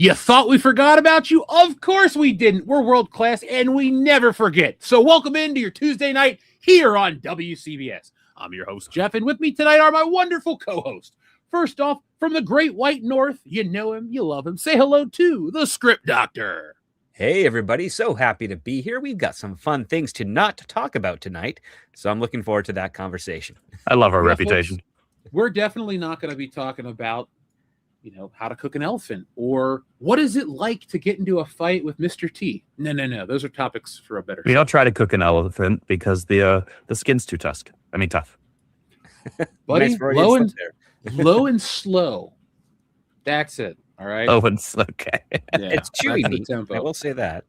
You thought we forgot about you? Of course we didn't. We're world class and we never forget. So welcome into your Tuesday night here on WCBS. I'm your host, Jeff, and with me tonight are my wonderful co-hosts. First off, from the great white north, you know him, you love him. Say hello to the Script Doctor. Hey, everybody. So happy to be here. We've got some fun things to not talk about tonight, so I'm looking forward to that conversation. I love our reputation. Folks, we're definitely not going to be talking about how to cook an elephant, or what is it like to get into a fight with Mr. T. No. Those are topics for a better We don't try to cook an elephant because the skin's too tough. Buddy, nice low and slow. That's it. All right. Oh, it's okay. Yeah, it's chewy meat. I will say that.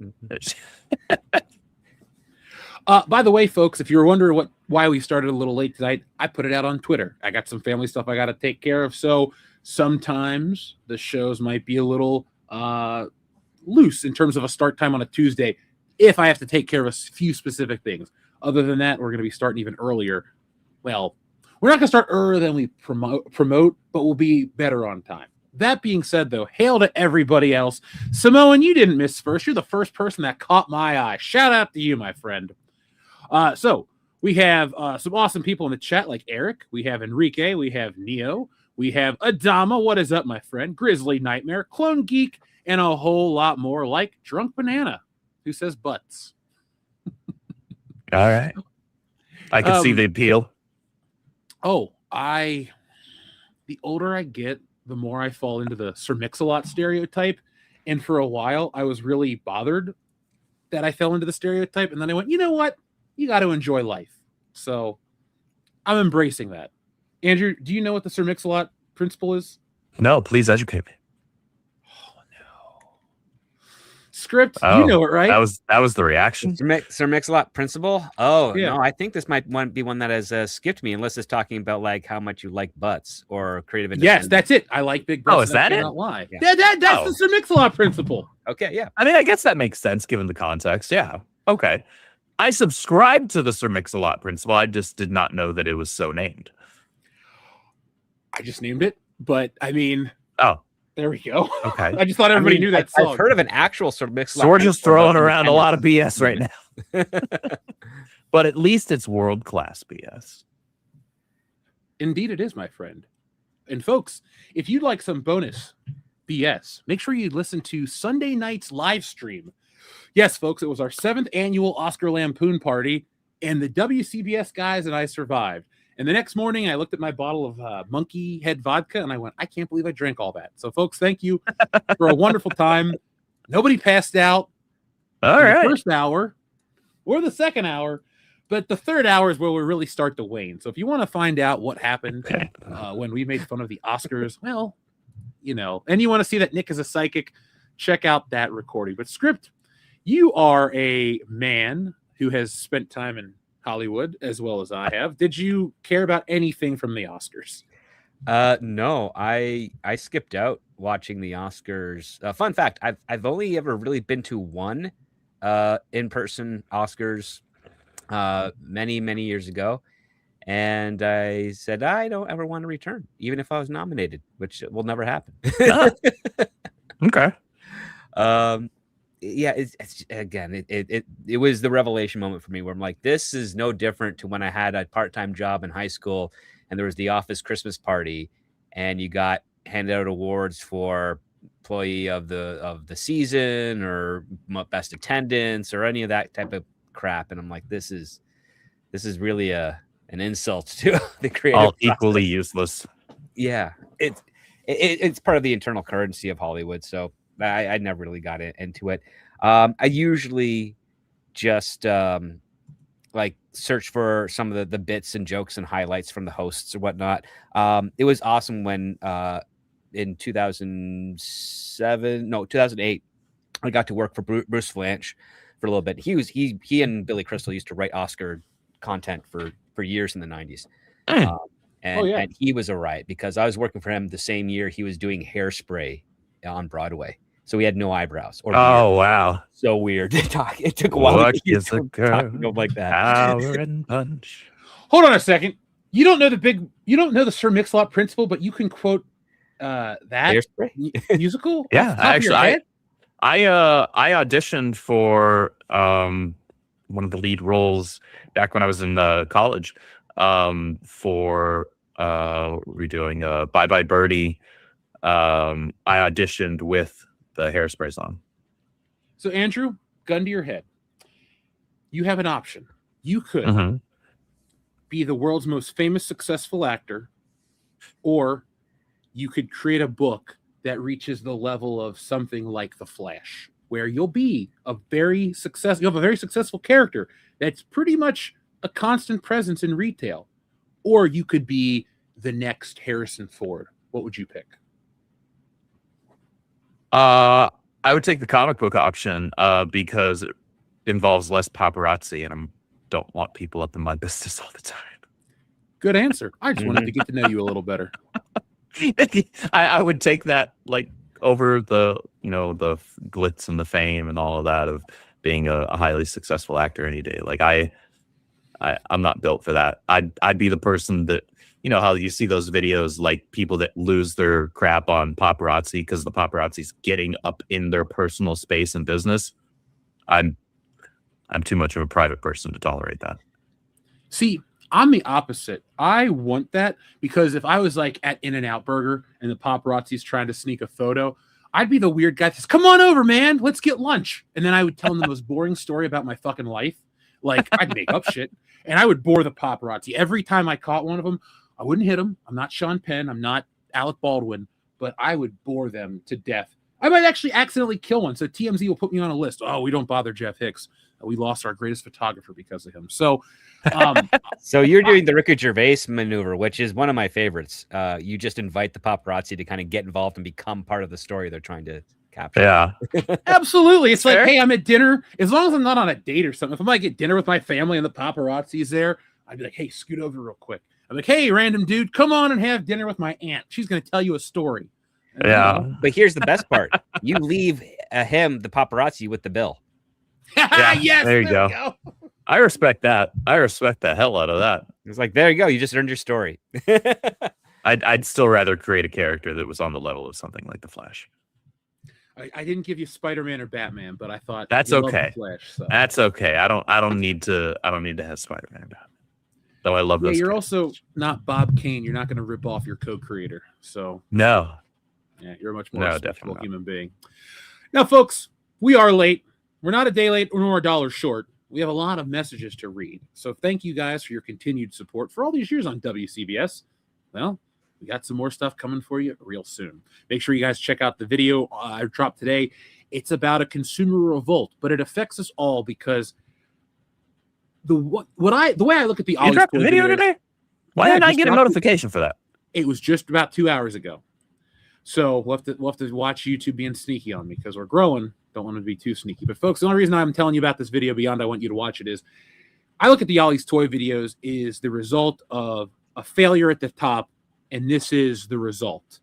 By the way, folks, if you're wondering why we started a little late tonight, I put it out on Twitter. I got some family stuff I got to take care of, so sometimes the shows might be a little loose in terms of a start time on a Tuesday if I have to take care of a few specific things. Other than that, we're going to be starting even earlier. Well, we're not going to start earlier than we promote, but we'll be better on time. That being said, though, hail to everybody else. Samoan, you didn't miss first. You're the first person that caught my eye. Shout out to you, my friend. So we have some awesome people in the chat like Eric. We have Enrique. We have Neo. We have Adama. What is up, my friend? Grizzly Nightmare, Clone Geek, and a whole lot more like Drunk Banana, who says butts. All right. I can see the appeal. Oh, the older I get, the more I fall into the Sir Mix-a-Lot stereotype. And for a while, I was really bothered that I fell into the stereotype. And then I went, you know what? You got to enjoy life. So I'm embracing that. Andrew, do you know what the Sir Mix-a-Lot principle is? No, please educate me. Oh, no. Script, you know it, right? That was the reaction. Sir Mix-a-Lot principle? Oh, yeah. No, I think this might be one that has skipped me, unless it's talking about like how much you like butts or creative industry. Yes, that's it. I like big butts. Oh, is that it? Lie. Yeah, that's the Sir Mix-a-Lot principle. Okay, yeah. I mean, I guess that makes sense given the context. Yeah. Okay. I subscribe to the Sir Mix-a-Lot principle. I just did not know that it was so named. I just named it, but I mean, there we go. Okay. I just thought everybody knew that song. I've heard of an actual Sir Mix-a-Lot. So we're just throwing around a lot of BS right now. But at least it's world-class BS. Indeed it is, my friend. And folks, if you'd like some bonus BS, make sure you listen to Sunday night's live stream. Yes, folks, it was our 7th annual Oscar Lampoon party, and the WCBS guys and I survived. And the next morning, I looked at my bottle of Monkey Head vodka, and I went, I can't believe I drank all that. So, folks, thank you for a wonderful time. Nobody passed out in the first hour or the second hour, but the third hour is where we really start to wane. So if you want to find out what happened when we made fun of the Oscars, well, and you want to see that Nick is a psychic, check out that recording. But Script, you are a man who has spent time in Hollywood as well as I have. Did you care about anything from the Oscars? No, I skipped out watching the Oscars. Fun fact, I've only ever really been to one in-person Oscars many years ago, and I said I don't ever want to return, even if I was nominated, which will never happen. Okay. Yeah, it's again, it was the revelation moment for me where I'm like, this is no different to when I had a part-time job in high school and there was the office Christmas party and you got handed out awards for employee of the season or best attendance or any of that type of crap. And I'm like, this is really an insult to the creative all process. Equally useless. Yeah, it's part of the internal currency of Hollywood. So I never really got into it. I usually just like search for some of the bits and jokes and highlights from the hosts or whatnot. It was awesome when in 2008, I got to work for Bruce Vilanch for a little bit. He and Billy Crystal used to write Oscar content for years in the 90s. And he was a riot because I was working for him the same year he was doing Hairspray on Broadway. So he had no eyebrows. Wow. So weird to talk. It took a while What to get is a girl? like that. Power and punch. Hold on a second. You don't know the Sir Mix-a-Lot principle, but you can quote that Hairspray? musical? Yeah, Off the top of your actually, head? I auditioned for one of the lead roles back when I was in college for redoing Bye Bye Birdie. I auditioned with the Hairspray song. So Andrew, gun to your head. You have an option. You could Mhm. be the world's most famous successful actor, or you could create a book that reaches the level of something like The Flash, where you'll be a very successful, you have a very successful character that's pretty much a constant presence in retail. Or you could be the next Harrison Ford. What would you pick? I would take the comic book option because it involves less paparazzi, and I don't want people up in my business all the time. Good answer. I just wanted to get to know you a little better. I would take that like over the the glitz and the fame and all of that of being a highly successful actor any day. Like I'm not built for that. I'd be the person that how you see those videos like people that lose their crap on paparazzi because the paparazzi's getting up in their personal space and business. I'm too much of a private person to tolerate that. See, I'm the opposite. I want that because if I was like at In-N-Out Burger and the paparazzi's trying to sneak a photo, I'd be the weird guy that says, "Come on over, man. Let's get lunch." And then I would tell them the most boring story about my fucking life. Like I'd make up shit and I would bore the paparazzi. Every time I caught one of them, I wouldn't hit them. I'm not Sean Penn. I'm not Alec Baldwin, but I would bore them to death. I might actually accidentally kill one. So TMZ will put me on a list. Oh, we don't bother Jeff Hicks. We lost our greatest photographer because of him. So, So you're doing the Ricky Gervais maneuver, which is one of my favorites. You just invite the paparazzi to kind of get involved and become part of the story they're trying to capture. Yeah, absolutely. It's Fair. like, hey, I'm at dinner. As long as I'm not on a date or something, if I might get dinner with my family and the paparazzi's there, I'd be like, hey, scoot over real quick. I'm like, hey, random dude, come on and have dinner with my aunt. She's going to tell you a story. And yeah. But here's the best part: you leave him, the paparazzi, with the bill. Yes, there you go. I respect that. I respect the hell out of that. It's like, there you go. You just earned your story. I'd still rather create a character that was on the level of something like the Flash. I didn't give you Spider-Man or Batman, but I thought That's you love okay. the Flash, so. That's okay. I don't need to have Spider-Man. and Batman. Though I love Yeah, those. you're characters. also not Bob Kane. You're not going to rip off your co-creator. So No. yeah, you're a much more No, respectable definitely not. human being. Now, folks, we are late. We're not a day late nor a dollar short. We have a lot of messages to read. So thank you guys for your continued support for all these years on WCBS. Well, we got some more stuff coming for you real soon. Make sure you guys check out the video I dropped today. It's about a consumer revolt, but it affects us all because the way I look at the You Ollie's dropped a Toy video videos- today? Why Yeah, didn't I just get a dropped it. notification for that? It was just about 2 hours ago. So we'll have to watch YouTube being sneaky on me because we're growing. Don't want to be too sneaky. But folks, the only reason I'm telling you about this video beyond I want you to watch it is I look at the Ollie's Toy videos is the result of a failure at the top, and this is the result.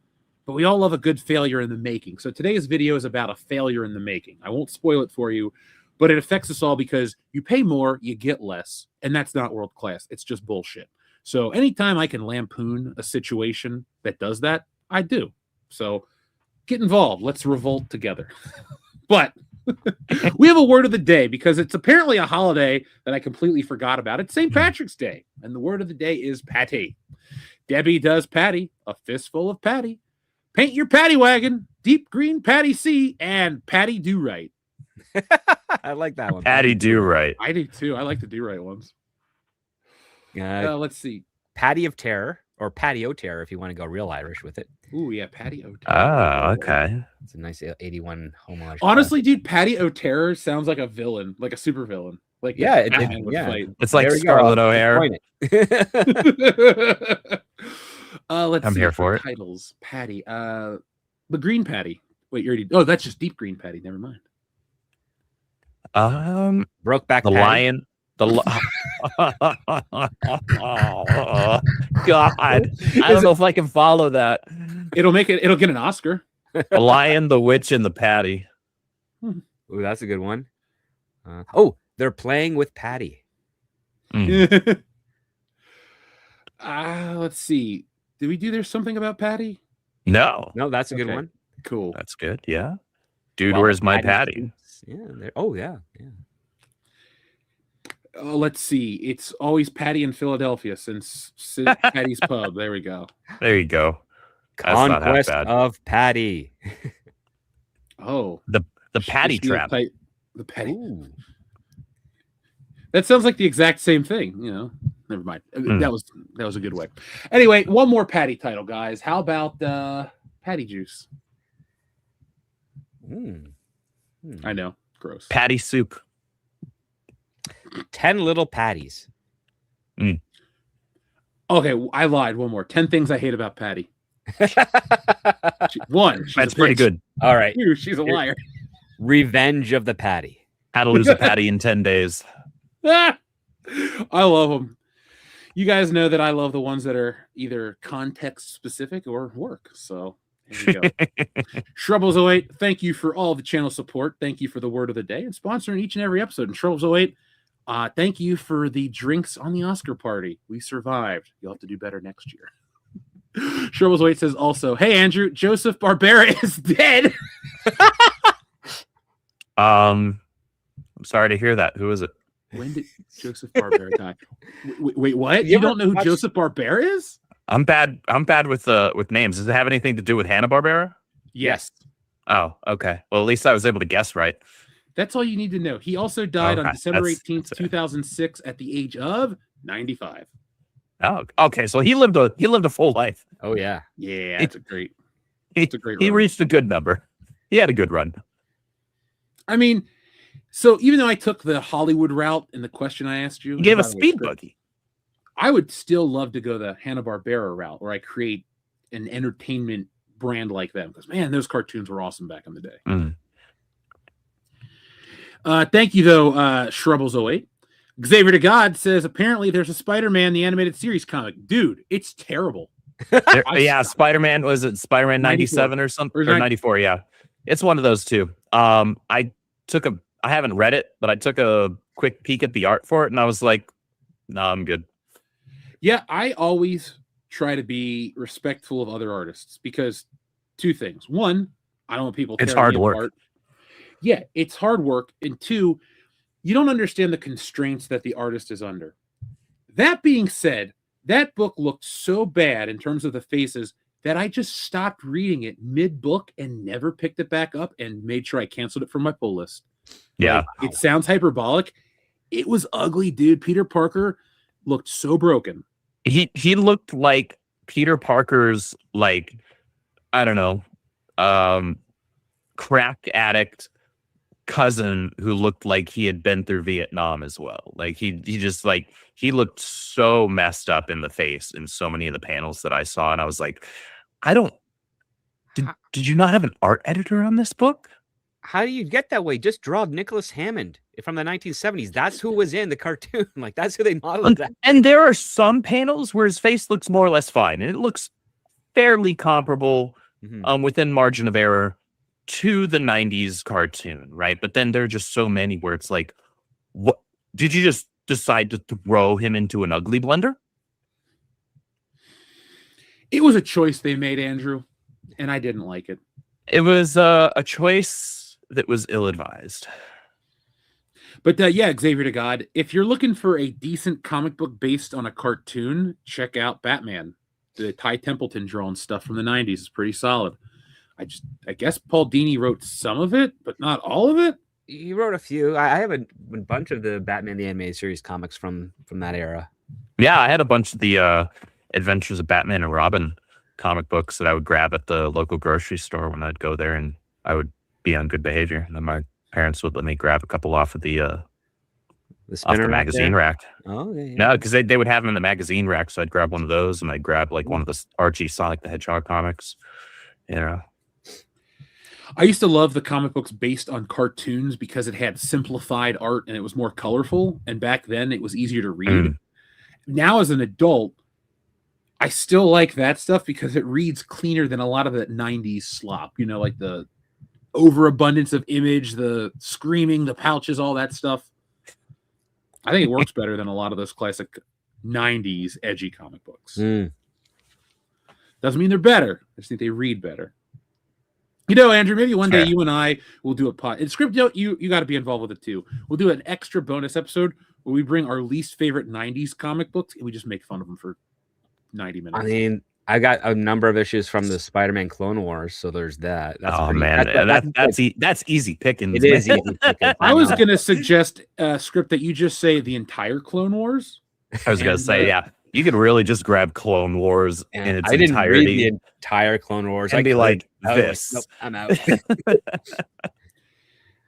But we all love a good failure in the making. So today's video is about a failure in the making. I won't spoil it for you, but it affects us all because you pay more, you get less, and that's not world class. It's just bullshit. So anytime I can lampoon a situation that does that, I do. So get involved. Let's revolt together. But we have a word of the day because it's apparently a holiday that I completely forgot about. It's St. Patrick's Day, and the word of the day is patty. Debbie does patty, a fistful of patty. Paint your patty wagon, deep green patty C, and patty do right. I like that one. Patty do right. I do too. I like the do right ones. Let's see. Patty of Terror, or Patio Terror, if you want to go real Irish with it. Ooh, yeah, Patty O'Terror. Oh, okay. It's a nice 81 homage. Honestly, dude, Patty O'Terror sounds like a villain, like a super villain. Like Yeah, Batman would yeah. fight. It's like There we go. Scarlett I'll O'Hara. coin it. Let's I'm see here for it. Titles. Patty. The green patty. Wait, you already. Oh, that's just deep green patty. Never mind. Brokeback The Patty. lion. The God, I don't know if I can follow that. It'll get an Oscar. The lion, the witch, and the patty. Ooh, that's a good one. They're playing with Patty. Let's see. Did we do there's something about Patty? No, No, that's a good Okay. one. Cool. that's good. Yeah, dude, Wow, where's my Patty patty? Soups. Yeah. Oh yeah. Let's see. It's always Patty in Philadelphia since Patty's Pub. There we go. There you go. That's not half Conquest bad. of Patty. Oh, The patty Is she trap. The Patty. Ooh. That sounds like the exact same thing. Never mind. Hmm. That was a good way. Anyway, one more Patty title, guys. How about Patty Juice? I know, gross. Patty soup. 10 little patties. Okay, I lied. One more. 10 things I hate about Patty. One, she's That's a pretty bitch. good. All right. 2, she's a liar. Revenge of the Patty. How to lose a patty in 10 days. I love them. You guys know that I love the ones that are either context specific or work. So here we go. Shrubbles 08, thank you for all the channel support. Thank you for the word of the day and sponsoring each and every episode. And Shrubbles 08, thank you for the drinks on the Oscar party. We survived. You'll have to do better next year. Shrubbles 08 says also, hey Andrew, Joseph Barbera is dead. I'm sorry to hear that. Who is it? When did Joseph Barbera die? Wait, what? You You ever don't know who watched- Joseph Barbera is? I'm bad with names. Does it have anything to do with Hanna-Barbera? Yes. Oh, okay. Well, at least I was able to guess right. That's all you need to know. He also died on Okay, December that's- 18th, that's it. 2006 at the age of 95. Oh, okay. So he lived a full life. Oh, yeah. Yeah, It- it's a great He run. reached a good number. He had a good run. I mean, so even though I took the Hollywood route in the question I asked you, He gave by a the way, speed script, buggy. I would still love to go the Hanna-Barbera route where I create an entertainment brand like them. Because man, those cartoons were awesome back in the day. Mm. Thank you though, Shrubbles08. Xavier to God says apparently there's a Spider-Man the animated series comic. Dude, it's terrible. Yeah, Spider-Man, was it Spider-Man 97 or something? Or 94, yeah. It's one of those two. I haven't read it, but I took a quick peek at the art for it and I was like, no, I'm good. Yeah, I always try to be respectful of other artists because two things. One, I don't want people It's tearing hard me work. apart. Yeah, it's hard work. And two, you don't understand the constraints that the artist is under. That being said, that book looked so bad in terms of the faces that I just stopped reading it mid-book and never picked it back up and made sure I canceled it from my pull list. Yeah. Like, it sounds hyperbolic. It was ugly, dude. Peter Parker looked so broken. He looked like Peter Parker's, like, I don't know, crack addict cousin who looked like he had been through Vietnam as well. Like he just like he looked so messed up in the face in so many of the panels that I saw, and I was like, did you not have an art editor on this book? How do you get that way? Just draw Nicholas Hammond from the 1970s. That's who was in the cartoon. Like, that's who they modeled that. And there are some panels where his face looks more or less fine, and it looks fairly comparable within margin of error to the 90s cartoon, right? But then there are just so many where it's like, what did you just decide to throw him into an ugly blender? It was a choice they made, Andrew, and I didn't like it. It was a choice that was ill-advised. But yeah, Xavier to God, if you're looking for a decent comic book based on a cartoon, check out Batman. The Ty Templeton drawn stuff from the 90s is pretty solid. I guess Paul Dini wrote some of it, but not all of it. He wrote a few. I have a bunch of the Batman the Animated Series comics from that era. Yeah, I had a bunch of the Adventures of Batman and Robin comic books that I would grab at the local grocery store when I'd go there, and I would be on good behavior. And then my parents would let me grab a couple off of the magazine rack. Oh, yeah. No, because they would have them in the magazine rack, so I'd grab one of those, and I'd grab like one of the Archie Sonic the Hedgehog comics. You know, I used to love the comic books based on cartoons because it had simplified art and it was more colorful. And back then it was easier to read. Now as an adult, I still like that stuff because it reads cleaner than a lot of that 90s slop, you know, like the overabundance of image, the screaming, the pouches, all that stuff. I think it works better than a lot of those classic 90s edgy comic books. Doesn't mean they're better. I just think they read better. You know, Andrew, maybe one day Fair. you and I will do a pod. And Script Note, you got to be involved with it too. We'll do an extra bonus episode where we bring our least favorite 90s comic books and we just make fun of them for 90 minutes. I mean, I got a number of issues from the Spider-Man Clone Wars, so there's that. That's easy picking. It is easy picking. I was going to suggest a script that you just say the entire Clone Wars. I was going to say, yeah, you could really just grab Clone Wars in its I didn't entirety. read the entire Clone Wars. And I be could. like, I was this. nope, I'm out.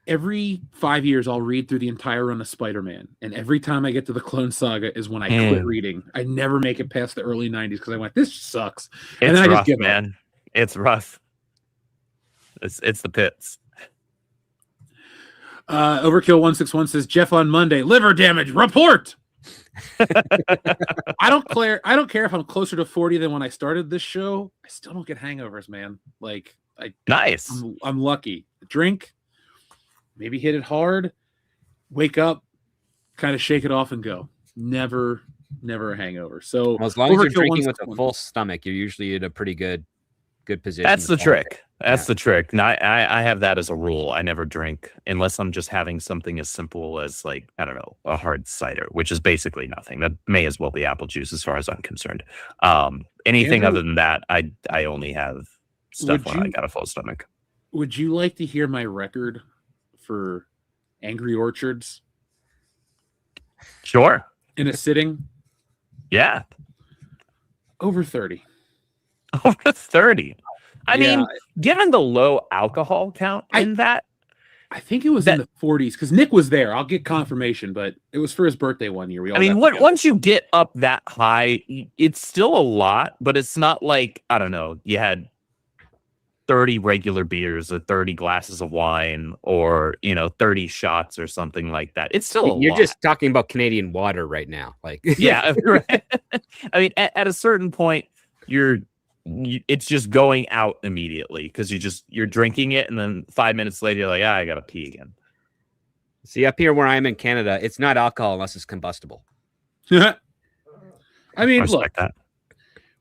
Every 5 years, I'll read through the entire run of Spider-Man. And every time I get to the Clone Saga is when I quit reading. I never make it past the early 90s because I went, this sucks. And It's then I rough, just give man. It's rough. It's the pits. Overkill 161 says, Jeff on Monday, liver damage, report. I don't care if I'm closer to 40 than when I started this show. I still don't get hangovers, man. Like Nice. I'm lucky. Drink, maybe hit it hard, wake up, kind of shake it off and go. Never a hangover. So Well, as long as you're Overkill drinking with a 161. full stomach, you're usually in a pretty good position. That's the to follow. trick. That's the trick. And I have that as a rule. I never drink unless I'm just having something as simple as, like, I don't know, a hard cider, which is basically nothing. That may as well be apple juice as far as I'm concerned. Anything Andrew, other than that, I only have stuff when I got a full stomach. Would you like to hear my record for Angry Orchards Sure. in a sitting? Yeah. Over 30. Over 30. I Yeah. mean, given the low alcohol count in that, I think it was in the 40s because Nick was there. I'll get confirmation, but it was for his birthday one year. We all I mean, got together. once you get up that high, it's still a lot, but it's not like, I don't know, you had 30 regular beers or 30 glasses of wine or, 30 shots or something like that. It's still a You're lot. just talking about Canadian water right now. Like, Yeah. Right. I mean, at a certain point, it's just going out immediately because you're drinking it. And then 5 minutes later, you're like, I got to pee again. see, up here where I am in Canada, it's not alcohol unless it's combustible. I I mean, look, respect that.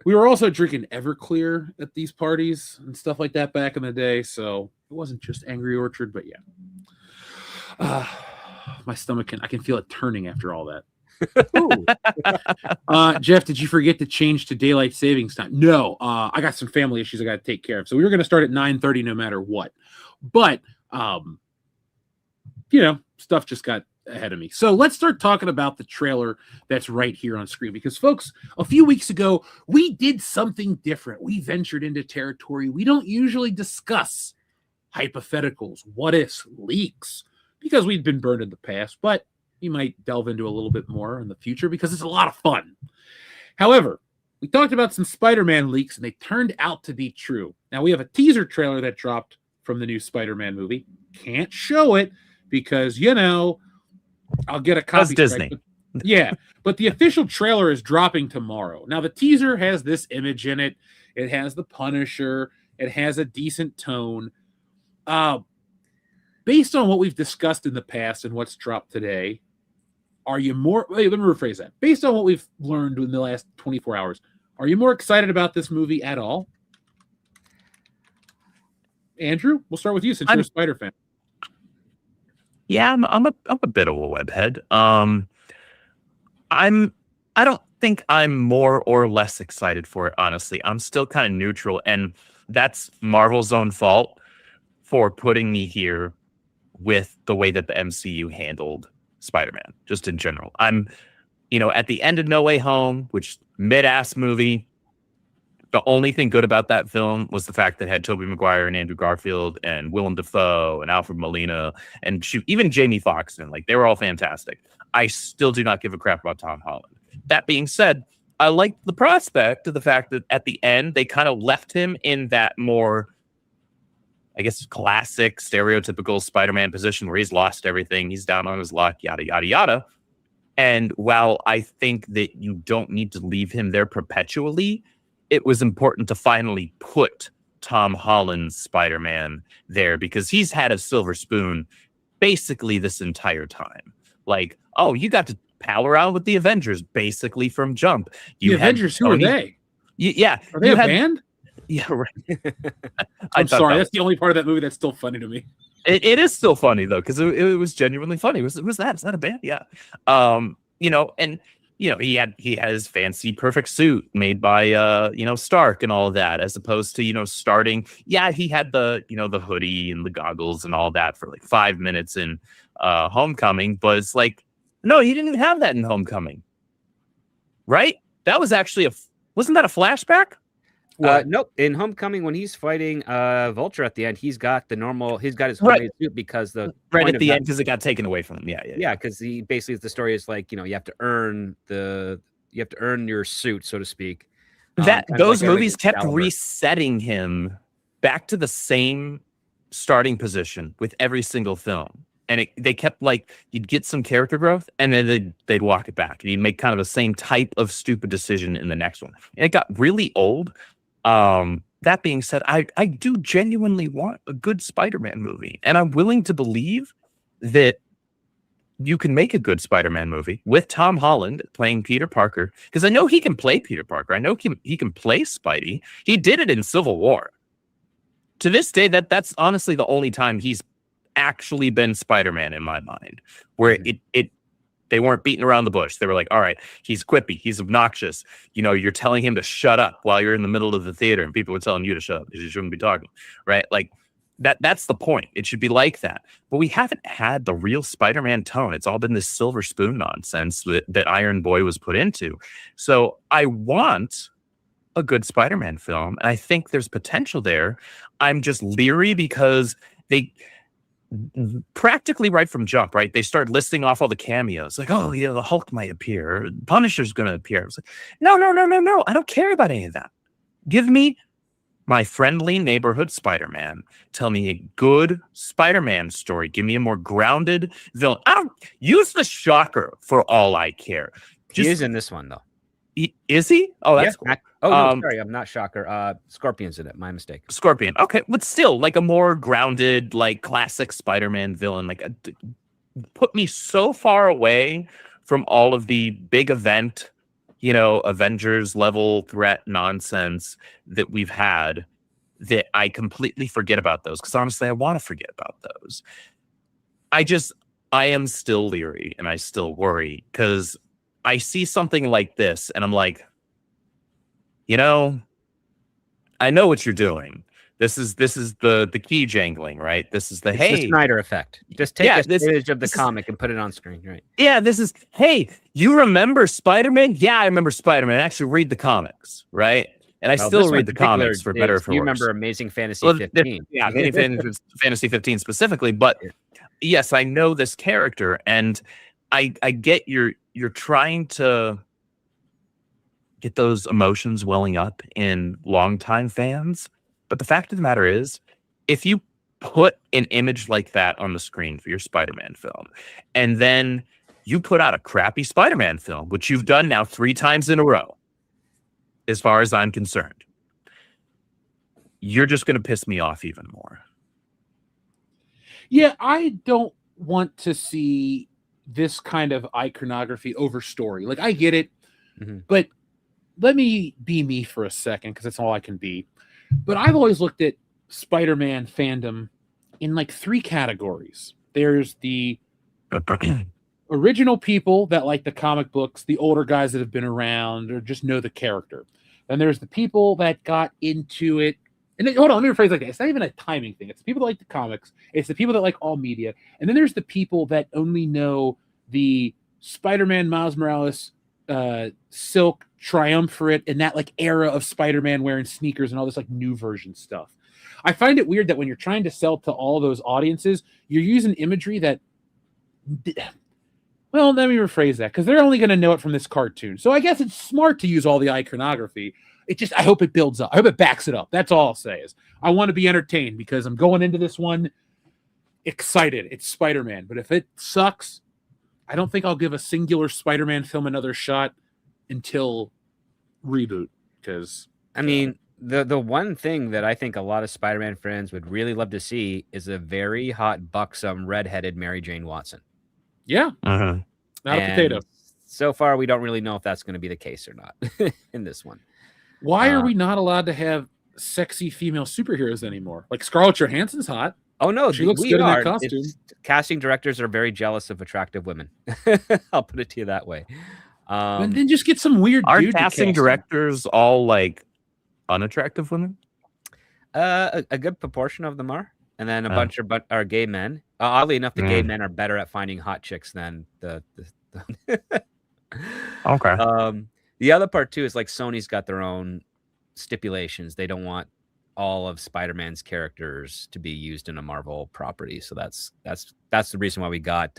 we were also drinking Everclear at these parties and stuff like that back in the day. So it wasn't just Angry Orchard, but yeah. My stomach I can feel it turning after all that. Jeff, did you forget to change to daylight savings time? No, I got some family issues I got to take care of. So we were going to start at 9:30 no matter what. But, stuff just got ahead of me. So let's start talking about the trailer that's right here on screen. Because, folks, a few weeks ago, we did something different. We ventured into territory we don't usually discuss. Hypotheticals, what ifs, leaks, because we've been burned in the past. But we might delve into a little bit more in the future because it's a lot of fun. However, we talked about some Spider-Man leaks and they turned out to be true. Now we have a teaser trailer that dropped from the new Spider-Man movie. Can't show it because, I'll get a copy. That's Disney. Yeah, but the official trailer is dropping tomorrow. Now the teaser has this image in it. It has the Punisher. It has a decent tone. Based on what we've discussed in the past and what's dropped today, are you more... Wait, let me rephrase that. Based on what we've learned in the last 24 hours, are you more excited about this movie at all? Andrew, we'll start with you since you're a Spider fan. Yeah, I'm a bit of a webhead. I don't think I'm more or less excited for it, honestly. I'm still kind of neutral, and that's Marvel's own fault for putting me here with the way that the MCU handled Spider-Man, just in general. I'm, at the end of No Way Home, which mid-ass movie, the only thing good about that film was the fact that it had Tobey Maguire and Andrew Garfield and Willem Dafoe and Alfred Molina and even Jamie Foxx, and they were all fantastic. I still do not give a crap about Tom Holland. That being said, I like the prospect of the fact that at the end they kind of left him in that more, I guess, classic, stereotypical Spider-Man position where he's lost everything, he's down on his luck, yada, yada, yada. And while I think that you don't need to leave him there perpetually, it was important to finally put Tom Holland's Spider-Man there because he's had a silver spoon basically this entire time. You got to pal around with the Avengers basically from jump. The Avengers, who are they? Yeah, Are they you a had- band? Yeah, right. I'm thought sorry. that That's the only part of that movie that's still funny to me. It is still funny though, because it was genuinely funny. Was that? Is that a band? Yeah. And he had his fancy perfect suit made by Stark and all of that, as opposed to starting. Yeah, he had the the hoodie and the goggles and all that for like 5 minutes in Homecoming, but it's like, no, he didn't even have that in Homecoming. Right? That was actually wasn't that a flashback? Nope. In Homecoming, when he's fighting Vulture at the end, he's got his Right. homemade suit because the Right point at of the that- end, because it got taken away from him. Yeah, because he basically, the story is like, you have to earn your suit, so to speak. That kind of those like movies kept Excalibur. resetting him back to the same starting position with every single film, and they kept like, you'd get some character growth and then they'd walk it back, and he'd make kind of the same type of stupid decision in the next one, and it got really old. That being said, I do genuinely want a good Spider-Man movie, and I'm willing to believe that you can make a good Spider-Man movie with Tom Holland playing Peter Parker, because I know he can play Peter Parker. I know he can play Spidey. He did it in Civil War. To this day, that's honestly the only time he's actually been Spider-Man in my mind, where they weren't beating around the bush. They were like, all right, he's quippy, he's obnoxious. You're telling him to shut up while you're in the middle of the theater, and people were telling you to shut up because you shouldn't be talking, right? Like, that's the point. It should be like that. But we haven't had the real Spider-Man tone. It's all been this silver spoon nonsense that Iron Boy was put into. So I want a good Spider-Man film, and I think there's potential there. I'm just leery because they practically right from jump, right? They start listing off all the cameos, like, oh, the Hulk might appear, Punisher's going to appear. I was like, no. I don't care about any of that. Give me my friendly neighborhood Spider-Man. Tell me a good Spider-Man story. Give me a more grounded villain. I don't use the Shocker for all I care. He is in this one though. Is he? Oh, that's cool. No, sorry, I'm not Shocker. Scorpion's in it. My mistake. Scorpion. Okay, but still, like a more grounded, like classic Spider-Man villain. Like, put me so far away from all of the big event, Avengers level threat nonsense that we've had, that I completely forget about those. Because honestly, I want to forget about those. I am still leery, and I still worry, because I see something like this and I'm like, I know what you're doing. This is the key jangling, right? This is It's the Snyder effect. Just take a image of the this comic and put it on screen, right? Yeah, this is, hey, you remember Spider-Man? Yeah, I remember Spider-Man. Actually read the comics, right? And I still read the comics for better or for worse. You remember Amazing Fantasy 15. Yeah, Fantasy 15 specifically. But yes, I know this character, and I get you're trying to get those emotions welling up in longtime fans. But the fact of the matter is, if you put an image like that on the screen for your Spider-Man film, and then you put out a crappy Spider-Man film, which you've done now 3 times in a row, as far as I'm concerned, you're just going to piss me off even more. Yeah, I don't want to see this kind of iconography over story. Like, I get it, but let me be me for a second, because that's all I can be. But I've always looked at Spider-Man fandom in like 3 categories. There's the original people that like the comic books, the older guys that have been around or just know the character. Then there's the people that got into it. And then, hold on, let me rephrase like that. It's not even a timing thing. It's the people that like the comics. It's the people that like all media. And then there's the people that only know the Spider-Man, Miles Morales, Silk, Triumvirate, and that like era of Spider-Man wearing sneakers and all this like new version stuff. I find it weird that when you're trying to sell to all those audiences, you're using imagery that, well, let me rephrase that, because they're only going to know it from this cartoon. So I guess it's smart to use all the iconography. I hope it builds up. I hope it backs it up. That's all I'll say is I want to be entertained, because I'm going into this one excited. It's Spider-Man. But if it sucks, I don't think I'll give a singular Spider-Man film another shot until reboot. Because I mean, the one thing that I think a lot of Spider-Man fans would really love to see is a very hot, buxom, redheaded Mary Jane Watson. Yeah, Uh-huh. not a potato. So far, we don't really know if that's going to be the case or not in this one. Why are Uh, we not allowed to have sexy female superheroes anymore? Like Scarlett Johansson's hot. Oh no, She looks we good in that are. costume. Casting directors are very jealous of attractive women. I'll put it to you that way. And then just get some weird Are dude to casting cast him. directors all like unattractive women? A good proportion of them are, and then a bunch are gay men. Oddly enough, the gay men are better at finding hot chicks than the Okay. The other part too is like Sony's got their own stipulations. They don't want all of Spider-Man's characters to be used in a Marvel property. So that's the reason why we got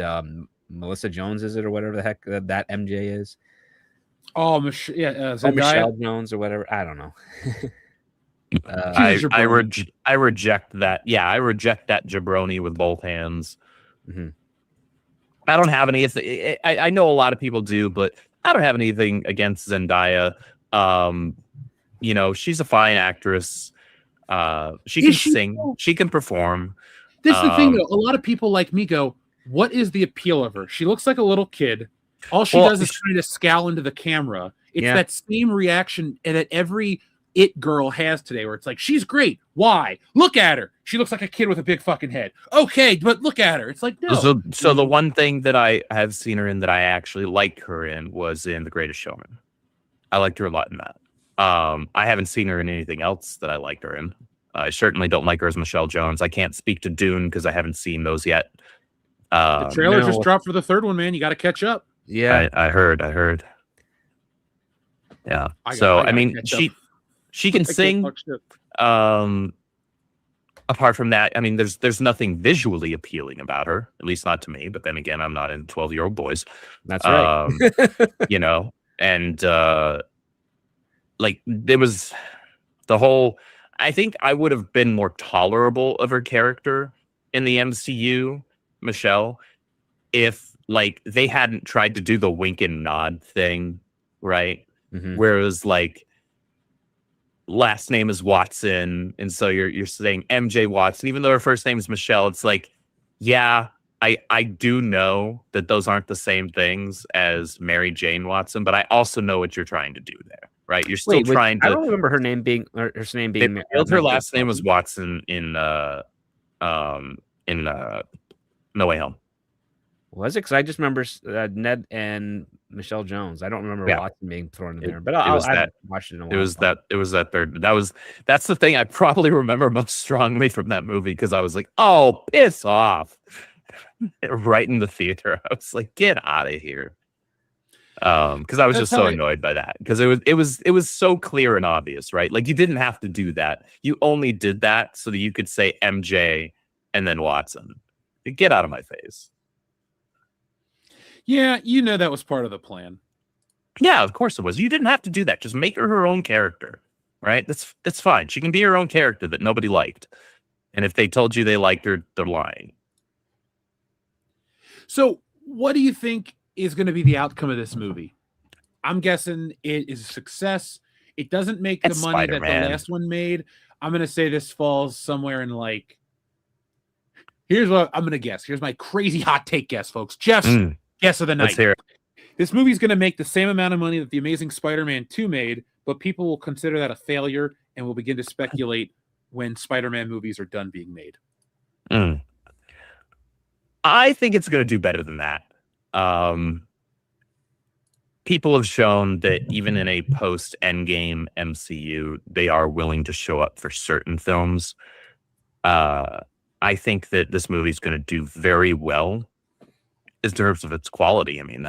Melissa Jones, is it, or whatever the heck that MJ is? Oh, Zendaya. Oh, Michelle Jones or whatever. I don't know. She's a I jabroni. reject that. Yeah, I reject that jabroni with both hands. Mhm. I don't have any. I know a lot of people do, but I don't have anything against Zendaya. You know, she's a fine actress. She can sing. She can perform. This is the thing, though. A lot of people like me go, what is the appeal of her? She looks like a little kid. All she does is kind of scowl into the camera. It's that same reaction that every it girl has today, where it's like, she's great. Why? Look at her. She looks like a kid with a big fucking head. Okay, but look at her. It's like, no. So the one thing that I have seen her in that I actually liked her in was in The Greatest Showman. I liked her a lot in that. I haven't seen her in anything else that I liked her in. I certainly don't like her as Michelle Jones. I can't speak to Dune because I haven't seen those yet. The trailer just dropped for the third one, man. You got to catch up. Yeah, I heard. Yeah. I mean, she can sing. Apart from that, I mean, there's nothing visually appealing about her, at least not to me. But then again, I'm not into 12-year-old boys. That's right. You know, and like there was the whole. I think I would have been more tolerable of her character in the MCU, Michelle, if like they hadn't tried to do the wink and nod thing, right? Mm-hmm. Whereas like last name is Watson, and so you're saying MJ Watson, even though her first name is Michelle. It's like, yeah, I do know that those aren't the same things as Mary Jane Watson, but I also know what you're trying to do there, right? You're still trying to. I don't remember her name being her name being. Her last name was Watson in No Way Home. Was it? Because I just remember Ned and Michelle Jones. I don't remember Watson being thrown in there, but I watched it in a while. It was that third. That's the thing I probably remember most strongly from that movie, because I was like, oh, piss off. Right in the theater. I was like, get out of here. Because I was just so annoyed by that. Because it was so clear and obvious, right? Like, you didn't have to do that. You only did that so that you could say MJ and then Watson. Get out of my face. Yeah, you know that was part of the plan. Yeah, of course it was. You didn't have to do that. Just make her own character, right? That's fine. She can be her own character that nobody liked. And if they told you they liked her, they're lying. So what do you think is going to be the outcome of this movie? I'm guessing it is a success. It doesn't make the money that the last one made. I'm going to say this falls somewhere in like... Here's what I'm going to guess. Here's my crazy hot take guess, folks. Jeff's guess of the night. Let's hear it. This movie's going to make the same amount of money that The Amazing Spider-Man 2 made, but people will consider that a failure and will begin to speculate when Spider-Man movies are done being made. I think it's going to do better than that. People have shown that even in a post-Endgame MCU, they are willing to show up for certain films. I think that this movie is going to do very well in terms of its quality. I mean,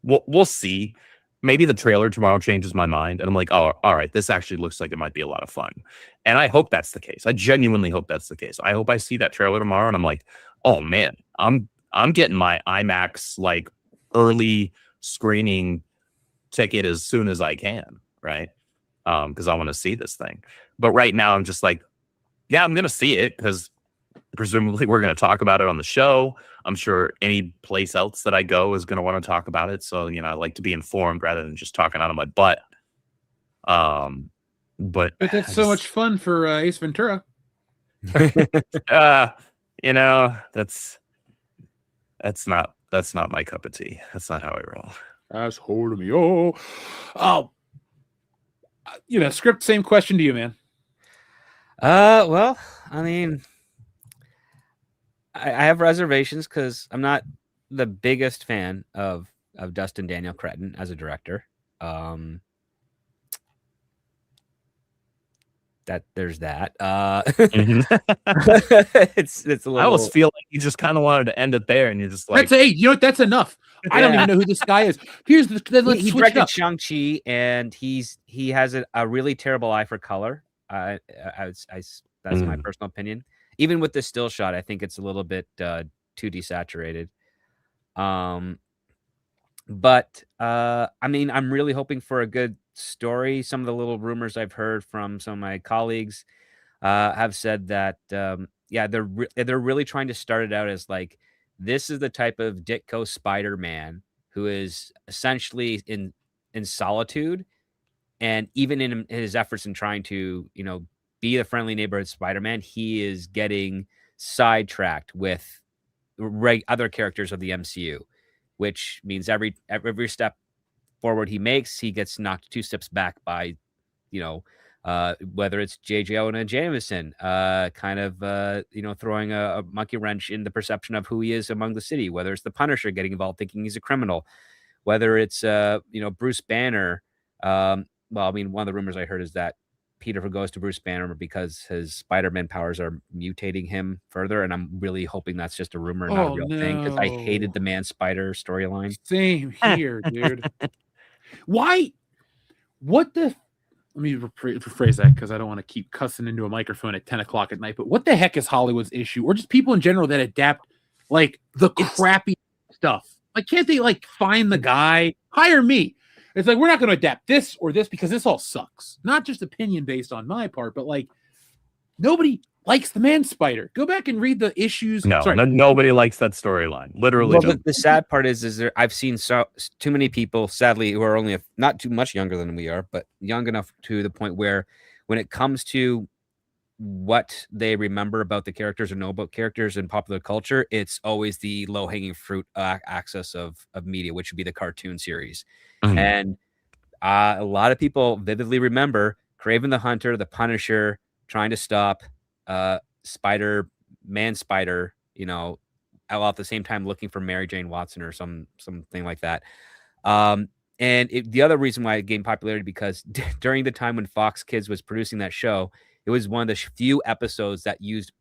we'll see. Maybe the trailer tomorrow changes my mind, and I'm like, oh, all right, this actually looks like it might be a lot of fun. And I hope that's the case. I genuinely hope that's the case. I hope I see that trailer tomorrow, and I'm like, oh man, I'm getting my IMAX like early screening ticket as soon as I can, right? Because I want to see this thing. But right now, I'm just like, yeah, I'm gonna see it because presumably we're going to talk about it on the show. I'm sure any place else that I go is going to want to talk about it. So, I like to be informed rather than just talking out of my butt. But that's so much fun for Ace Ventura. That's not my cup of tea. That's not how I roll. That's holding me. Oh, Script, same question to you, man. Well, I mean, I have reservations because I'm not the biggest fan of Dustin Daniel Cretton as a director. That there's that. Mhm. It's a little. I almost feel like you just kind of wanted to end it there, and you're just like, That's enough. I don't even know who this guy is. Let's he switch it directed up. Shang-Chi, and he has a really terrible eye for color. That's my personal opinion. Even with the still shot, I think it's a little bit too desaturated. But I mean, I'm really hoping for a good story. Some of the little rumors I've heard from some of my colleagues have said that they're really trying to start it out as like, this is the type of Ditko Spider-Man who is essentially in solitude, and even in his efforts in trying to be the friendly neighborhood Spider-Man, he is getting sidetracked with other characters of the MCU, which means every step forward he makes, he gets knocked 2 steps back by, whether it's J. Jonah Jameson, throwing a monkey wrench in the perception of who he is among the city, whether it's the Punisher getting involved thinking he's a criminal, whether it's, Bruce Banner. Well, I mean, one of the rumors I heard is that Peter goes to Bruce Banner because his Spider-Man powers are mutating him further, and I'm really hoping that's just a rumor, not a real thing, because I hated the Man Spider storyline. Same here, dude. Why? What the? Let me rephrase that because I don't want to keep cussing into a microphone at 10 o'clock at night. But what the heck is Hollywood's issue, or just people in general that adapt like the crappy stuff? Like, can't they like find the guy, hire me? It's like, we're not going to adapt this or this because this all sucks. Not just opinion based on my part, but like, nobody likes the Man Spider. Go back and read the issues. Nobody likes that storyline. Literally. Well, the sad part is I've seen too many people, sadly, who are only not too much younger than we are, but young enough to the point where when it comes to what they remember about the characters or know about characters in popular culture, it's always the low-hanging fruit axis of media, which would be the cartoon series. Mm-hmm. And a lot of people vividly remember Kraven the Hunter, the Punisher, trying to stop Man Spider, all at the same time looking for Mary Jane Watson or something like that. And the other reason why it gained popularity, because during the time when Fox Kids was producing that show, it was one of the few episodes that used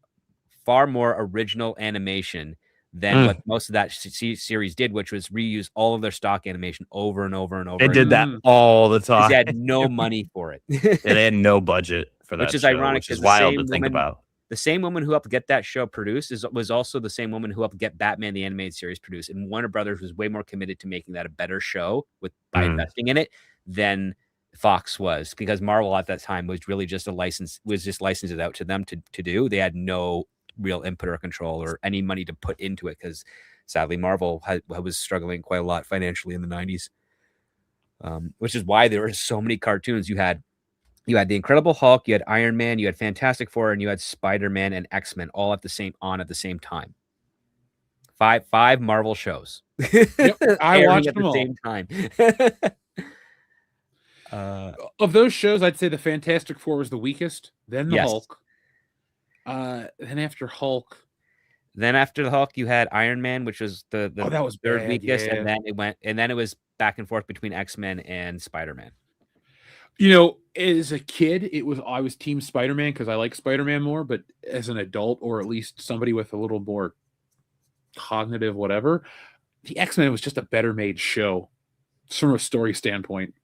far more original animation than what most of that series did, which was reuse all of their stock animation over and over and over. They did that all the time. They had no money for it. They had no budget for that, which is ironic. Which is wild to think about. The same woman who helped get that show produced was also the same woman who helped get Batman the Animated Series produced. And Warner Brothers was way more committed to making that a better show by investing in it than Fox was, because Marvel at that time was really just licensed it out to them to do. They had no real input or control or any money to put into it, because sadly Marvel was struggling quite a lot financially in the 90s, which is why there were so many cartoons. You had the Incredible Hulk, you had Iron Man, you had Fantastic Four, and you had Spider-Man and X-Men all at the same time. Five Marvel shows. Yep, I watched at them the all. same time. Of those shows, I'd say the Fantastic Four was the weakest, then the Hulk. Then after Hulk. Then after the Hulk, you had Iron Man, which was the that was third bad, weakest, yeah. and then it was back and forth between X-Men and Spider-Man. As a kid, I was Team Spider-Man because I like Spider-Man more, but as an adult, or at least somebody with a little more cognitive whatever, the X-Men was just a better made show from a story standpoint.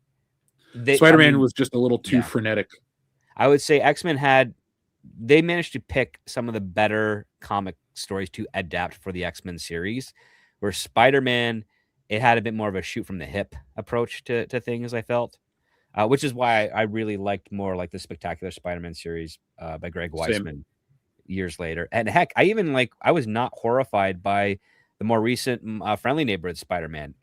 Spider-Man was just a little too frenetic. I would say X-Men they managed to pick some of the better comic stories to adapt for the X-Men series, where Spider-Man, it had a bit more of a shoot from the hip approach to things, I felt. Which is why I really liked more like the Spectacular Spider-Man series by Greg Weisman years later. And heck, I was not horrified by the more recent Friendly Neighborhood Spider-Man.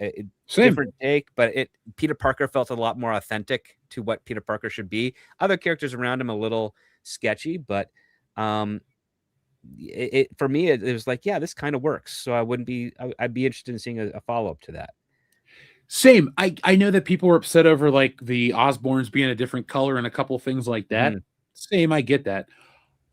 Different take, but Peter Parker felt a lot more authentic to what Peter Parker should be. Other characters around him a little sketchy, but for me, it was like, yeah, this kind of works. So I'd be interested in seeing a follow-up to that. Same. I know that people were upset over like the Osborns being a different color and a couple things like that. Same, I get that.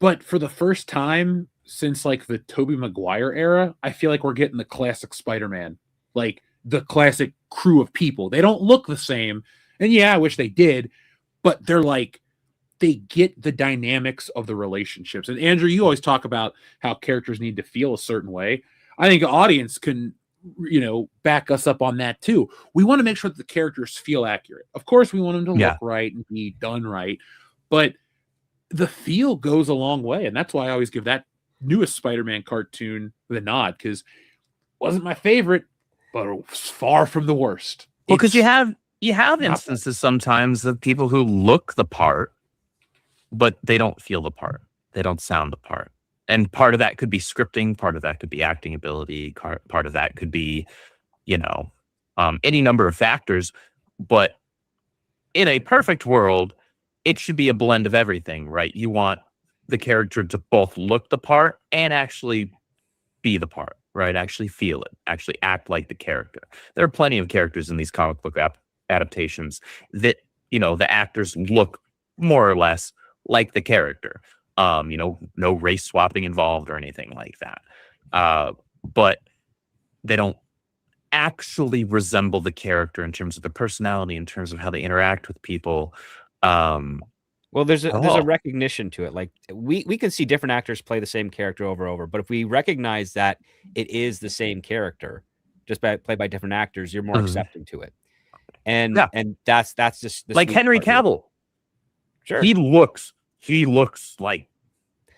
But for the first time since like the Tobey Maguire era, I feel like we're getting the classic Spider-Man, like the classic crew of people. They don't look the same. And yeah, I wish they did, but they're like, they get the dynamics of the relationships. And Andrew, you always talk about how characters need to feel a certain way. I think an audience can, back us up on that too. We want to make sure that the characters feel accurate. Of course, we want them to look right and be done right, but the feel goes a long way. And that's why I always give that newest Spider-Man cartoon the nod, because it wasn't my favorite, but it was far from the worst. Well, because you have instances sometimes of people who look the part, but they don't feel the part. They don't sound the part. And part of that could be scripting. Part of that could be acting ability. Part of that could be, any number of factors. But in a perfect world, it should be a blend of everything, right? You want the character to both look the part and actually be the part, right? Actually feel it, actually act like the character. There are plenty of characters in these comic book adaptations that, the actors look more or less like the character. No race swapping involved or anything like that. But they don't actually resemble the character in terms of their personality, in terms of how they interact with people. Well, there's a recognition to it. Like we can see different actors play the same character over and over, but if we recognize that it is the same character, just played by different actors, you're more accepting to it. And that's just like Henry Cavill. Sure, he looks like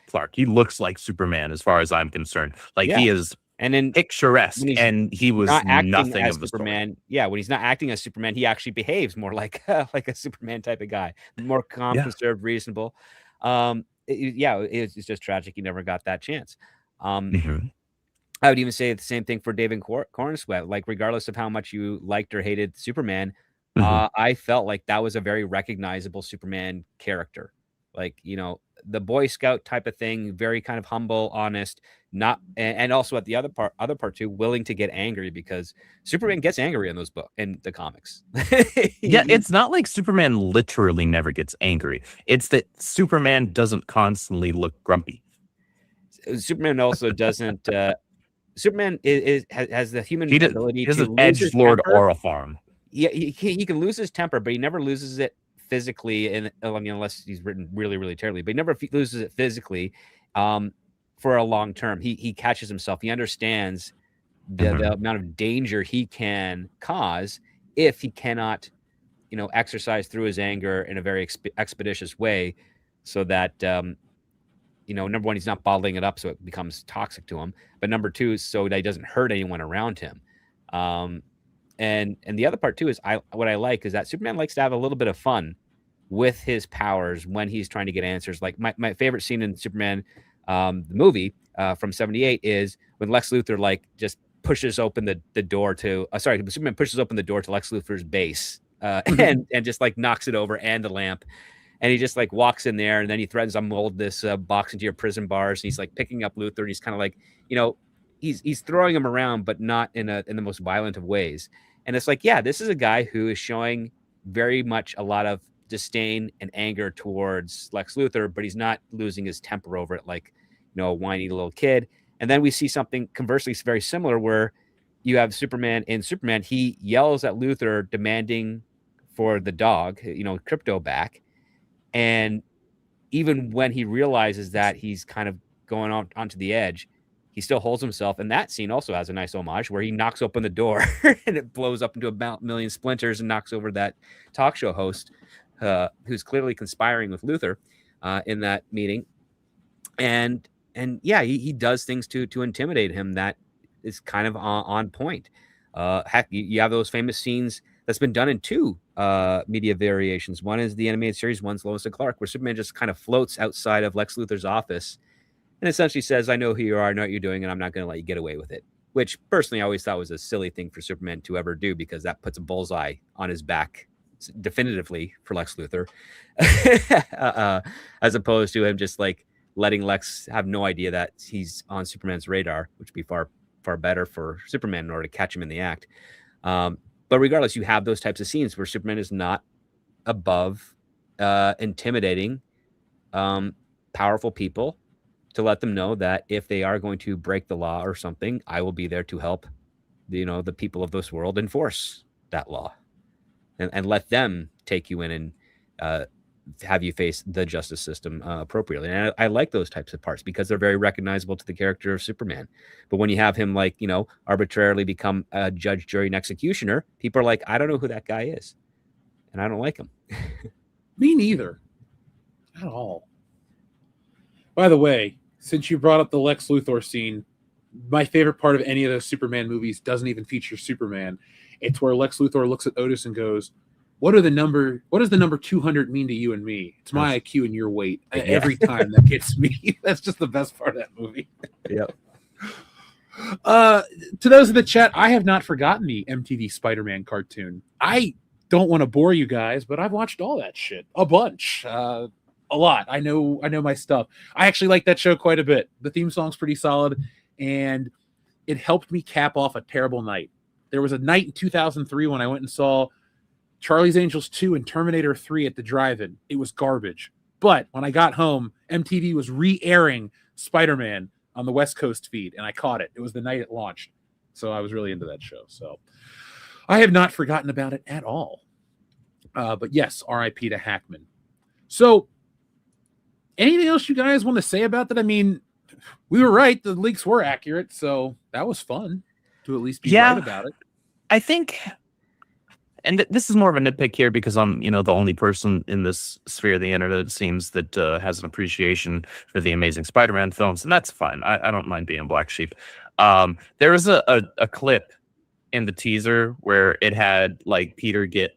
Clark. He looks like Superman, as far as I'm concerned. Like he is. And in picturesque, and he was nothing of the Superman. Story. Yeah, when he's not acting as Superman, he actually behaves more like a Superman type of guy, more calm, conserved, reasonable. It's just tragic he never got that chance. I would even say the same thing for David Corenswet. Like, regardless of how much you liked or hated Superman, I felt like that was a very recognizable Superman character. Like, the Boy Scout type of thing, very kind of humble, honest, and also at the other part too, willing to get angry, because Superman gets angry in those books, in the comics. It's not like Superman literally never gets angry. It's that Superman doesn't constantly look grumpy. Superman also doesn't. Superman has the human ability to lose edgelord aura for him. Yeah, he can lose his temper, but he never loses it physically, and unless he's written really, really terribly, but he never loses it physically for a long term. He catches himself. He understands the amount of danger he can cause if he cannot, exercise through his anger in a very expeditious way, so that number one, he's not bottling it up so it becomes toxic to him, but number two, so that he doesn't hurt anyone around him. And the other part too is what I like is that Superman likes to have a little bit of fun with his powers when he's trying to get answers. Like my favorite scene in Superman, the movie from '78, is when Lex Luthor just pushes open the door to Superman pushes open the door to Lex Luthor's base and just knocks it over, and the lamp. And he just walks in there, and then he threatens, "I'm mold this box into your prison bars." And he's picking up Luthor, and he's kind of he's throwing him around, but not in the most violent of ways. And it's this is a guy who is showing very much a lot of disdain and anger towards Lex Luthor, but he's not losing his temper over it like, a whiny little kid. And then we see something conversely very similar, where you have Superman. In Superman, he yells at Luthor, demanding for the dog, Crypto, back. And even when he realizes that he's kind of going onto the edge, he still holds himself. And that scene also has a nice homage where he knocks open the door and it blows up into about 1 million splinters and knocks over that talk show host who's clearly conspiring with Luthor in that meeting. And he does things to intimidate him that is kind of on point. Heck, you have those famous scenes that's been done in two media variations. One is the animated series, one's Lois and Clark, where Superman just kind of floats outside of Lex Luthor's office and essentially says, "I know who you are, I know what you're doing, and I'm not going to let you get away with it." Which, personally, I always thought was a silly thing for Superman to ever do, because that puts a bullseye on his back, definitively, for Lex Luthor, as opposed to him just letting Lex have no idea that he's on Superman's radar, which would be far, far better for Superman in order to catch him in the act. But regardless, you have those types of scenes where Superman is not above intimidating powerful people to let them know that if they are going to break the law or something, I will be there to help, the people of this world enforce that law and let them take you in and have you face the justice system appropriately. And I like those types of parts because they're very recognizable to the character of Superman. But when you have him arbitrarily become a judge, jury, and executioner, people are like, I don't know who that guy is. And I don't like him. Me neither. At all. By the way, since you brought up the Lex Luthor scene, my favorite part of any of those Superman movies doesn't even feature Superman. It's where Lex Luthor looks at Otis and goes, what does the number 200 mean to you and me? It's my IQ and your weight. Yeah. Every time that gets me. That's just the best part of that movie. Yep. To those in the chat, I have not forgotten the MTV Spider-Man cartoon. I don't want to bore you guys, but I've watched all that shit a bunch. A lot. I know my stuff. I actually like that show quite a bit. The theme song's pretty solid, and it helped me cap off a terrible night. There was a night in 2003 when I went and saw Charlie's Angels 2 and Terminator 3 at the drive-in. It was garbage. But when I got home, MTV was re-airing Spider-Man on the West Coast feed, and I caught it. It was the night it launched. So I was really into that show. So I have not forgotten about it at all. But yes, RIP to Hackman. So anything else you guys want to say about that? I mean, we were right. The leaks were accurate. So that was fun to at least be right about it. I think, and this is more of a nitpick here because I'm, the only person in this sphere of the internet, it seems, that has an appreciation for the Amazing Spider-Man films, and that's fine. I don't mind being a black sheep. There was a clip in the teaser where it had Peter get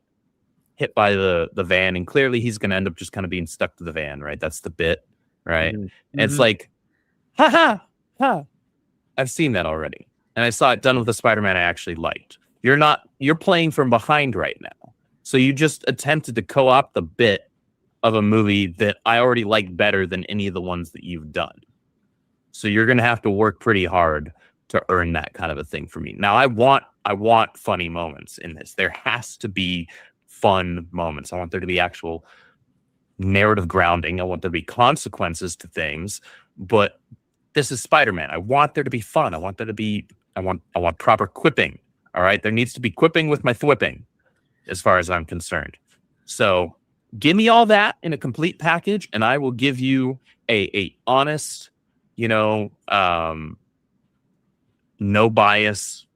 hit by the van, and clearly he's going to end up just kind of being stuck to the van, right? That's the bit, right? Mm-hmm. And it's like, ha ha ha. I've seen that already, and I saw it done with a Spider-Man I actually liked. You're playing from behind right now. So you just attempted to co-opt the bit of a movie that I already like better than any of the ones that you've done. So you're going to have to work pretty hard to earn that kind of a thing for me. Now I want funny moments in this. There has to be fun moments. I want there to be actual narrative grounding. I want there to be consequences to things, but this is Spider-Man. I want there to be fun. I want proper quipping. All right, there needs to be quipping with my thwipping, as far as I'm concerned. So give me all that in a complete package, and I will give you a honest, no bias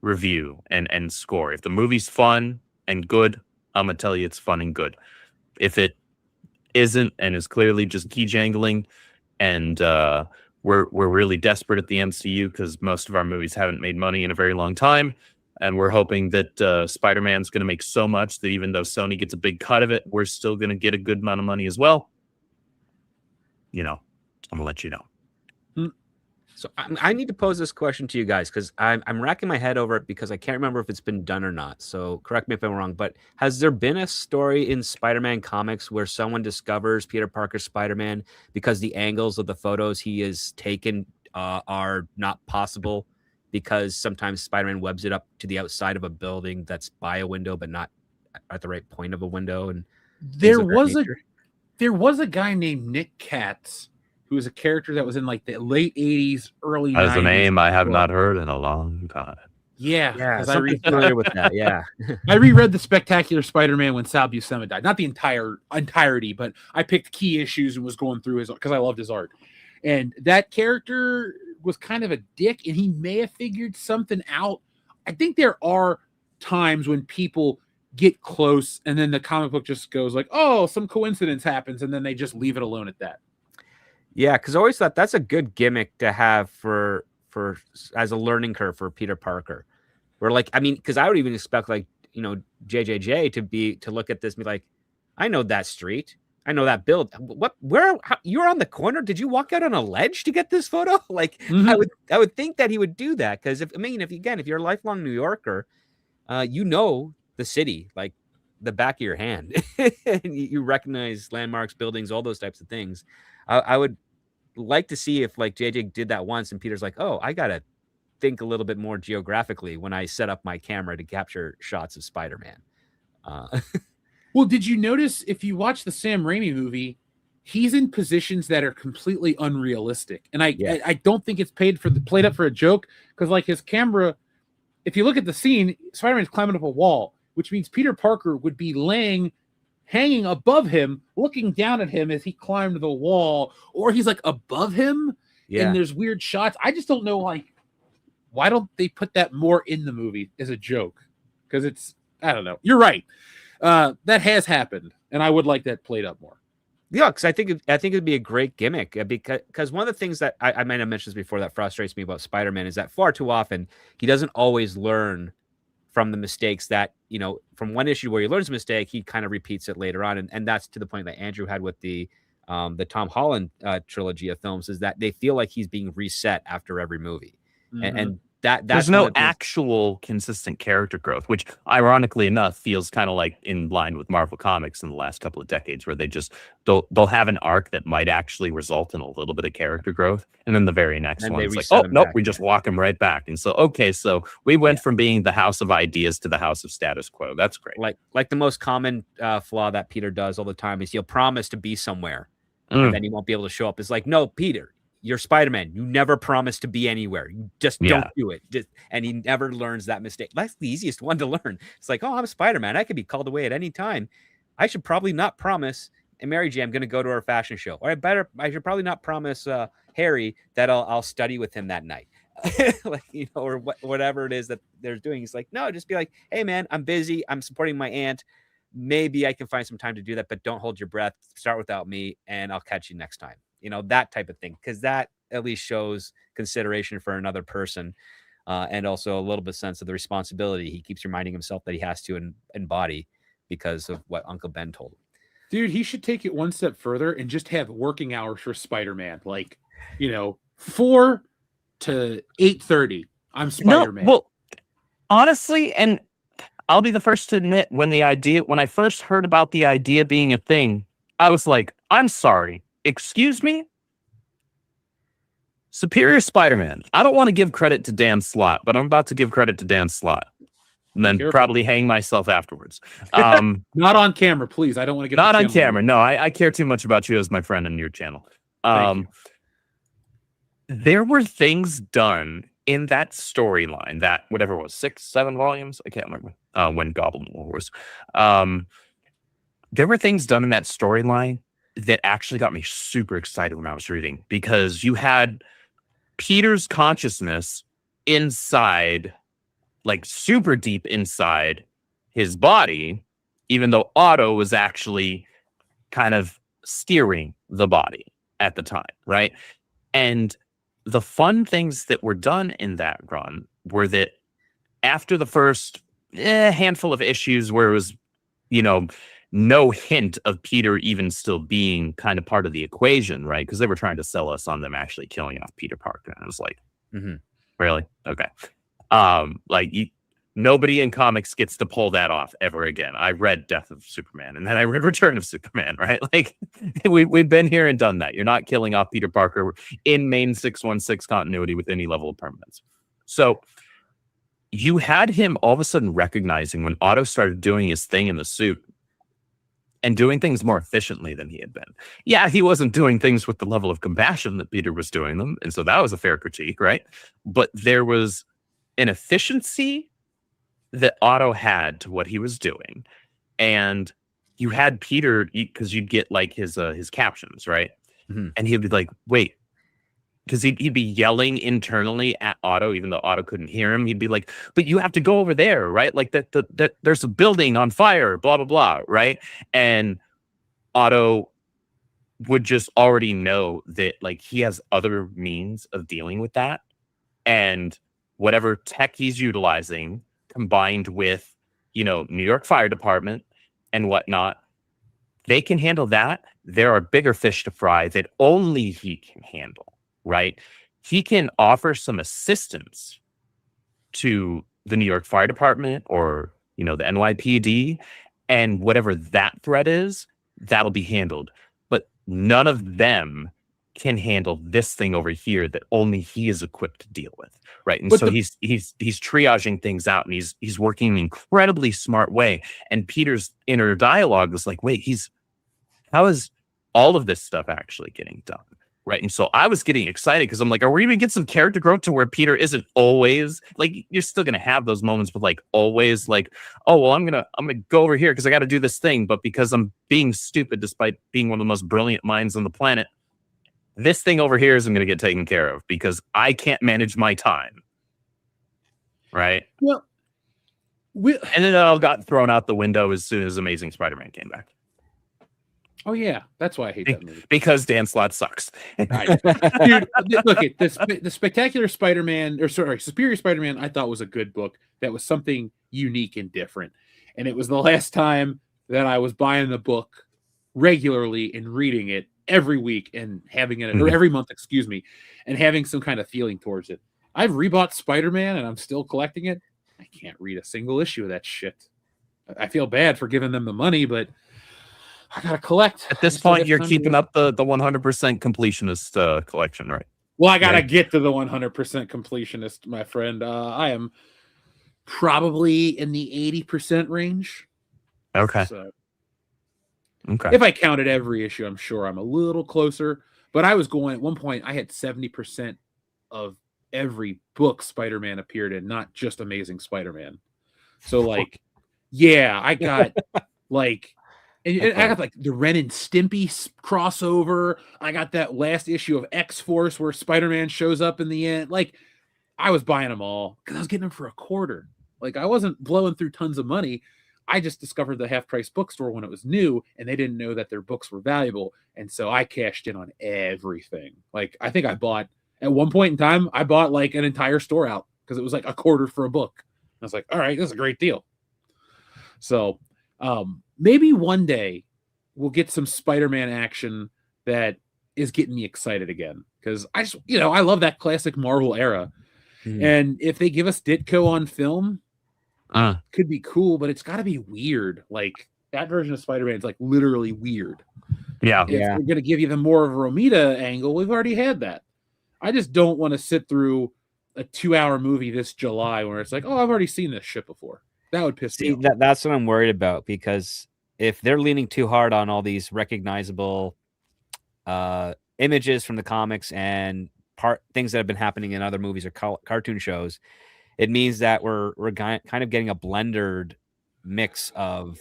review and score. If the movie's fun and good, I'm gonna tell you it's fun and good. If it isn't and is clearly just key jangling, and we're really desperate at the MCU because most of our movies haven't made money in a very long time. And we're hoping that Spider-Man's going to make so much that even though Sony gets a big cut of it, we're still going to get a good amount of money as well. I'm going to let you know. So I need to pose this question to you guys because I'm racking my head over it because I can't remember if it's been done or not. So correct me if I'm wrong, but has there been a story in Spider-Man comics where someone discovers Peter Parker's Spider-Man because the angles of the photos he has taken are not possible? Because sometimes Spider-Man webs it up to the outside of a building that's by a window, but not at the right point of a window. And there was a guy named Nick Katz who was a character that was in the late 80s, early 90s. That's a name I have not heard in a long time. Yeah, I familiar with that. Yeah, I reread the Spectacular Spider-Man when Sal Buscema died. Not the entirety, but I picked key issues and was going through his because I loved his art. And that character was kind of a dick, and he may have figured something out. I think there are times when people get close, and then the comic book just goes oh, some coincidence happens, and then they just leave it alone at that. Yeah, because I always thought that's a good gimmick to have for as a learning curve for Peter Parker. Where because I would even expect JJJ to look at this and be like, I know that street. I know that build. You're on the corner? Did you walk out on a ledge to get this photo? I would think that he would do that because if you're a lifelong New Yorker, the city like the back of your hand, and you recognize landmarks, buildings, all those types of things. I would like to see if JJ did that once, and Peter's like, oh, I gotta think a little bit more geographically when I set up my camera to capture shots of Spider-Man. Well, did you notice if you watch the Sam Raimi movie, he's in positions that are completely unrealistic, and I don't think it's played up for a joke, because like his camera, if you look at the scene, Spider-Man's climbing up a wall, which means Peter Parker would be hanging above him, looking down at him as he climbed the wall, or he's like above him, and there's weird shots. I just don't know, like, why don't they put that more in the movie as a joke? Because it's, I don't know. You're right. That has happened, and I would like that played up more. Yeah, because I think it'd be a great gimmick, because one of the things that I might have mentioned this before that frustrates me about Spider-Man is that far too often he doesn't always learn from the mistakes that, you know, from one issue where he learns a mistake, he kind of repeats it later on, and that's to the point that Andrew had with the Tom Holland trilogy of films, is that they feel like he's being reset after every movie, and that's there's no actual consistent character growth, which ironically enough feels kind of like in line with Marvel Comics in the last couple of decades, where they'll have an arc that might actually result in a little bit of character growth, and then the very next one it's like, oh nope, we just walk him right back. And so so we went from being the house of ideas to the house of status quo. That's great. Like the most common flaw that Peter does all the time is he'll promise to be somewhere and then he won't be able to show up. It's like, no, Peter, you're Spider-Man. You never promise to be anywhere. You just don't do it. And he never learns that mistake. That's the easiest one to learn. It's like, oh, I'm Spider-Man. I could be called away at any time. I should probably not promise, and Mary J, I'm going to go to her fashion show. Or I should probably not promise Harry that I'll study with him that night. Like, you know, or whatever it is that they're doing. It's like, no, just be like, hey man, I'm busy. I'm supporting my aunt. Maybe I can find some time to do that, but don't hold your breath. Start without me, and I'll catch you next time. You know, that type of thing, because that at least shows consideration for another person, and also a little bit sense of the responsibility he keeps reminding himself that he has to embody because of what Uncle Ben told him. Dude, he should take it one step further and just have working hours for Spider-Man, like, you know, 4 to 8:30. I'm Spider-Man. No, well, honestly, and I'll be the first to admit, when I first heard about the idea being a thing, I was like, I'm sorry. Excuse me? Superior Spider-Man. I don't want to give credit to Dan Slott, but I'm about to give credit to Dan Slott. And then probably hang myself afterwards. Not on camera, please. I don't want to get not on camera. No, I care too much about you as my friend and your channel. There were things done in that storyline, that whatever it was, 6, 7 volumes. I can't remember when Goblin War was. There were things done in that storyline that actually got me super excited when I was reading, because you had Peter's consciousness inside, like super deep inside his body, even though Otto was actually kind of steering the body at the time, right? And the fun things that were done in that run were that after the first handful of issues where it was, you know, no hint of Peter even still being kind of part of the equation, right? Because they were trying to sell us on them actually killing off Peter Parker. And I was like, really? Okay. Nobody in comics gets to pull that off ever again. I read Death of Superman, and then I read Return of Superman, right? Like, we've been here and done that. You're not killing off Peter Parker in main 616 continuity with any level of permanence. So you had him all of a sudden recognizing, when Otto started doing his thing in the suit and doing things more efficiently than he had been. Yeah, he wasn't doing things with the level of compassion that Peter was doing them, and so that was a fair critique, right? But there was an efficiency that Otto had to what he was doing, and you had Peter, because you'd get like his captions, right? And he'd be like, wait, because he'd be yelling internally at Otto, even though Otto couldn't hear him. He'd be like, but you have to go over there, right? Like that there's a building on fire, blah blah blah, right? And Otto would just already know that, like, he has other means of dealing with that, and whatever tech he's utilizing, combined with, you know, New York Fire Department and whatnot, they can handle that. There are bigger fish to fry that only he can handle, right? He can offer some assistance to the New York Fire Department or, you know, the NYPD, and whatever that threat is, that'll be handled. But none of them can handle this thing over here that only he is equipped to deal with, right? And But so he's triaging things out, and he's working in an incredibly smart way. And Peter's inner dialogue is like, wait, how is all of this stuff actually getting done? Right. And so I was getting excited because I'm like, are we even get some character growth to where Peter isn't always like, you're still going to have those moments, but like always like, oh, well, I'm going to go over here because I got to do this thing. But because I'm being stupid, despite being one of the most brilliant minds on the planet, this thing over here isn't going to get taken care of because I can't manage my time. Right. Well, and then it all got thrown out the window as soon as Amazing Spider-Man came back. oh yeah, that's why I hate that movie. Because Dan Slott sucks. Dude, look at the Spectacular Spider-Man, or sorry, Superior Spider-Man, I thought was a good book that was something unique and different. And it was the last time that I was buying the book regularly and reading it every week and having it, or every month, excuse me, and having some kind of feeling towards it. I've rebought Spider-Man and I'm still collecting it. I can't read a single issue of that shit. I feel bad for giving them the money, but I gotta collect. At this point, you're keeping up the 100% completionist collection, right? Well, I gotta get to the 100% completionist, my friend. I am probably in the 80% range. Okay. So, okay. if I counted every issue, I'm sure I'm a little closer. But I was going at one point. I had 70% of every book Spider-Man appeared in, not just Amazing Spider-Man. So, like, yeah, I got like. And I got like the Ren and Stimpy crossover. I got that last issue of X-Force where Spider-Man shows up in the end. Like, I was buying them all because I was getting them for $0.25. Like, I wasn't blowing through tons of money. I just discovered the half-price bookstore when it was new, and they didn't know that their books were valuable. And so I cashed in on everything. Like, I think I bought, at one point in time, I bought like an entire store out because it was like $0.25 for a book. I was like, all right, this is a great deal. So, maybe one day we'll get some Spider-Man action that is getting me excited again. Because I just, I love that classic Marvel era. And if they give us Ditko on film, could be cool, but it's got to be weird. Like, that version of Spider-Man is like literally weird. Yeah. If we're going to give you the more of a Romita angle, we've already had that. I just don't want to sit through a 2-hour movie this July where it's like, oh, I've already seen this shit before. That would piss me off. That's what I'm worried about, because if they're leaning too hard on all these recognizable images from the comics and things that have been happening in other movies or cartoon shows, it means that we're kind of getting a blended mix of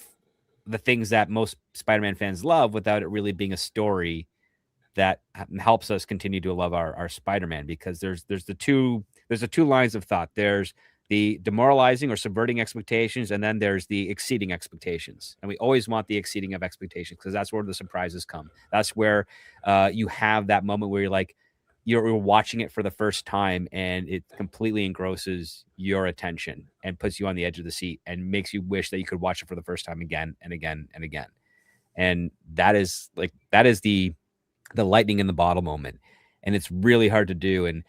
the things that most Spider-Man fans love without it really being a story that helps us continue to love our Spider-Man. Because there's the two lines of thought. There's the demoralizing or subverting expectations, and then there's the exceeding expectations. And we always want the exceeding of expectations because that's where the surprises come. That's where you have that moment where you're watching it for the first time and it completely engrosses your attention and puts you on the edge of the seat and makes you wish that you could watch it for the first time again and again and again. And that is the lightning in the bottle moment. And it's really hard to do. And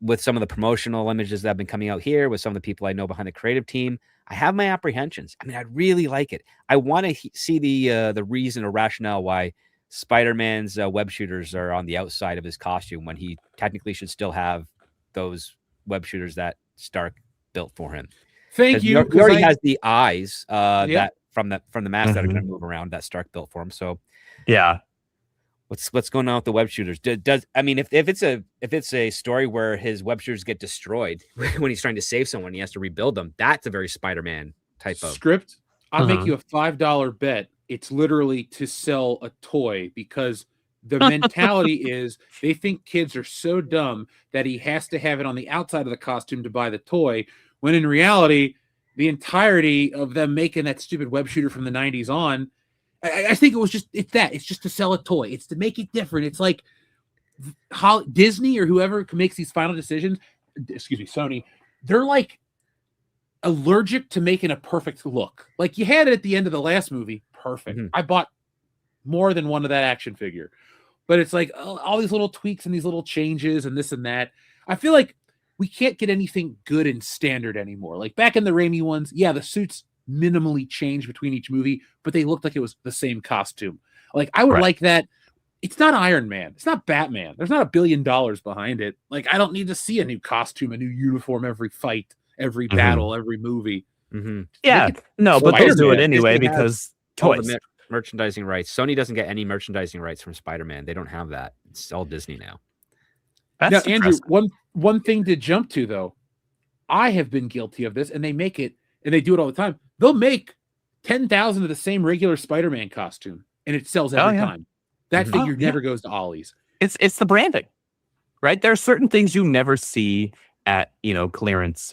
with some of the promotional images that have been coming out here, with some of the people I know behind the creative team, I have my apprehensions. I mean, I really like it. I want to see the reason or rationale why Spider-Man's web shooters are on the outside of his costume when he technically should still have those web shooters that Stark built for him. Thank you. He already has the eyes that from the mask that are going to move around that Stark built for him. So yeah. What's going on with the web shooters? If it's a story where his web shooters get destroyed when he's trying to save someone, he has to rebuild them. That's a very Spider-Man type of script. I'll make you a $5 bet. It's literally to sell a toy, because the mentality is they think kids are so dumb that he has to have it on the outside of the costume to buy the toy. When in reality, the entirety of them making that stupid web shooter from the 90s on, I think it's just to sell a toy. It's to make it different. It's like Disney or whoever makes these final decisions, Sony, they're like allergic to making a perfect look. Like, you had it at the end of the last movie. Perfect. I bought more than one of that action figure, but it's like all these little tweaks and these little changes and this and that. I feel like we can't get anything good and standard anymore. Like back in the Raimi ones, yeah, the suits minimally changed between each movie, but they looked like it was the same costume. Like, I would like that it's not Iron Man. It's not Batman. There's not $1 billion behind it. Like, I don't need to see a new costume, a new uniform every fight, every battle, every movie. Yeah, Make it no, but they'll do it Spider-Man. anyway Disney has because all the toys. merchandising rights. Sony doesn't get any merchandising rights from Spider-Man. They don't have that. It's all Disney now. That's Now, Andrew, interesting. one thing to jump to though, I have been guilty of this, and they make it, and they do it all the time. They'll make 10,000 of the same regular Spider-Man costume, and it sells every time. That Mhm. figure never goes to Ollie's. It's the branding, right? There are certain things you never see at clearance,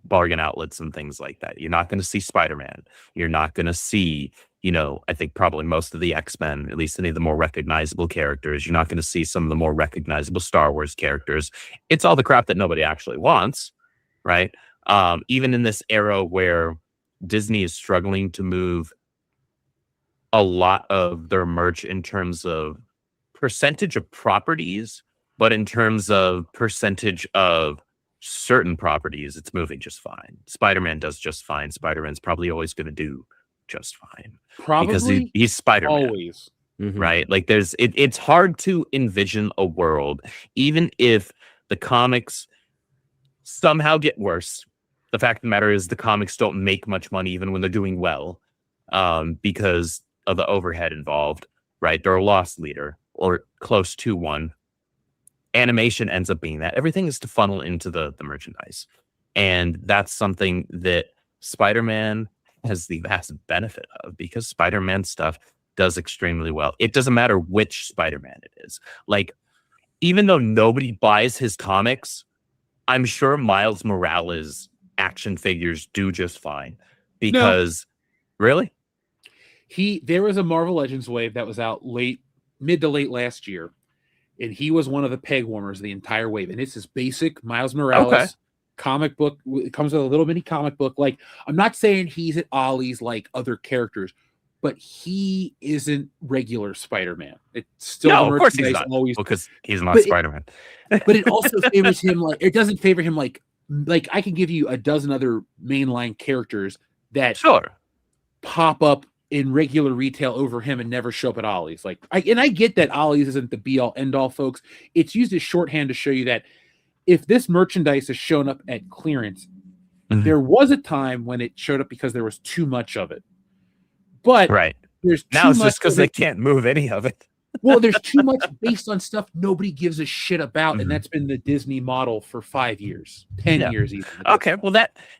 bargain outlets and things like that. You're not going to see Spider-Man. You're not going to see, I think probably most of the X-Men, at least any of the more recognizable characters. You're not going to see some of the more recognizable Star Wars characters. It's all the crap that nobody actually wants, right? Even in this era where Disney is struggling to move a lot of their merch in terms of percentage of properties, but in terms of percentage of certain properties, it's moving just fine. Spider-Man does just fine. Spider-Man's probably always going to do just fine because Probably he's Spider-Man, always. right? Like it's hard to envision a world, even if the comics somehow get worse. The fact of the matter is the comics don't make much money even when they're doing well, because of the overhead involved, right? They're a loss leader or close to one. Animation ends up being that. Everything is to funnel into the merchandise. And that's something that Spider-Man has the vast benefit of because Spider-Man stuff does extremely well. It doesn't matter which Spider-Man it is. Like, even though nobody buys his comics, I'm sure Miles Morales action figures do just fine because really? There was a Marvel Legends wave that was out mid to late last year, and he was one of the peg warmers the entire wave. And it's this basic Miles Morales comic book. It comes with a little mini comic book. Like, I'm not saying he's at Ollie's like other characters, but he isn't regular Spider-Man. It's still of course he's not. Always because he's not Spider-Man. but it also favors him it doesn't favor him like I can give you a dozen other mainline characters that pop up in regular retail over him and never show up at Ollie's. I get that Ollie's isn't the be all end all, folks. It's used as shorthand to show you that if this merchandise has shown up at clearance, there was a time when it showed up because there was too much of it. But there's now it's just because they can't move any of it. Well, there's too much based on stuff nobody gives a shit about, and that's been the Disney model for 5 years, 10 years even. Okay, well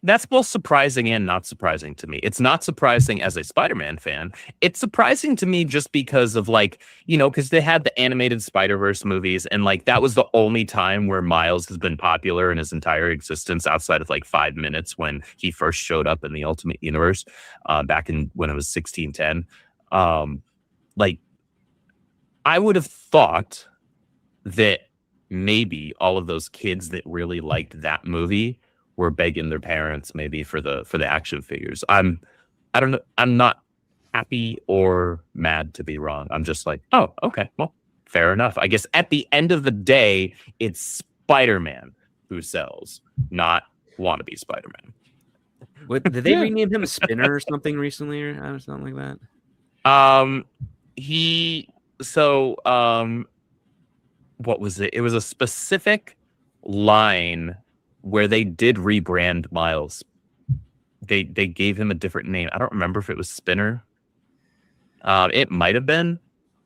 that's both surprising and not surprising to me. It's not surprising as a Spider-Man fan. It's surprising to me just because of because they had the animated Spider-Verse movies, and that was the only time where Miles has been popular in his entire existence outside of 5 minutes when he first showed up in the Ultimate Universe back in when it was 1610. I would have thought that maybe all of those kids that really liked that movie were begging their parents maybe for the action figures. I don't know. I'm not happy or mad to be wrong. I'm just like, oh, okay, well, fair enough. I guess at the end of the day, it's Spider-Man who sells, not wannabe Spider-Man. Did they rename him Spinner or something recently or something like that? What was it? It was a specific line where they did rebrand Miles. They gave him a different name. I don't remember if it was Spinner. It might have been,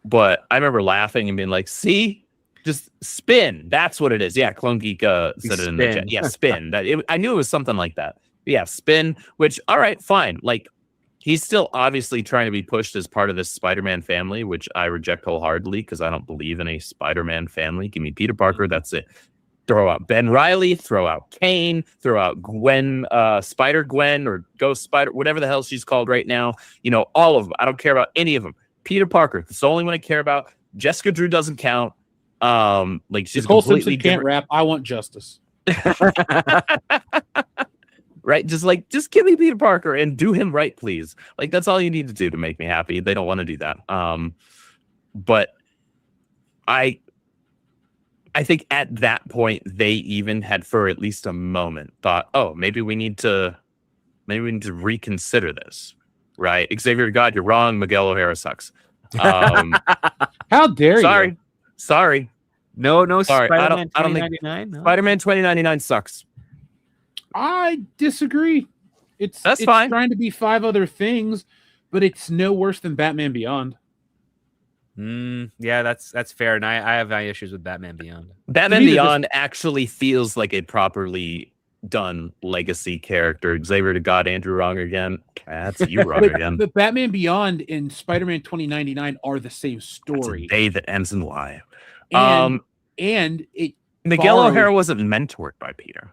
but I remember laughing and being like, see, just spin. That's what it is. Yeah, Clone Geek said it in the chat. Yeah, spin. I knew it was something like that. Yeah, spin, which, all right, fine. He's still obviously trying to be pushed as part of this Spider-Man family, which I reject wholeheartedly because I don't believe in a Spider-Man family. Give me Peter Parker. That's it. Throw out Ben Reilly. Throw out Kane. Throw out Gwen, Spider-Gwen or Ghost Spider, whatever the hell she's called right now. All of them. I don't care about any of them. Peter Parker. That's the only one I care about. Jessica Drew doesn't count. She's Nicole completely Simpson can't rap. I want justice. Right? Just give me Peter Parker and do him right, please. That's all you need to do to make me happy. They don't want to do that. But I think at that point, they even had for at least a moment thought, oh, maybe we need to reconsider this. Right? Xavier God, you're wrong. Miguel O'Hara sucks. Um, How dare you? sorry. No, Sorry, I Spider-Man don't think 2099. No? Spider-Man 2099 sucks. I disagree. It's fine. trying to be 5 other things, but it's no worse than Batman Beyond. Yeah, that's fair. And I have my issues with Batman Beyond. Batman To me, they're Beyond actually feels like a properly done legacy character. Xavier to God, Andrew wrong again. That's you wrong again. But Batman Beyond and Spider-Man 2099 are the same It's a story. day that ends in Y. And it Miguel borrowed- O'Hara wasn't mentored by Peter.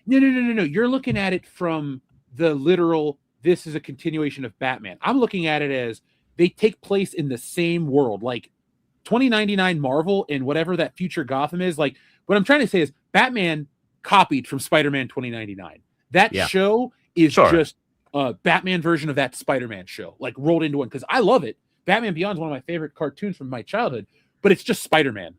No. You're looking at it from the literal, this is a continuation of Batman. I'm looking at it as they take place in the same world. Like 2099 Marvel and whatever that future Gotham is. Like, what I'm trying to say is Batman copied from Spider-Man 2099. That Yeah. show is Sure. just a Batman version of that Spider-Man show, like rolled into one, because I love it. Batman Beyond is one of my favorite cartoons from my childhood, but it's just Spider-Man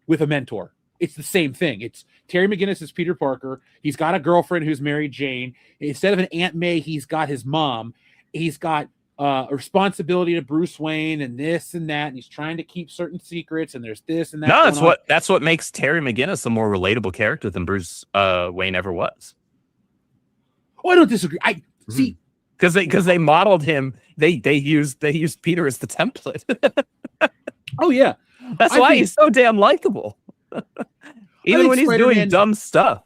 with a mentor. It's the same thing. It's Terry McGinnis is Peter Parker. He's got a girlfriend who's Mary Jane. Instead of an Aunt May, he's got his mom. He's got a responsibility to Bruce Wayne and this and that, and he's trying to keep certain secrets, and there's this and that. No, going on. that's what makes Terry McGinnis a more relatable character than Bruce Wayne ever was. Oh, I don't disagree. I see. Because they modeled him. They used Peter as the template. Oh yeah, That's I why think- he's so damn likable. Even think when he's Spider-Man- doing dumb stuff.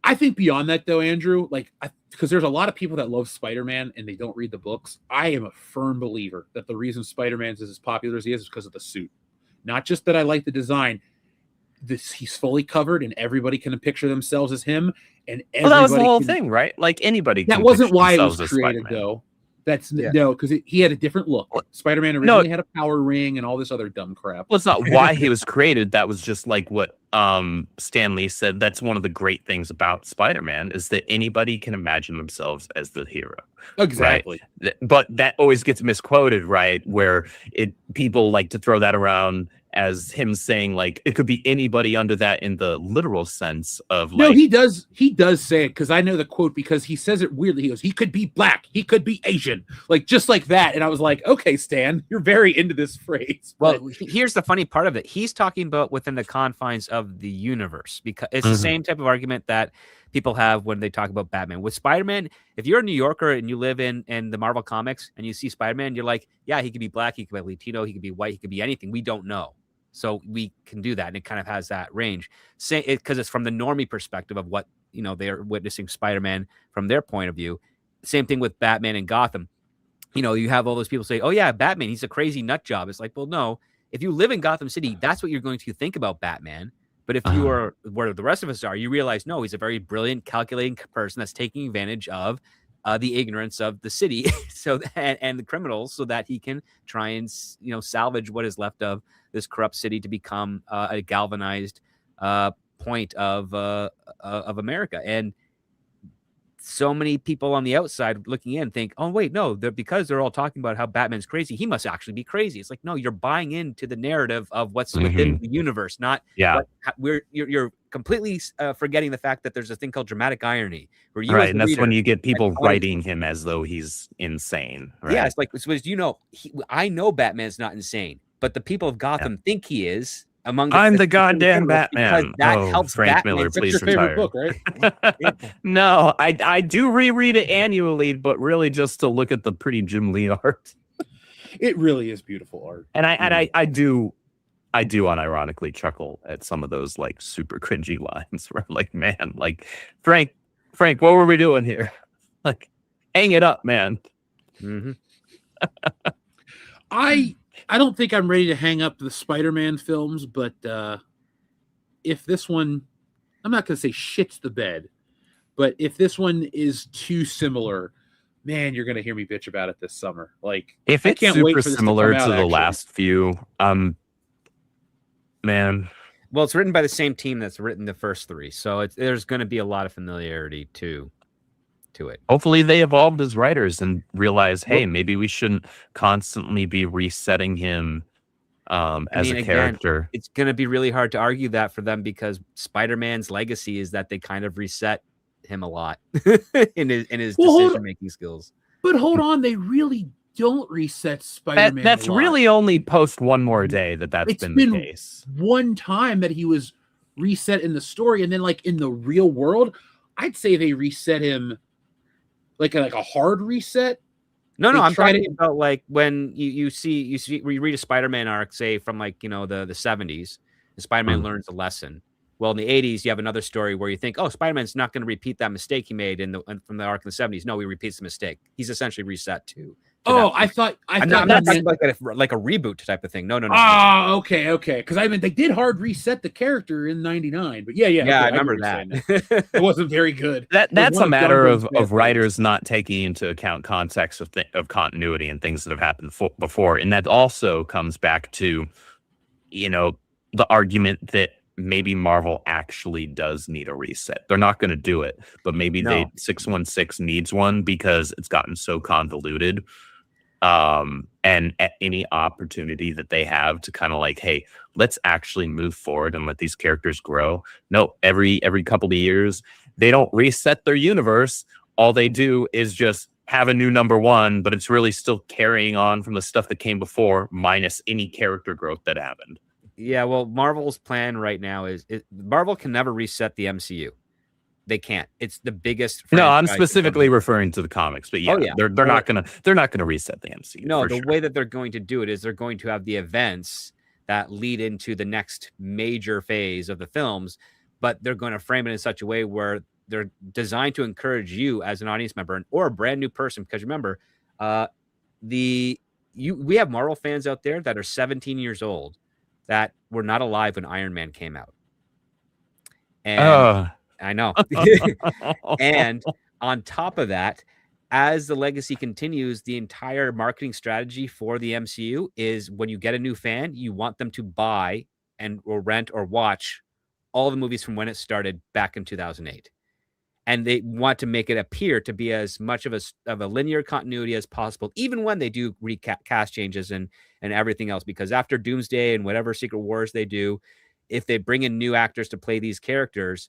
I think beyond that though, Andrew, like because there's a lot of people that love Spider-Man and they don't read the books. I am a firm believer that the reason Spider-Man is as popular as he is because of the suit. Not just that I like the design. He's fully covered and everybody can picture themselves as him. And Well, that was the everybody whole can- thing, right? Like anybody. That can wasn't picture why it themselves was as created, Spider-Man. though. That's Yeah. no, because he had a different look. Well, Spider-Man originally had a power ring and all this other dumb crap. Well, it's not why he was created. That was just like what Stan Lee said. That's one of the great things about Spider-Man is that anybody can imagine themselves as the hero. Exactly. But that always gets misquoted, right? Where people like to throw that around as him saying like it could be anybody under that in the literal sense of like No, he does say it because I know the quote because he says it weirdly. He goes, he could be black, he could be Asian, like just like that. And I was like, okay, Stan, you're very into this phrase. But Well, here's the funny part of it. He's talking about within the confines of the universe because it's the Mhm. same type of argument that people have when they talk about Batman. With Spider-Man, if you're a New Yorker and you live in the Marvel comics and you see Spider-Man, you're like, yeah, he could be black, he could be Latino, he could be white, he could be anything. We don't know. So we can do that. And it kind of has that range. Say it because it's from the normie perspective of what, they're witnessing Spider-Man from their point of view. Same thing with Batman and Gotham. You have all those people say, oh yeah, Batman, he's a crazy nut job. It's like, well, no, if you live in Gotham City, that's what you're going to think about Batman. But if you are where the rest of us are, you realize, no, he's a very brilliant, calculating person that's taking advantage of the ignorance of the city and the criminals so that he can try and, salvage what is left of this corrupt city to become a galvanized point of America. And so many people on the outside looking in think, oh, wait, no, because they're all talking about how Batman's crazy, he must actually be crazy. It's like, no, you're buying into the narrative of what's within the universe, not you're completely forgetting the fact that there's a thing called dramatic irony where you right, and that's when you get people like, writing him as though he's insane. Right? Yeah, it's like, I know Batman's not insane, but the people of Gotham think he is. I'm the goddamn Batman. Because that helps Frank Batman. Miller, that's please your favorite retire. book, right? No, I do reread it annually, but really just to look at the pretty Jim Lee art. It really is beautiful art. And I do unironically chuckle at some of those like super cringy lines where I'm like, man, like Frank, what were we doing here? Like, hang it up, man. Mm-hmm. I don't think I'm ready to hang up the Spider-Man films, but if this one, I'm not going to say shits the bed, but if this one is too similar, man, you're going to hear me bitch about it this summer. Like, If I it's can't wait super for this to similar come to out, the actually. last few, man, Well, it's written by the same team that's written the first three, so there's going to be a lot of familiarity to it. hopefully they evolved as writers and realize, hey, maybe we shouldn't constantly be resetting him as a character. It's going to be really hard to argue that for them because Spider-Man's legacy is that they kind of reset him a lot in his decision-making skills. But hold on, they really don't reset Spider-Man. That's a lot. really only post One More Day that's It's been been the case. one time that he was reset in the story, and then like in the real world, I'd say they reset him like a hard reset. No, They I'm tried talking it- about like when you read a Spider-Man arc, say from like the 70s, and Spider-Man learns a lesson. Well, in the 80s, you have another story where you think, oh, Spider-Man's not going to repeat that mistake he made from the arc in the 70s. No, he repeats the mistake. He's essentially reset to Oh, that I thought I'm you not talking meant- like a reboot type of thing. No. Oh, okay. Because I mean, they did hard reset the character in '99, but yeah, okay, I get what remember you're saying now. that. It wasn't very good. It was That's one a of matter John Byrne's of best writers not taking into account context of continuity and things that have happened before, and that also comes back to, the argument that maybe Marvel actually does need a reset. They're not going to do it, but maybe No. 616 needs one because it's gotten so convoluted. And at any opportunity that they have to kind of like, hey, let's actually move forward and let these characters grow. No, every couple of years, they don't reset their universe. All they do is just have a new number one, but it's really still carrying on from the stuff that came before, minus any character growth that happened. Yeah, well, Marvel's plan right now is Marvel can never reset the MCU. They can't. It's the biggest. No, I'm franchise specifically referring to the comics, but Oh, yeah. they're not gonna reset the MCU. No, for the sure. way that they're going to do it is they're going to have the events that lead into the next major phase of the films, but they're going to frame it in such a way where they're designed to encourage you as an audience member or a brand new person. Because remember, we have Marvel fans out there that are 17 years old that were not alive when Iron Man came out. And I know. And on top of that, as the legacy continues, the entire marketing strategy for the MCU is when you get a new fan, you want them to buy or rent or watch all the movies from when it started back in 2008. And they want to make it appear to be as much of a linear continuity as possible, even when they do cast changes and everything else. Because after Doomsday and whatever Secret Wars they do, if they bring in new actors to play these characters,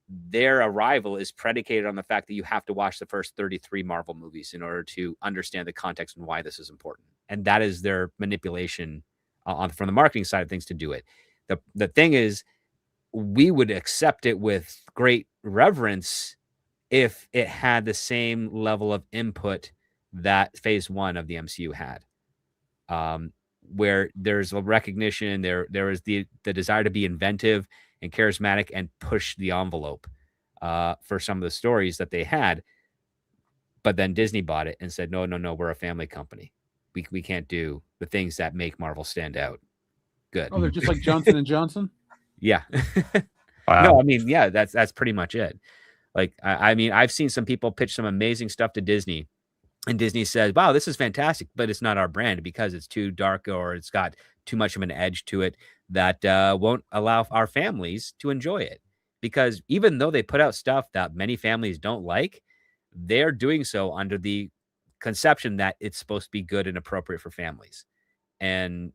their arrival is predicated on the fact that you have to watch the first 33 Marvel movies in order to understand the context and why this is important. And that is their manipulation from the marketing side of things to do it. The thing is, we would accept it with great reverence if it had the same level of input that phase one of the MCU had, where there's a recognition, there is the desire to be inventive and charismatic and push the envelope for some of the stories that they had. But then Disney bought it and said, no, we're a family company. We can't do the things that make Marvel stand out. Good. Oh, they're just like Johnson and Johnson. Yeah. Wow. No, I mean, yeah, that's pretty much it. Like, I mean, I've seen some people pitch some amazing stuff to Disney, and Disney says, wow, this is fantastic, but it's not our brand because it's too dark or it's got too much of an edge to it that won't allow our families to enjoy it. Because even though they put out stuff that many families don't like, they're doing so under the conception that it's supposed to be good and appropriate for families. And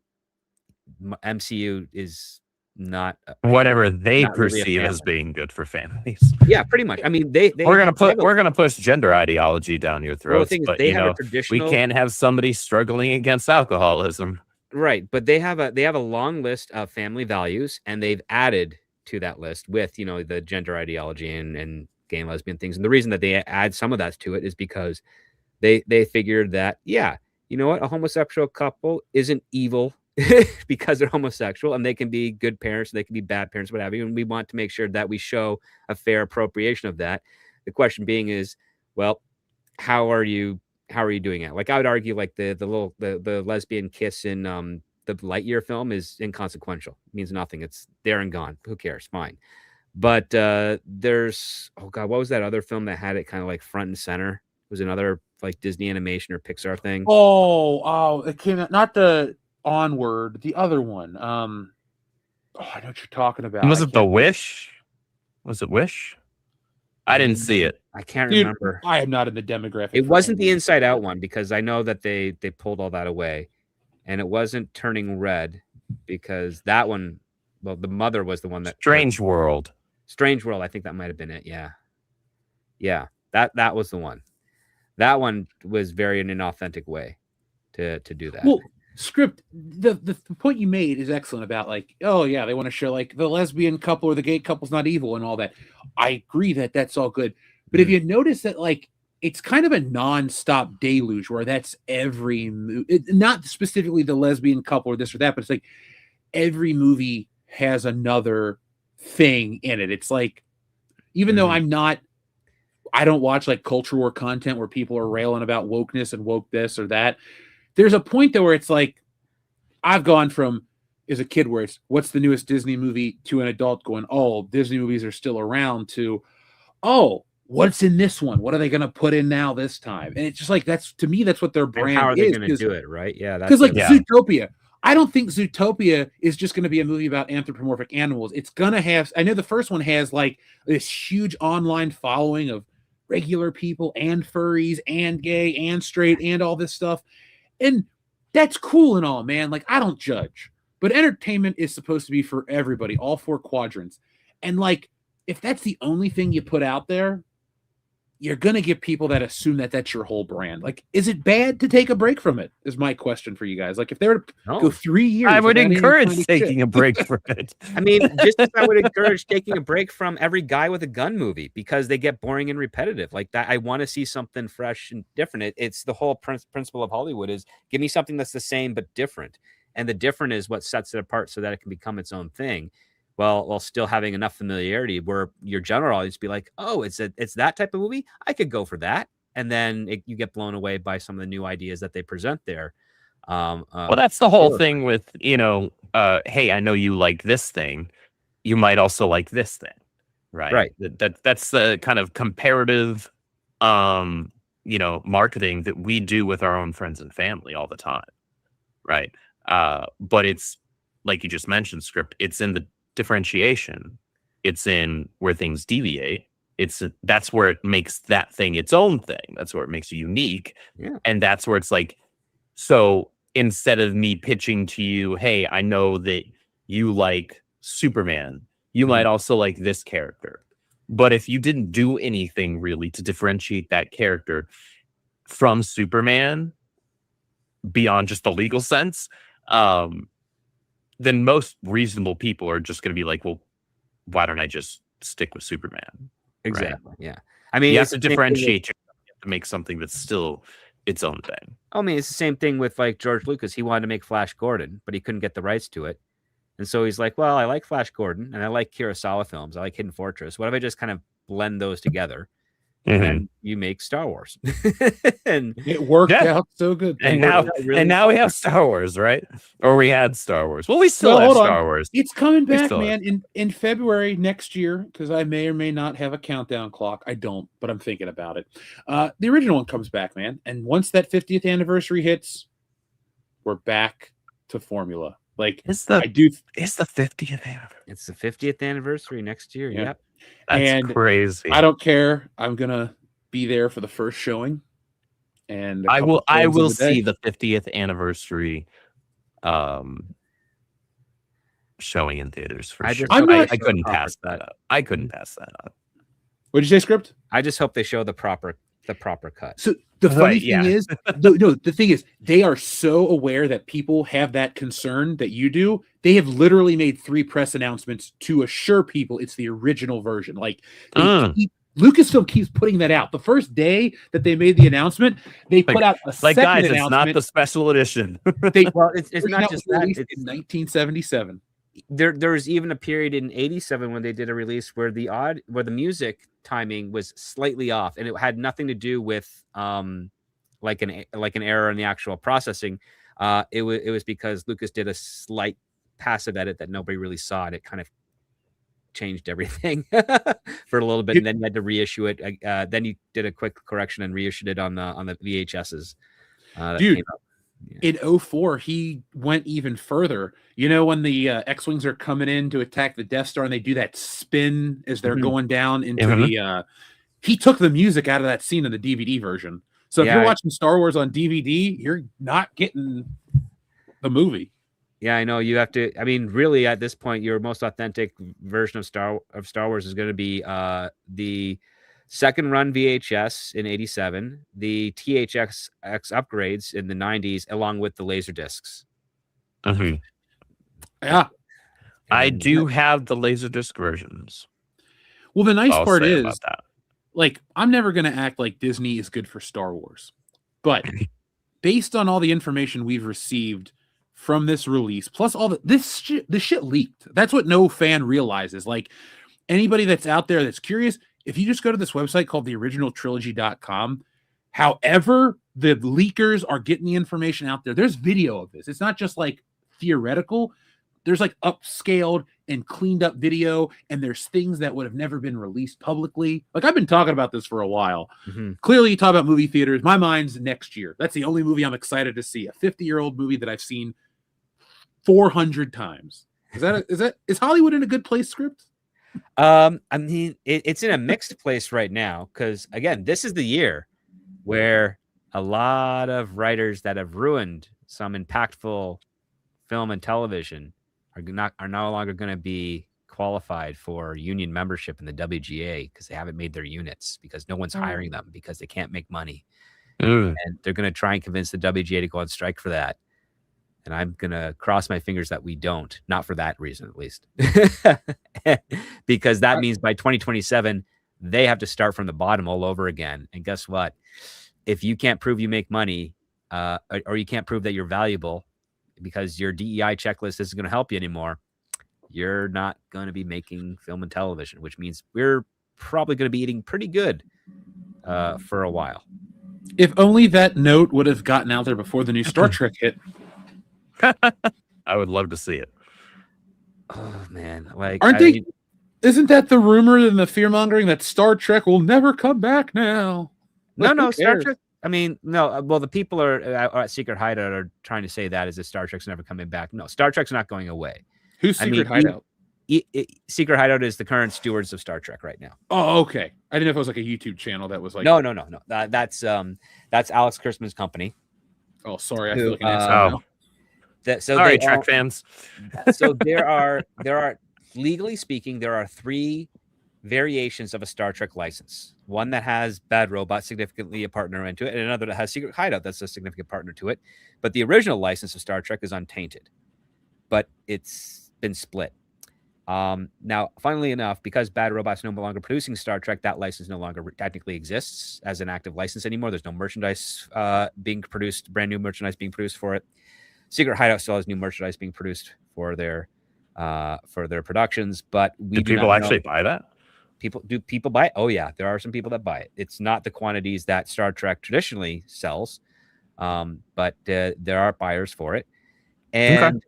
MCU is not whatever they not really a perceive as family. being good for families. Yeah, pretty much. I mean, they We're have a- gonna push gender ideology down your well, the throats, thing is, but they you have know a traditional we can't have somebody struggling against alcoholism. right, but they have a long list of family values, and they've added to that list with the gender ideology and gay and lesbian things. And the reason that they add some of that to it is because they figured that you know what, a homosexual couple isn't evil because they're homosexual, and they can be good parents, they can be bad parents, what have you. And we want to make sure that we show a fair appropriation of that. The question being is, well, how are you doing it? Like, I would argue like the lesbian kiss in the Lightyear film is inconsequential. It means nothing. It's there and gone. Who cares? Fine. But there's, oh God, what was that other film that had it kind of like front and center? It was another like Disney animation or Pixar thing. Oh, it came out, not the Onward, the other one. I know what you're talking about. Was I it The can't- Wish? Was it Wish? I didn't see it. I can't Dude, remember. I am not in the demographic. It for wasn't the any- Inside Out one, because I know that they pulled all that away, and it wasn't Turning Red, because that one, well, the mother was the one that Strange World. Strange World. I think that might have been it. Yeah, that was the one. That one was very in an authentic way. to do that. Well, script the point you made is excellent about like, oh yeah, they want to show like the lesbian couple or the gay couple's not evil and all that. I agree that that's all good, but if you notice that like it's kind of a non-stop deluge where that's every not specifically the lesbian couple or this or that, but it's like every movie has another thing in it. It's like, even though I don't watch like culture war content where people are railing about wokeness and woke this or that. There's a point though where it's like, I've gone from as a kid where it's what's the newest Disney movie to an adult going, oh, Disney movies are still around, to, oh, what's in this one? What are they going to put in now this time? And it's just like, that's, to me, that's what their brand is. How are they going to do it, right? Yeah. Because like Zootopia, I don't think Zootopia is just going to be a movie about anthropomorphic animals. It's going to have, I know the first one has like this huge online following of regular people and furries and gay and straight and all this stuff. And that's cool and all, man. Like, I don't judge. But entertainment is supposed to be for everybody, all four quadrants. And like, if that's the only thing you put out there, you're going to get people that assume that that's your whole brand. Like, is it bad to take a break from it? Is my question for you guys. Like, if they were to go 3 years, I would encourage taking a break from it. I mean, just as I would encourage taking a break from every guy with a gun movie because they get boring and repetitive like that. I want to see something fresh and different. It's the whole principle of Hollywood is give me something that's the same but different. And the different is what sets it apart so that it can become its own thing. While still having enough familiarity where your general audience be like, oh, it's that type of movie. I could go for that. And then you get blown away by some of the new ideas that they present there. Well, that's the whole thing with, hey, I know you like this thing. You might also like this thing. Right. Right. That's the kind of comparative, marketing that we do with our own friends and family all the time. Right. But it's like you just mentioned, script. It's in the differentiation. It's in where things deviate. That's where it makes that thing its own thing. That's where it makes it unique. Yeah. And that's where it's like, so instead of me pitching to you, hey, I know that you like Superman, you might also like this character. But if you didn't do anything really to differentiate that character from Superman beyond just the legal sense, then most reasonable people are just going to be like, well, why don't I just stick with Superman? Exactly. Right? Yeah. I mean, you have to differentiate to make something that's still its own thing. I mean, it's the same thing with like George Lucas. He wanted to make Flash Gordon, but he couldn't get the rights to it. And so he's like, well, I like Flash Gordon and I like Kurosawa films. I like Hidden Fortress. What if I just kind of blend those together? And you make Star Wars. And it worked out so good. And now we have Star Wars, right? Or we had Star Wars. Well, we still have Star Wars. It's coming back, man, in February next year, because I may or may not have a countdown clock. I don't, but I'm thinking about it. The original one comes back, man. And once that 50th anniversary hits, we're back to formula. Like, it's the 50th anniversary. It's the 50th anniversary next year. Yeah. Yep. That's crazy. I don't care. I'm gonna be there for the first showing, and I will see the 50th anniversary showing in theaters for sure. I couldn't pass that up. I couldn't pass that up. What did you say, script? I just hope they show the proper cut. So the funny thing is, the thing is, they are so aware that people have that concern that you do. They have literally made 3 press announcements to assure people it's the original version. Like, Lucasfilm keeps putting that out. The first day that they made the announcement, they put out a second announcement. It's not the special edition. It's not just that. It's in 1977. There was even a period in 87 when they did a release where the music timing was slightly off, and it had nothing to do with like an error in the actual processing. It was because Lucas did a slight passive edit that nobody really saw, and it kind of changed everything for a little bit, and then you had to reissue it. Then you did a quick correction and reissued it on the VHSs. Dude, in 2004, he went even further. You know, when the X-Wings are coming in to attack the Death Star and they do that spin as they're going down into the... he took the music out of that scene in the DVD version. So if you're watching Star Wars on DVD, you're not getting the movie. Yeah, I know. You have to... I mean, really, at this point, your most authentic version of Star Wars is going to be the second run VHS in 87, the THX upgrades in the 90s, along with the laser discs. Mhm. Yeah. I And do have the Laserdisc versions. Well, the nice I'll part say is, about that. like, I'm never going to act like Disney is good for Star Wars. But based on all the information we've received from this release, plus all this shit leaked. That's what no fan realizes. Like, anybody that's out there that's curious, if you just go to this website called theoriginaltrilogy.com, however the leakers are getting the information out there, there's video of this. It's not just like theoretical. There's like upscaled and cleaned up video, and there's things that would have never been released publicly. Like, I've been talking about this for a while. Clearly, you talk about movie theaters. My mind's next year. That's the only movie I'm excited to see. A 50-year-old movie that I've seen 400 times. Is Hollywood in a good place, Script? I mean, it's in a mixed place right now because, again, this is the year where a lot of writers that have ruined some impactful film and television are no longer going to be qualified for union membership in the WGA because they haven't made their units, because no one's hiring them because they can't make money. And they're going to try and convince the WGA to go on strike for that. And I'm going to cross my fingers that we don't, not for that reason, at least, because that means by 2027, they have to start from the bottom all over again. And guess what? If you can't prove you make money, or you can't prove that you're valuable because your DEI checklist isn't going to help you anymore, you're not going to be making film and television, which means we're probably going to be eating pretty good for a while. If only that note would have gotten out there before the new Star Trek hit. I would love to see it. Oh man, like, isn't that the rumor and the fear mongering that Star Trek will never come back now? No, Star Trek. I mean, no. Well, the people at Secret Hideout are trying to say that as if Star Trek's never coming back. No, Star Trek's not going away. Who's Secret Hideout? Secret Hideout is the current stewards of Star Trek right now. Oh, okay. I didn't know if it was like a YouTube channel that was like. No. That's Alex Kurtzman's company. Oh, sorry. I feel like an asshole now. All right, Trek fans. So there are legally speaking, there are 3 variations of a Star Trek license. One that has Bad Robot significantly a partner into it, and another that has Secret Hideout that's a significant partner to it. But the original license of Star Trek is untainted, but it's been split. Now, funnily enough, because Bad Robot's no longer producing Star Trek, that license no longer technically exists as an active license anymore. There's no merchandise being produced, brand new merchandise being produced for it. Secret Hideout still has new merchandise being produced for their productions, but do people actually buy that? Do people buy it? Oh yeah, there are some people that buy it. It's not the quantities that Star Trek traditionally sells, but there are buyers for it, and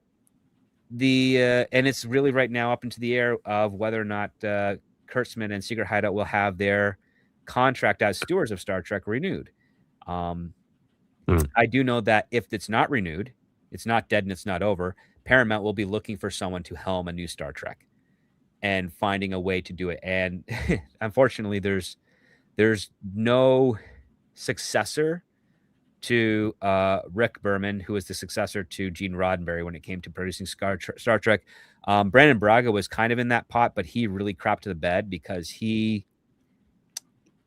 and it's really right now up into the air of whether or not Kurtzman and Secret Hideout will have their contract as stewards of Star Trek renewed. I do know that if it's not renewed, it's not dead and it's not over. Paramount will be looking for someone to helm a new Star Trek and finding a way to do it. And unfortunately, there's no successor to Rick Berman, who was the successor to Gene Roddenberry when it came to producing Star Trek. Brandon Braga was kind of in that pot, but he really crapped to the bed because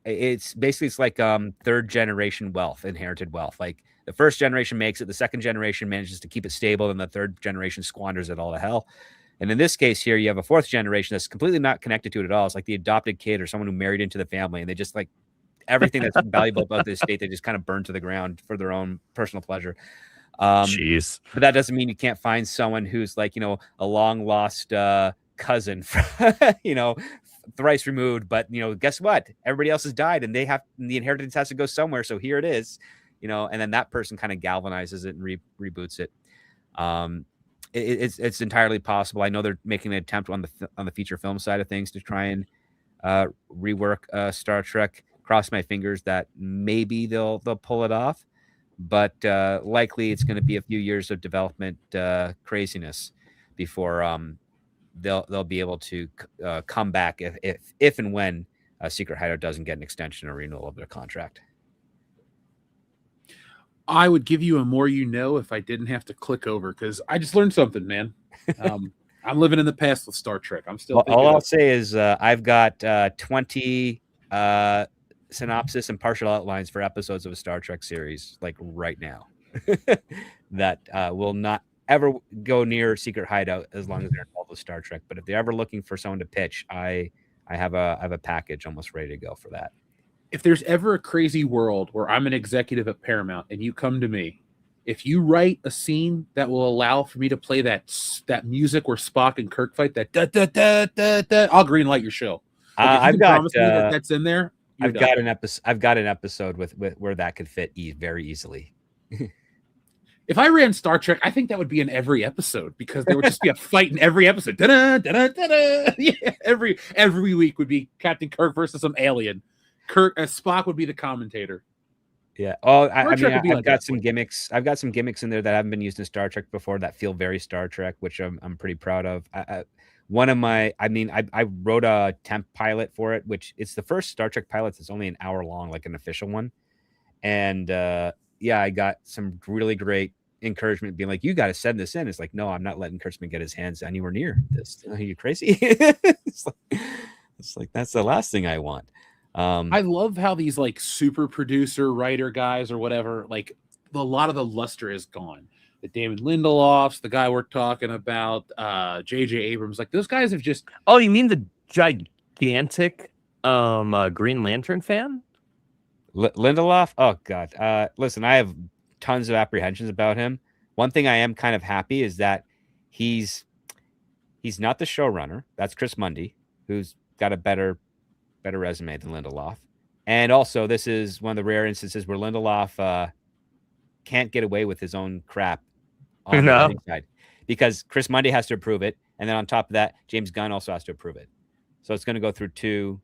it's like third generation wealth, inherited wealth. Like, the first generation makes it, the second generation manages to keep it stable, and the third generation squanders it all to hell. And in this case here, you have a fourth generation that's completely not connected to it at all. It's like the adopted kid or someone who married into the family, and they just like everything that's valuable about this estate, they just kind of burn to the ground for their own personal pleasure. Jeez. But that doesn't mean you can't find someone who's like, a long lost cousin, thrice removed. But guess what? Everybody else has died, and the inheritance has to go somewhere. So here it is. And then that person kind of galvanizes it and reboots it. It's entirely possible. I know they're making an attempt on the feature film side of things to try and rework Star Trek. Cross my fingers that maybe they'll pull it off, but likely it's going to be a few years of development craziness before they'll be able to come back if and when Secret Hideout doesn't get an extension or renewal of their contract. I would give you a more if I didn't have to click over, because I just learned something, man. I'm living in the past with Star Trek. I'm still. All I'll say is I've got 20 synopsis and partial outlines for episodes of a Star Trek series, like right now, that will not ever go near Secret Hideout as long as they're involved with Star Trek. But if they're ever looking for someone to pitch, I have a package almost ready to go for that. If there's ever a crazy world where I'm an executive at Paramount and you come to me, if you write a scene that will allow for me to play that music where Spock and Kirk fight, that da da da da da, I'll greenlight your show. Like, I've got promise me that that's in there. I've got an episode with where that could fit very easily. If I ran Star Trek, I think that would be in every episode because there would just be a fight in every episode. Da-da, da-da, da-da. Yeah, every week would be Captain Kirk versus some alien. Spock would be the commentator. Yeah. Oh, I mean, Trek would be I've like got that some one. gimmicks. I've got some gimmicks in there that haven't been used in Star Trek before that feel very Star Trek, which I'm pretty proud of. One of my, I wrote a temp pilot for it, which it's the first Star Trek pilot that's only an hour long, like an official one. And yeah, I got some really great encouragement being like, you got to send this in. It's like, no, I'm not letting Kurtzman get his hands anywhere near this. Are you crazy? It's like that's the last thing I want. I love how these like super producer writer guys or whatever, like a lot of the luster is gone. The Damon Lindelofs, the guy we're talking about, J.J. Abrams, like those guys have just. Oh, you mean the gigantic Green Lantern fan? Lindelof? Oh God. Listen, I have tons of apprehensions about him. One thing I am kind of happy is that he's not the showrunner. That's Chris Mundy, who's got a better resume than Lindelof. And also, this is one of the rare instances where Lindelof can't get away with his own crap on the writing side, because Chris Mundy has to approve it, and then on top of that, James Gunn also has to approve it. So it's going to go through two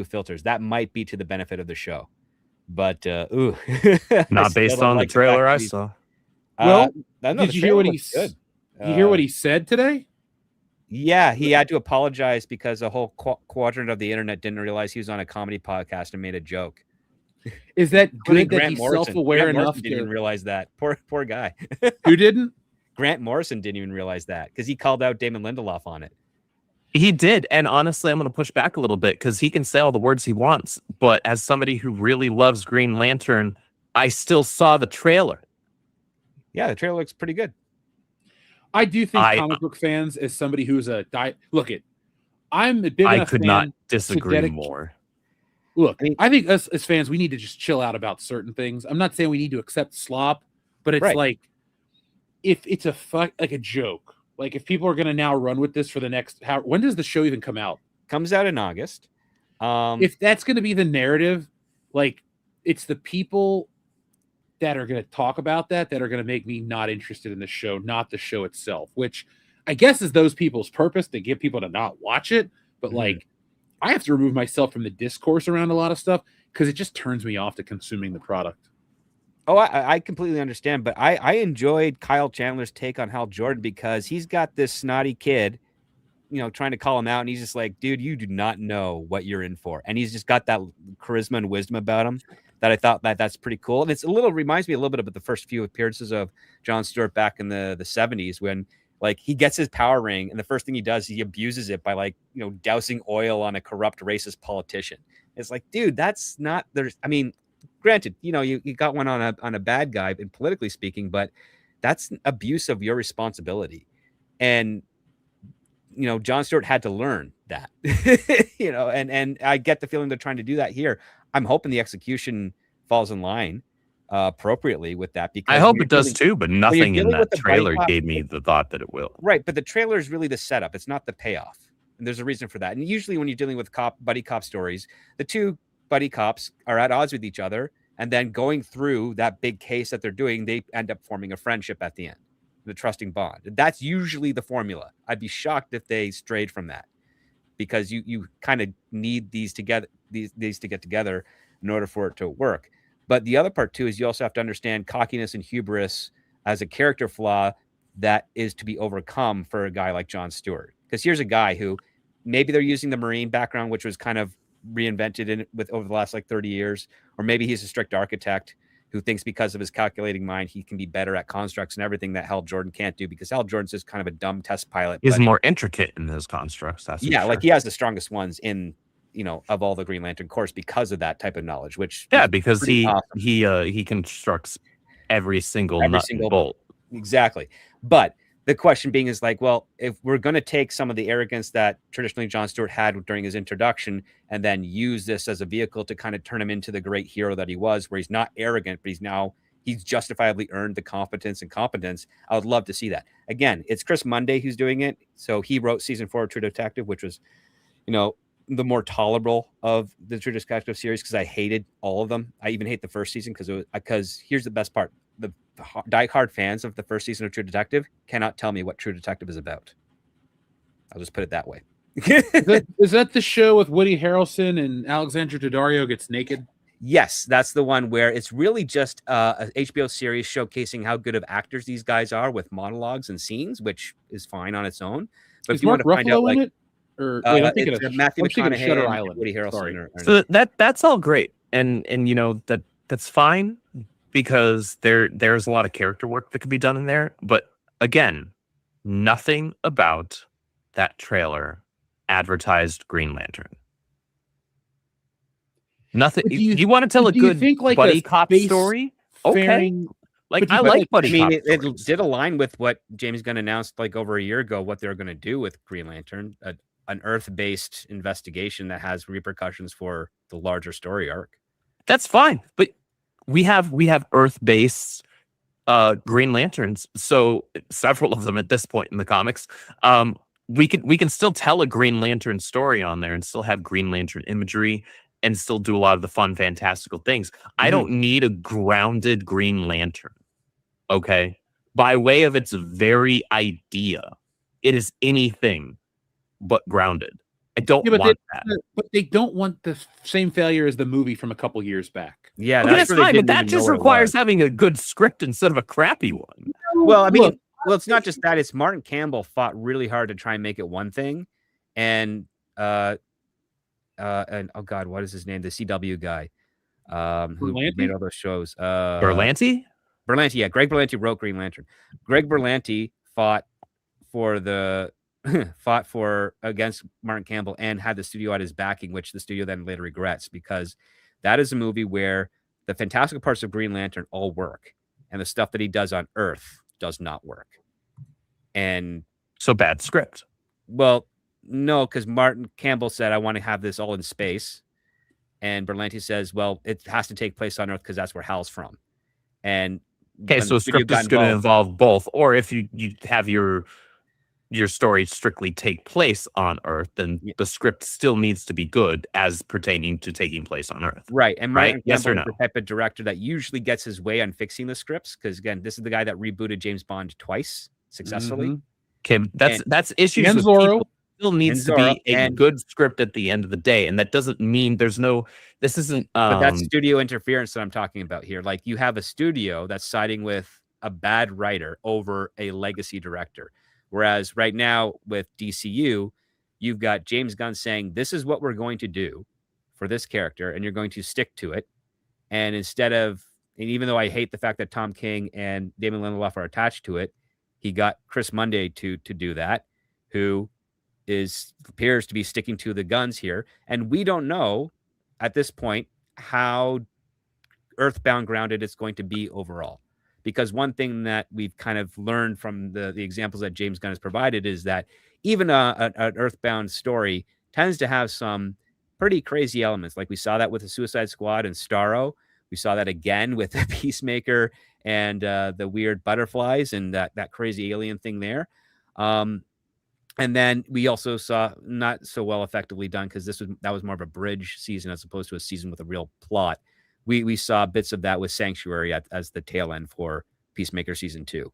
filters. That might be to the benefit of the show, but not based on the trailer I saw. Well, did you hear what he said? You hear what he said today? Yeah, he had to apologize because a whole quadrant of the internet didn't realize he was on a comedy podcast and made a joke. Is that good that he's self-aware enough? Didn't even realize that. Poor guy. Who didn't? Grant Morrison didn't even realize that because he called out Damon Lindelof on it. He did, and honestly, I'm going to push back a little bit because he can say all the words he wants. But as somebody who really loves Green Lantern, I still saw the trailer. Yeah, the trailer looks pretty good. I do think comic book fans, as somebody who's I'm a big enough could fan not disagree more. Look, I think us as fans, we need to just chill out about certain things. I'm not saying we need to accept slop, but it's like if it's like a joke, like if people are going to now run with this for the next, when does the show even come out? Comes out in August. If that's going to be the narrative, like it's the people that are going to talk about that are going to make me not interested in the show, not the show itself, which I guess is those people's purpose to get people to not watch it. But like, I have to remove myself from the discourse around a lot of stuff because it just turns me off to consuming the product. Oh, I completely understand. But I enjoyed Kyle Chandler's take on Hal Jordan because he's got this snotty kid, trying to call him out. And he's just like, dude, you do not know what you're in for. And he's just got that charisma and wisdom about him that I thought that's pretty cool. And reminds me a little bit about the first few appearances of Jon Stewart back in the 70s when like he gets his power ring and the first thing he does, he abuses it by dousing oil on a corrupt racist politician. It's like, dude, that's not granted, you got one on a bad guy and politically speaking, but that's abuse of your responsibility. And Jon Stewart had to learn that, and I get the feeling they're trying to do that here. I'm hoping the execution falls in line appropriately with that, because I hope it does too, but nothing in that trailer cop, gave me the thought that it will. Right, but the trailer is really the setup. It's not the payoff, and there's a reason for that. And usually when you're dealing with buddy cop stories, the two buddy cops are at odds with each other, and then going through that big case that they're doing, they end up forming a friendship at the end, the trusting bond. That's usually the formula. I'd be shocked if they strayed from that, because you kind of need these together, these to get together in order for it to work. But the other part too is you also have to understand cockiness and hubris as a character flaw that is to be overcome for a guy like Jon Stewart. Because here's a guy who maybe they're using the Marine background, which was kind of reinvented over the last 30 years, or maybe he's a strict architect who thinks because of his calculating mind he can be better at constructs and everything that Hal Jordan can't do, because Hal Jordan's just kind of a dumb test pilot. He's more intricate in his constructs. That's like he has the strongest ones in of all the Green Lantern Corps because of that type of knowledge, which Yeah, is because pretty awesome. he constructs every single nut and bolt. Exactly. But the question being is like, well, if we're going to take some of the arrogance that traditionally John Stewart had during his introduction and then use this as a vehicle to kind of turn him into the great hero that he was, where he's not arrogant, but he's justifiably earned the competence and competence. I would love to see that. Again, it's Chris Monday who's doing it. So he wrote season 4 of True Detective, which was, the more tolerable of the True Detective series, because I hated all of them. I even hate the first season because here's the best part. The diehard fans of the first season of True Detective cannot tell me what True Detective is about. I'll just put it that way. Is that the show with Woody Harrelson and Alexandra Daddario gets naked? Yes, that's the one where it's really just a HBO series showcasing how good of actors these guys are with monologues and scenes, which is fine on its own. But Is if you want Mark to find out, Ruffalo in like, it? Or wait, I'm thinking it's of Matthew I'm thinking of McConaughey Shutter and Island. Woody Harrelson. Sorry. So that's all great, and that's fine because there's a lot of character work that could be done in there. But again, nothing about that trailer advertised Green Lantern. Nothing. But You want to tell a do you good think, like, buddy a cop space story? Okay, faring- like but do I you like think, buddy cop it stories. did align with what James Gunn announced like over a year ago, what they're going to do with Green Lantern, an Earth-based investigation that has repercussions for the larger story arc. That's fine, but we have Earth-based Green Lanterns, so several of them at this point in the comics. We can still tell a Green Lantern story on there and still have Green Lantern imagery and still do a lot of the fun, fantastical things. I don't need a grounded Green Lantern. Okay, by way of its very idea, it is anything but grounded. I don't want that. But they don't want the same failure as the movie from a couple years back. Yeah, Okay, that's fine, but that just requires having a good script instead of a crappy one. Well, I mean, Look, it's not just that. It's Martin Campbell fought really hard to try and make it one thing, and oh god, what is his name? The CW guy who Berlanti? made all those shows. Berlanti? Berlanti, yeah. Greg Berlanti wrote Green Lantern. Greg Berlanti fought against Martin Campbell and had the studio at his backing, which the studio then later regrets, because that is a movie where the fantastical parts of Green Lantern all work, and the stuff that he does on Earth does not work. And so bad script. Well, no, because Martin Campbell said, I want to have this all in space. And Berlanti says, well, it has to take place on Earth because that's where Hal's from. And okay, so script is going to involve both. Or if you have your story strictly take place on Earth, then the script still needs to be good as pertaining to taking place on Earth. Right. And Martin yes or Campbell no? is the type of director that usually gets his way on fixing the scripts. Because again, this is the guy that rebooted James Bond twice successfully. Okay, that's issues And with Zorro. people. Still needs to be a good script at the end of the day, and that doesn't mean this isn't but that's studio interference that I'm talking about here. Like, you have a studio that's siding with a bad writer over a legacy director, whereas right now with DCU, you've got James Gunn saying, this is what we're going to do for this character, and you're going to stick to it. And even though I hate the fact that Tom King and Damon Lindelof are attached to it, he got Chris Monday to do that, who appears to be sticking to the guns here. And we don't know at this point how Earthbound grounded it's going to be overall. Because one thing that we've kind of learned from the examples that James Gunn has provided is that even an Earthbound story tends to have some pretty crazy elements. Like we saw that with the Suicide Squad and Starro. We saw that again with the Peacemaker and the weird butterflies and that crazy alien thing there. And then we also saw, not so well effectively done, because that was more of a bridge season as opposed to a season with a real plot. We saw bits of that with Sanctuary as the tail end for Peacemaker season 2.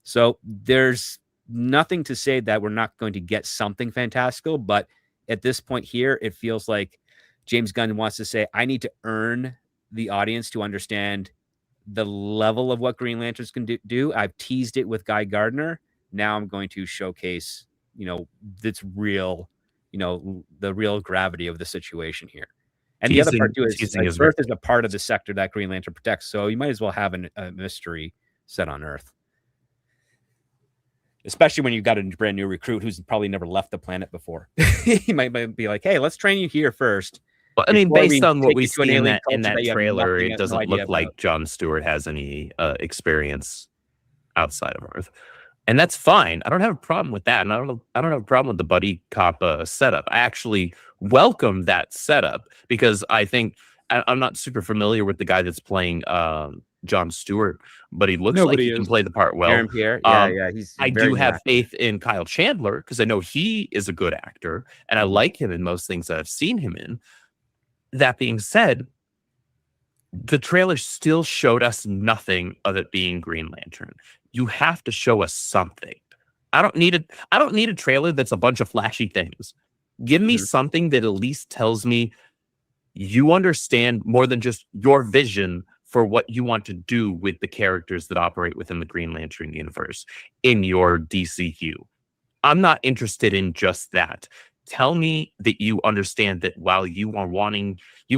So there's nothing to say that we're not going to get something fantastical, but at this point here, it feels like James Gunn wants to say, I need to earn the audience to understand the level of what Green Lanterns can do. I've teased it with Guy Gardner. Now I'm going to showcase that's real, the real gravity of the situation here. And the other part too is Earth is a part of the sector that Green Lantern protects. So you might as well have a mystery set on Earth. especially when you've got a brand new recruit who's probably never left the planet before. He might be like, hey, let's train you here first. Well, I mean, before based on what take we you to an see in alien that culture you have trailer, nothing- it no doesn't idea look like about. Jon Stewart has any experience outside of Earth, and that's fine. I don't have a problem with that, and I don't have a problem with the buddy cop setup. I actually welcome that setup because I think I'm not super familiar with the guy that's playing Jon Stewart, but he looks like Nobody he can is. play the part well. Aaron Pierre, yeah, he's. I very do have good. faith in Kyle Chandler because I know he is a good actor, and I like him in most things that I've seen him in. That being said, the trailer still showed us nothing of it being Green Lantern. You have to show us something. I don't need a trailer that's a bunch of flashy things. Give me something that at least tells me you understand more than just your vision for what you want to do with the characters that operate within the Green Lantern universe in your DCU. I'm not interested in just that. Tell me that you understand that while you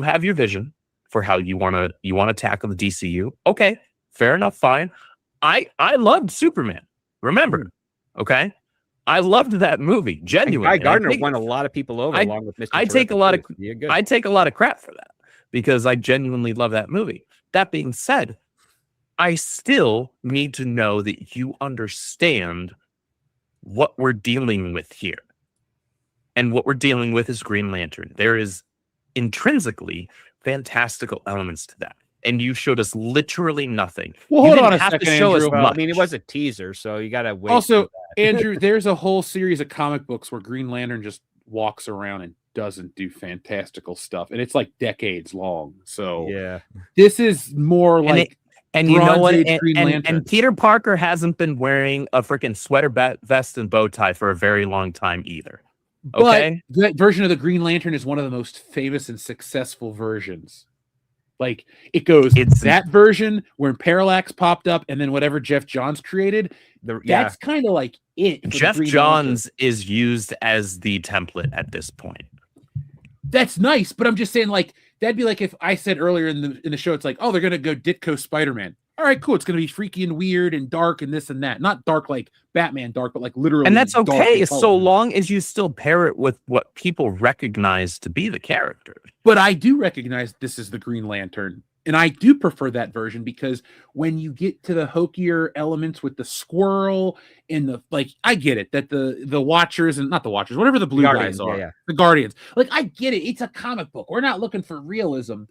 have your vision for how you want to tackle the DCU. Okay, fair enough, fine. I loved Superman. Remember, okay? I loved that movie, genuinely. Guy Gardner won a lot of people over along with Mr. I take a lot of good. I take a lot of crap for that because I genuinely love that movie. That being said, I still need to know that you understand what we're dealing with here. And what we're dealing with is Green Lantern. There is intrinsically fantastical elements to that. And you showed us literally nothing. Well, You hold didn't on a have to second, show us Andrew. Well, I much. mean, it was a teaser, so you gotta wait. Also, Andrew, there's a whole series of comic books where Green Lantern just walks around and doesn't do fantastical stuff, and it's like decades long. So yeah, this is more like And you know Bronze what? Age Green And Lantern. Peter Parker hasn't been wearing a freaking sweater vest and bow tie for a very long time either. Okay. But that version of the Green Lantern is one of the most famous and successful versions. Like it goes, It's- that version where Parallax popped up, and then whatever Jeff Johns created. That's kind of like it. for the Jeff Green Johns Lantern. is used as the template at this point. That's nice, but I'm just saying, like that'd be like if I said earlier in the show, it's like, oh, they're gonna go Ditko Spider-Man. All right, cool. It's gonna be freaky and weird and dark and this and that. Not dark like Batman dark, but like literally. And that's dark okay, and so colorful. long as you still pair it with what people recognize to be the character. But I do recognize this is the Green Lantern. And I do prefer that version because when you get to the hokier elements with the squirrel and the I get it that the Watchers and not the Watchers, whatever the blue Guardians, guys are, yeah. the Guardians. Like I get it. It's a comic book. We're not looking for realism,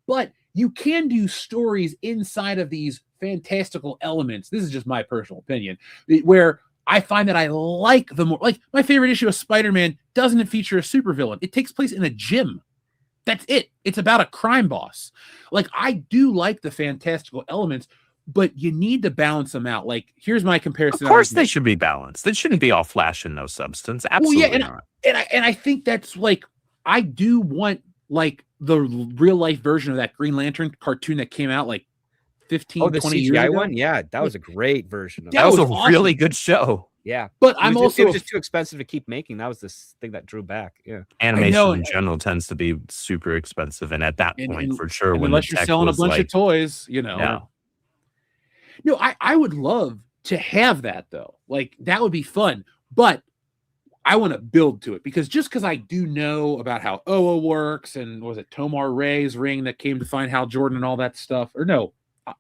but you can do stories inside of these fantastical elements. This is just my personal opinion, where I find that I like the more my favorite issue of Spider-Man doesn't feature a supervillain. It takes place in a gym. That's it. It's about a crime boss. Like I do like the fantastical elements, but you need to balance them out. Like here's my comparison. Of course they should be balanced. They shouldn't be all flash and no substance. Absolutely not. And I think that's like I do want like the real life version of that Green Lantern cartoon that came out like 15, the 20 CGI years ago. one, yeah, that was a great version. Of Yeah, That was a awesome. really good show. Yeah, But it I'm was also just too expensive to keep making. That was the thing that drew back. Yeah, Animation know. in general tends to be super expensive, and at that point, for sure, when unless the you're tech selling a was bunch like, of toys, you know. yeah. No, I would love to have that though. Like that would be fun, but I want to build to it because just because I do know about how Oa works and was it Tomar Ray's ring that came to find Hal Jordan and all that stuff, or no,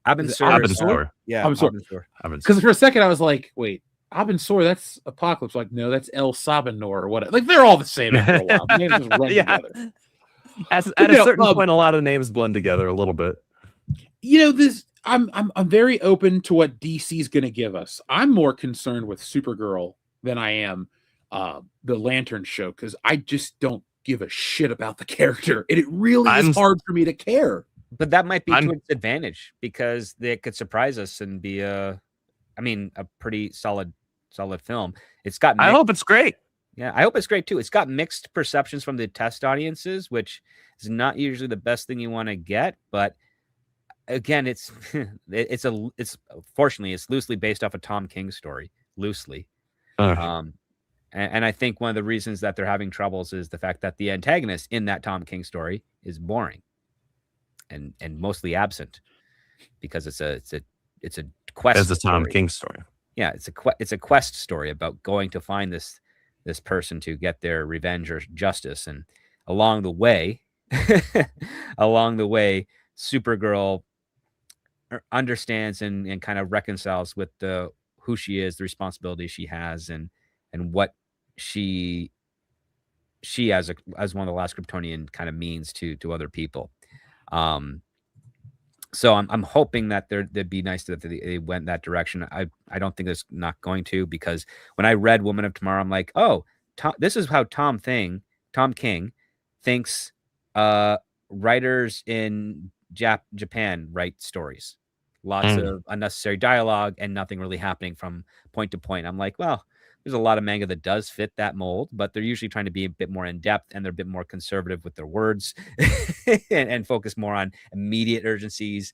Abin Is it Sur. Abin Sur? Yeah, Abin Sur. Abin Sur. because for a second I was like, wait, Abin Sur, that's Apocalypse. Like, no, that's El Sabinor or what? Like they're all the same after a while. Names just run Yeah. together. At But a no, certain point, a lot of names blend together a little bit. You know, this I'm very open to what DC's going to give us. I'm more concerned with Supergirl than I am the Lantern show because I just don't give a shit about the character. And it really is hard for me to care. But that might be to its advantage because they could surprise us and be a pretty solid film. It's got. I hope it's great. Yeah, I hope it's great too. It's got mixed perceptions from the test audiences, which is not usually the best thing you want to get. But again, it's fortunately it's loosely based off a Tom King story, loosely. And I think one of the reasons that they're having troubles is the fact that the antagonist in that Tom King story is boring and mostly absent because it's a quest. As the Tom story. King story. yeah, it's a quest story about going to find this person to get their revenge or justice, and along the way, along the way, Supergirl understands and kind of reconciles with the who she is, the responsibility she has, and what she as one of the last Kryptonian kind of means to other people. So I'm hoping that they'd be nice that they went that direction. I don't think it's not going to, because when I read Woman of Tomorrow, I'm like, oh, this is how Tom King thinks writers in Japan write stories. Lots of unnecessary dialogue and nothing really happening from point to point. I'm like, well, there's a lot of manga that does fit that mold, but they're usually trying to be a bit more in depth, and they're a bit more conservative with their words and focus more on immediate urgencies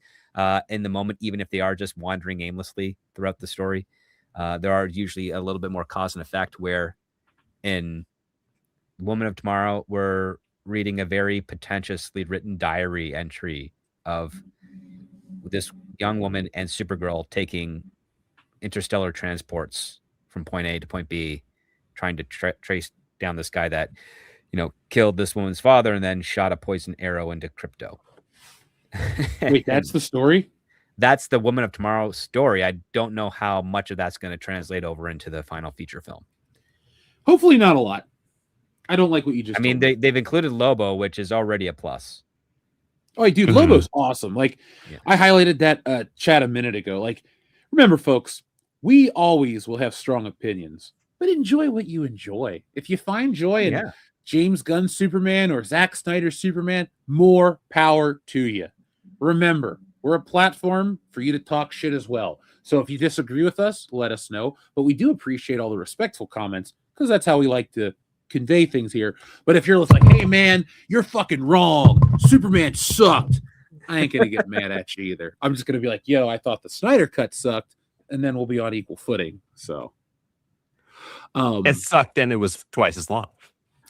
in the moment, even if they are just wandering aimlessly throughout the story. There are usually a little bit more cause and effect, where in Woman of Tomorrow, we're reading a very pretentiously written diary entry of this young woman and Supergirl taking interstellar transports from point A to point B, trying to trace down this guy that, killed this woman's father and then shot a poison arrow into Crypto. Wait, that's the story? That's the Woman of Tomorrow story. I don't know how much of that's going to translate over into the final feature film. Hopefully not a lot. I don't like what you just I mean, they've included Lobo, which is already a plus. Oh, dude, Lobo's awesome. Like, Yeah. I highlighted that chat a minute ago. Like, remember, folks, we always will have strong opinions, but enjoy what you enjoy. If you find joy in James Gunn's Superman or Zack Snyder's Superman, more power to you. Remember, we're a platform for you to talk shit as well. So if you disagree with us, let us know. But we do appreciate all the respectful comments, because that's how we like to convey things here. But if you're like, hey man, you're fucking wrong, Superman sucked, I ain't gonna get mad at you either. I'm just gonna be like, yo, I thought the Snyder cut sucked, and then we'll be on equal footing. So it sucked, and it was twice as long,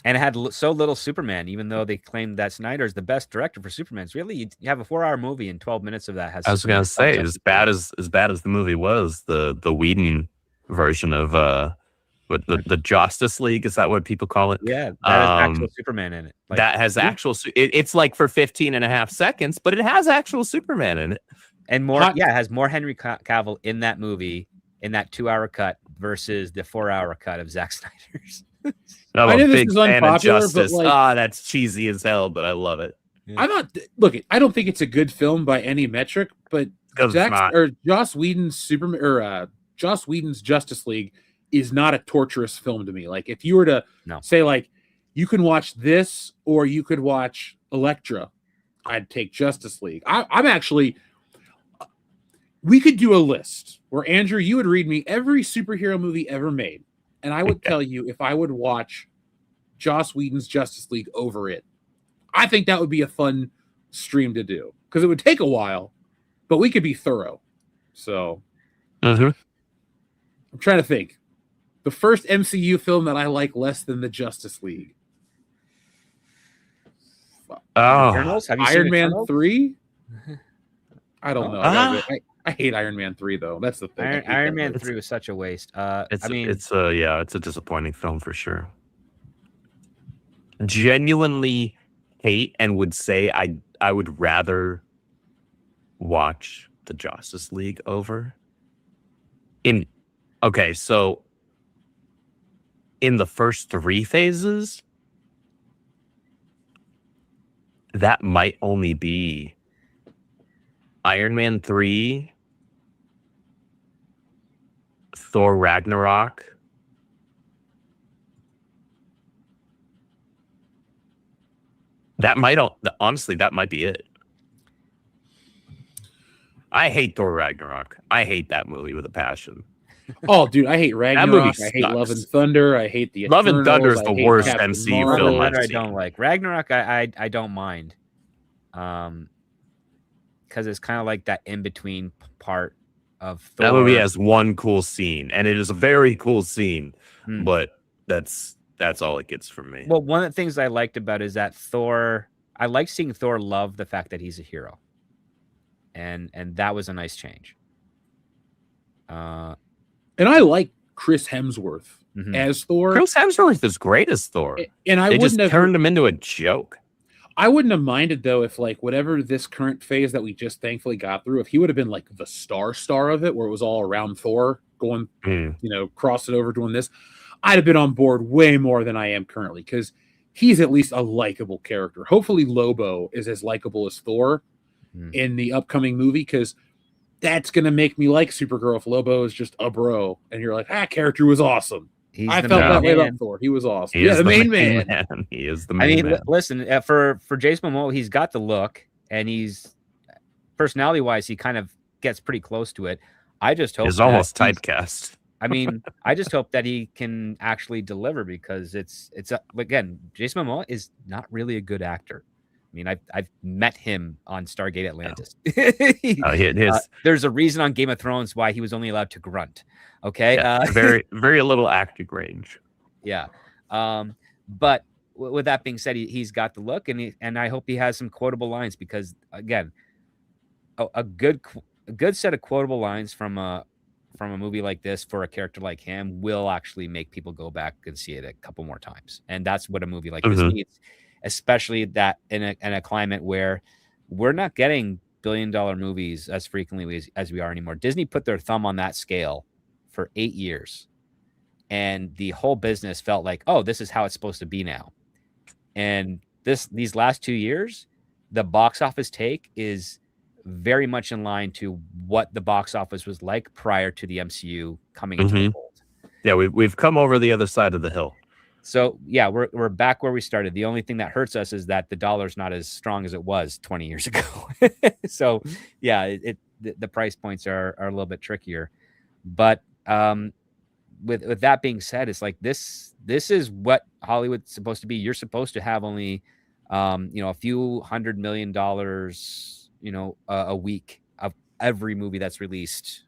and it had so little Superman, even though they claimed that Snyder's the best director for Superman. It's really, you have a 4-hour movie and 12 minutes of that has. I was gonna say, as bad as the movie was, the Whedon version of the Justice League, is that what people call it? Yeah, that has actual Superman in it. Like, that has actual. It's like for 15.5 seconds, but it has actual Superman in it, and more. It has more Henry Cavill in that movie, in that 2-hour cut versus the 4-hour cut of Zack Snyder's. I'm a big fan of Justice. That's cheesy as hell, but I love it. Yeah. I don't think it's a good film by any metric, but Joss Whedon's Superman or Joss Whedon's Justice League is not a torturous film to me. Like, if you were to say, like, you can watch this or you could watch Elektra, I'd take Justice League. I'm actually, we could do a list where, Andrew, you would read me every superhero movie ever made, and I would tell you if I would watch Joss Whedon's Justice League over it. I think that would be a fun stream to do, because it would take a while, but we could be thorough. So I'm trying to think. The first MCU film that I like less than the Justice League. Iron Man 3? I don't know. I hate Iron Man 3 though. That's the thing. Iron Man 3 was such a waste. It's a disappointing film for sure. Genuinely hate and would say I would rather watch the Justice League over. So in the first 3 phases, that might only be Iron Man 3, Thor Ragnarok, that might be it. I hate Thor Ragnarok. I hate that movie with a passion. Oh, dude, I hate Ragnarok. I hate Love and Thunder. I hate the Love and Thunder is the worst MCU film I've seen. I don't like Ragnarok. I don't mind, because it's kind of like that in between part of Thor. That movie has one cool scene, and it is a very cool scene, but that's all it gets from me. Well, one of the things I liked about it is that Thor. I like seeing Thor love the fact that he's a hero, and that was a nice change. And I like Chris Hemsworth Mhm. as Thor. Chris Hemsworth is great as Thor. And I They just wouldn't have turned him into a joke. I wouldn't have minded though if like whatever this current phase that we just thankfully got through, if he would have been like the star of it, where it was all around Thor going, crossing over doing this, I'd have been on board way more than I am currently because he's at least a likable character. Hopefully Lobo is as likable as Thor in the upcoming movie because that's gonna make me like Supergirl if Lobo is just a bro and you're like, character was awesome. I felt that way about Thor. He was awesome. He is the main man. He is the main man. Listen, for Jason Momoa, he's got the look, and he's personality wise, he kind of gets pretty close to it. I just hope he's almost typecast. I mean, I just hope that he can actually deliver because it's again, Jason Momoa is not really a good actor. I mean, I've met him on Stargate Atlantis. There's a reason on Game of Thrones why he was only allowed to grunt. Okay, very very little acting range. Yeah, but with that being said, he's got the look, and I hope he has some quotable lines because again, a good set of quotable lines from a movie like this for a character like him will actually make people go back and see it a couple more times, and that's what a movie like this needs. Especially that in a climate where we're not getting billion-dollar movies as frequently as we are anymore. Disney put their thumb on that scale for 8 years, and the whole business felt like, oh, this is how it's supposed to be now. And these last 2 years, the box office take is very much in line to what the box office was like prior to the MCU coming into the fold. Yeah, we've come over the other side of the hill. So yeah, we're back where we started. The only thing that hurts us is that the dollar's not as strong as it was 20 years ago. So yeah, the price points are a little bit trickier. But with that being said, it's like this is what Hollywood's supposed to be. You're supposed to have only a few $100 million a week of every movie that's released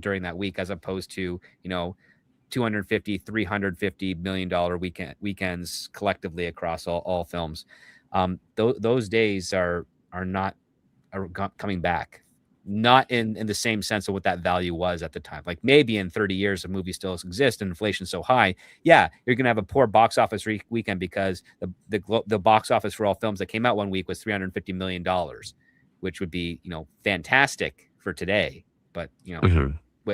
during that week, as opposed to $250, $350 million weekends collectively across all films. Those days are not coming back, not in the same sense of what that value was at the time. Like maybe in 30 years, a movie still exists and inflation's so high. Yeah, you're going to have a poor box office weekend because the box office for all films that came out one week was $350 million, which would be, fantastic for today. But,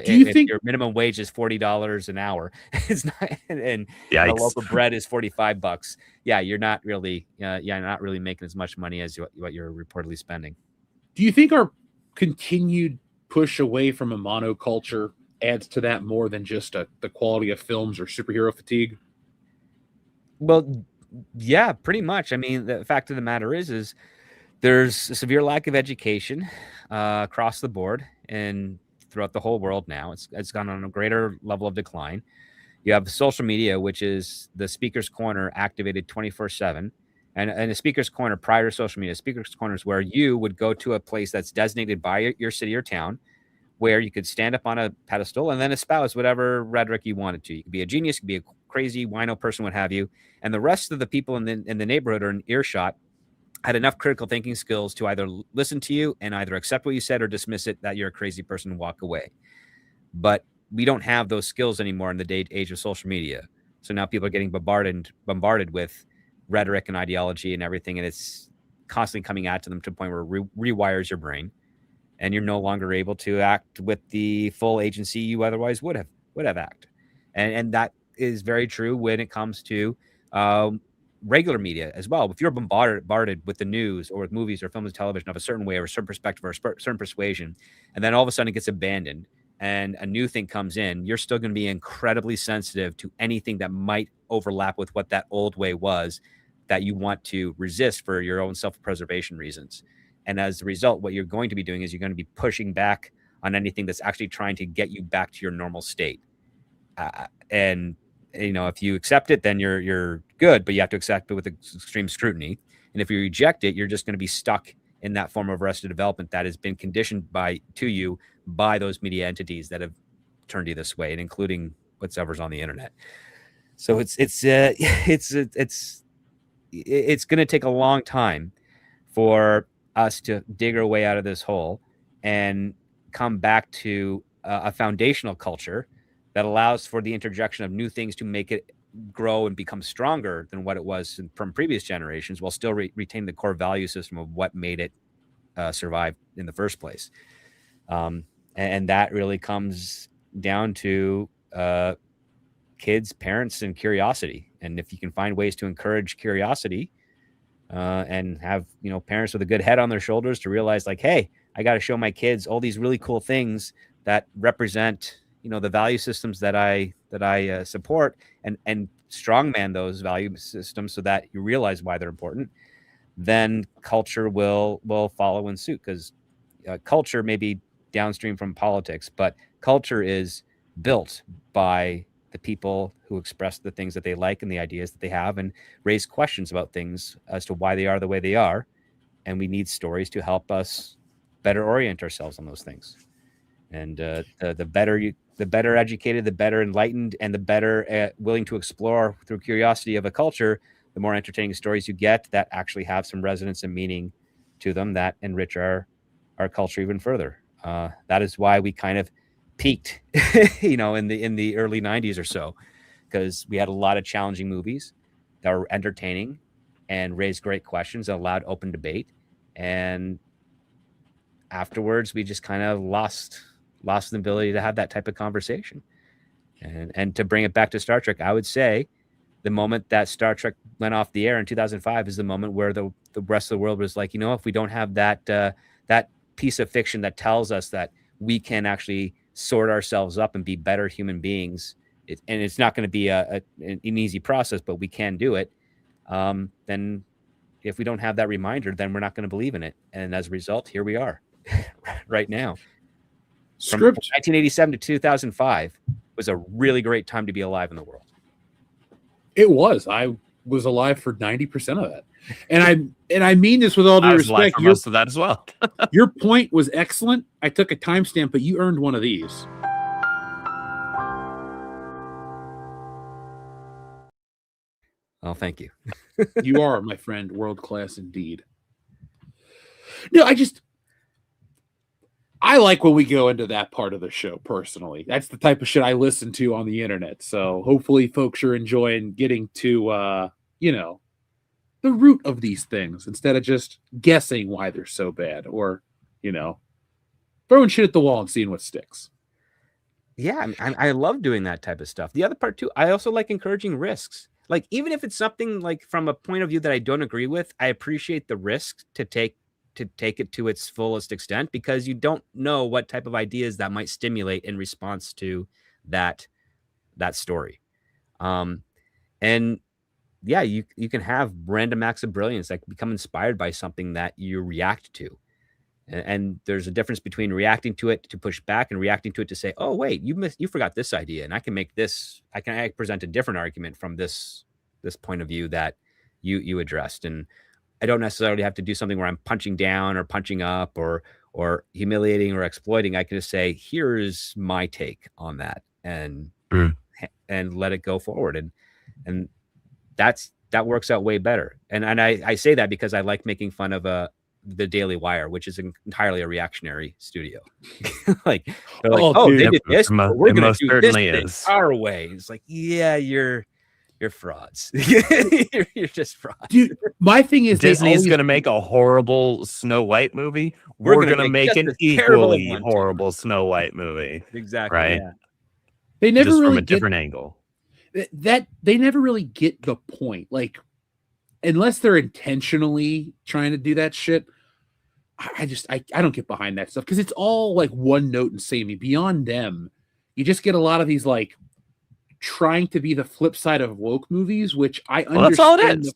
do you think your minimum wage is $40 an hour? It's not, and the local bread is $45. Yeah, you're not really, not really making as much money as what you're reportedly spending. Do you think our continued push away from a monoculture adds to that more than just the quality of films or superhero fatigue? Well, yeah, pretty much. I mean, the fact of the matter is there's a severe lack of education across the board and throughout the whole world now. It's gone on a greater level of decline. You have social media, which is the Speaker's Corner activated 24/7. And a Speaker's Corner prior to social media, Speaker's Corner is where you would go to a place that's designated by your city or town, where you could stand up on a pedestal and then espouse whatever rhetoric you wanted to. You could be a genius, you could be a crazy wino person, what have you. And the rest of the people in the neighborhood or in earshot had enough critical thinking skills to either listen to you and either accept what you said or dismiss it that you're a crazy person and walk away. But we don't have those skills anymore in the age of social media. So now people are getting bombarded with rhetoric and ideology and everything, and it's constantly coming at them to the point where it rewires your brain, and you're no longer able to act with the full agency you otherwise would have acted. And that is very true when it comes to regular media as well. If you're bombarded with the news or with movies or films and television of a certain way or a certain perspective or a certain persuasion, and then all of a sudden it gets abandoned and a new thing comes in, you're still going to be incredibly sensitive to anything that might overlap with what that old way was that you want to resist for your own self-preservation reasons. And as a result, what you're going to be doing is you're going to be pushing back on anything that's actually trying to get you back to your normal state. And if you accept it, then you're good, but you have to accept it with extreme scrutiny. And if you reject it, you're just going to be stuck in that form of arrested development that has been conditioned to you by those media entities that have turned you this way, and including whatever's on the internet. So it's going to take a long time for us to dig our way out of this hole and come back to a foundational culture that allows for the interjection of new things to make it grow and become stronger than what it was from previous generations, while still retain the core value system of what made it survive in the first place. And that really comes down to kids, parents, and curiosity. And if you can find ways to encourage curiosity and have, parents with a good head on their shoulders to realize like, hey, I got to show my kids all these really cool things that represent, the value systems that I support, and strongman those value systems so that you realize why they're important, then culture will follow in suit, because culture may be downstream from politics, but culture is built by the people who express the things that they like and the ideas that they have, and raise questions about things as to why they are the way they are. And we need stories to help us better orient ourselves on those things. And the better educated, the better enlightened, and the better willing to explore through curiosity of a culture, the more entertaining stories you get that actually have some resonance and meaning to them that enrich our culture even further. That is why we kind of peaked, in the early 90s or so, because we had a lot of challenging movies that were entertaining and raised great questions and allowed open debate. And afterwards, we just kind of lost the ability to have that type of conversation. And to bring it back to Star Trek, I would say the moment that Star Trek went off the air in 2005 is the moment where the rest of the world was like, if we don't have that piece of fiction that tells us that we can actually sort ourselves up and be better human beings, and it's not going to be an easy process, but we can do it. Then if we don't have that reminder, then we're not going to believe in it. And as a result, here we are right now. From 1987 to 2005 was a really great time to be alive in the world. It was. I was alive for 90% of that. And I mean this with all due respect. Most of that as well. Your point was excellent. I took a timestamp, but you earned one of these. Oh, thank you. You are, my friend, world class indeed. No, I like when we go into that part of the show personally. That's the type of shit I listen to on the internet. So hopefully folks are enjoying getting to, the root of these things instead of just guessing why they're so bad or, throwing shit at the wall and seeing what sticks. Yeah, I love doing that type of stuff. The other part too, I also like encouraging risks. Like, even if it's something like from a point of view that I don't agree with, I appreciate the risk to take it to its fullest extent, because you don't know what type of ideas that might stimulate in response to that story. And yeah, you can have random acts of brilliance that become inspired by something that you react to. And there's a difference between reacting to it to push back and reacting to it to say, oh, wait, you forgot this idea. And I can present a different argument from this point of view that you addressed. And I don't necessarily have to do something where I'm punching down or punching up or humiliating or exploiting. I can just say, here's my take on that, and let it go forward. And that works out way better. And I say that because I like making fun of the Daily Wire, which is entirely a reactionary studio. Like, they're like, they did this, but we're going to do this our way. It's like, yeah, you're frauds. you're just frauds. Dude, my thing is, Disney's going to make a horrible Snow White movie. We're going to make an equally horrible Snow White movie. Exactly. Right. Yeah. They never just really from a different angle. That they never really get the point. Like, unless they're intentionally trying to do that shit, I don't get behind that stuff, because it's all like one note and samey. Beyond them, you just get a lot of these like trying to be the flip side of woke movies, which I understand. That's all it is.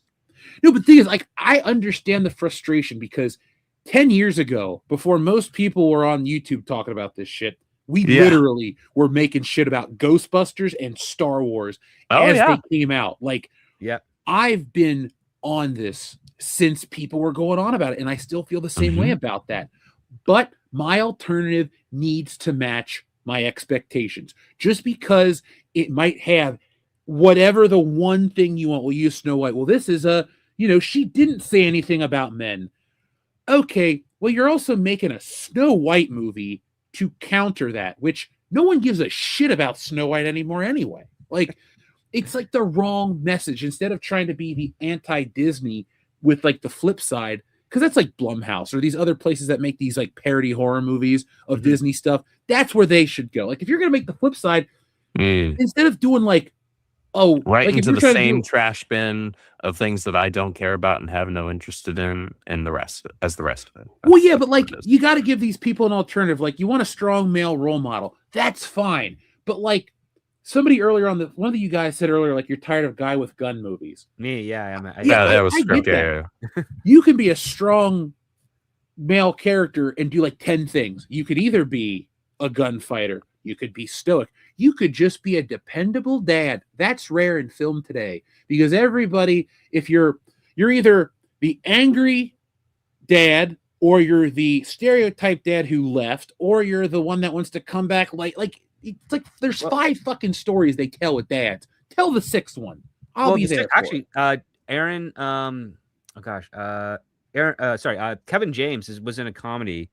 No, but the thing is, like, I understand the frustration, because 10 years ago, before most people were on YouTube talking about this shit, we literally were making shit about Ghostbusters and Star Wars they came out. Like, I've been on this since people were going on about it, and I still feel the same way about that. But my alternative needs to match my expectations. Just because it might have whatever the one thing you want. We'll use Snow White. Well, this is she didn't say anything about men. Okay, well, you're also making a Snow White movie to counter that, which no one gives a shit about Snow White anymore anyway. Like, it's like the wrong message. Instead of trying to be the anti-Disney with like the flip side, because that's like Blumhouse or these other places that make these like parody horror movies of Disney stuff. That's where they should go. Like, if you're gonna make the flip side, instead of doing like, right like into the same trash bin of things that I don't care about and have no interest in, and the rest of it. Well, yeah, but like, you got to give these people an alternative. Like, you want a strong male role model, that's fine. But like, somebody earlier on one of you guys said earlier, like, you're tired of guy with gun movies. Me, yeah, that was scripted. You can be a strong male character and do like 10 things. You could either be a gunfighter, you could be stoic, you could just be a dependable dad. That's rare in film today, because everybody, if you're either the angry dad, or you're the stereotype dad who left, or you're the one that wants to come back. Like it's like there's 5 fucking stories they tell with dads. Tell the 6th one. I'll be there. Actually, Aaron, Kevin James was in a comedy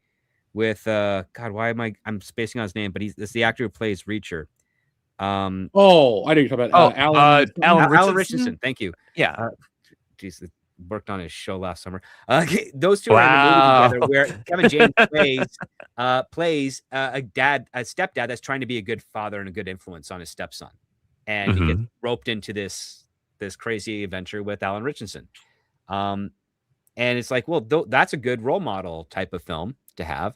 with God, why am I'm spacing on his name? But it's the actor who plays Reacher. I know you're talking about Alan Richardson. Thank you. Yeah. Geez, worked on his show last summer. Those two are in a movie together where Kevin James plays a stepdad that's trying to be a good father and a good influence on his stepson, and he gets roped into this crazy adventure with Alan Richardson. And it's like, well, that's a good role model type of film to have.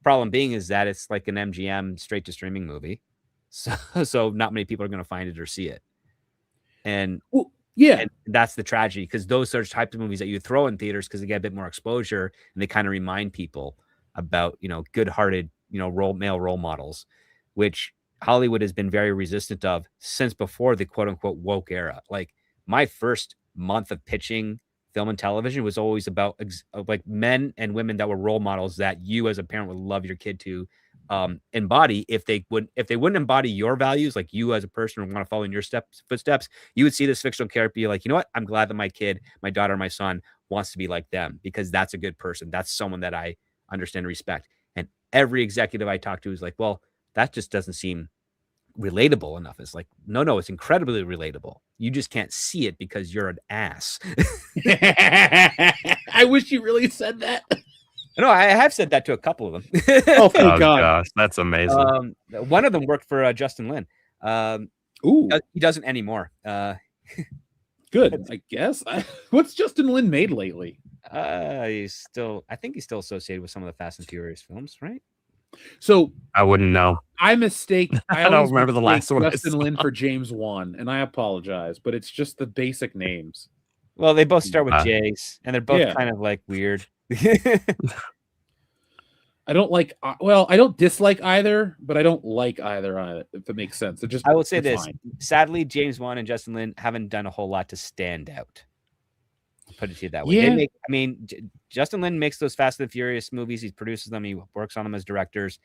Problem being is that it's like an MGM straight to streaming movie, so not many people are going to find it or see it, and and that's the tragedy, because those are types of movies that you throw in theaters because they get a bit more exposure and they kind of remind people about, good-hearted, male role models, which Hollywood has been very resistant of since before the quote-unquote woke era. Like, my first month of pitching film and television was always about like men and women that were role models that you as a parent would love your kid to embody. If they wouldn't embody your values, like you as a person would want to follow in your footsteps, you would see this fictional character be like, you know what, I'm glad that my kid, my daughter, my son wants to be like them, because that's a good person. That's someone that I understand and respect. And every executive I talk to is like, well, that just doesn't seem relatable enough. It's like, no, it's incredibly relatable. You just can't see it because you're an ass. I wish you really said that. No, I have said that to a couple of them. Oh, thank God. Gosh, that's amazing. One of them worked for Justin Lin. He doesn't anymore. Good, I guess. What's Justin Lin made lately? I think he's still associated with some of the Fast and Furious films, right? So I wouldn't know. I don't remember the last one. Justin Lin for James Wan, and I apologize, but it's just the basic names. Well, they both start with J's, and they're both kind of like weird. I don't dislike either, but I don't like either, if that makes sense. I will say this. Fine. Sadly, James Wan and Justin Lin haven't done a whole lot to stand out. I'll put it to you that way. Yeah. Justin Lin makes those Fast and the Furious movies. He produces them. He works on them as directors.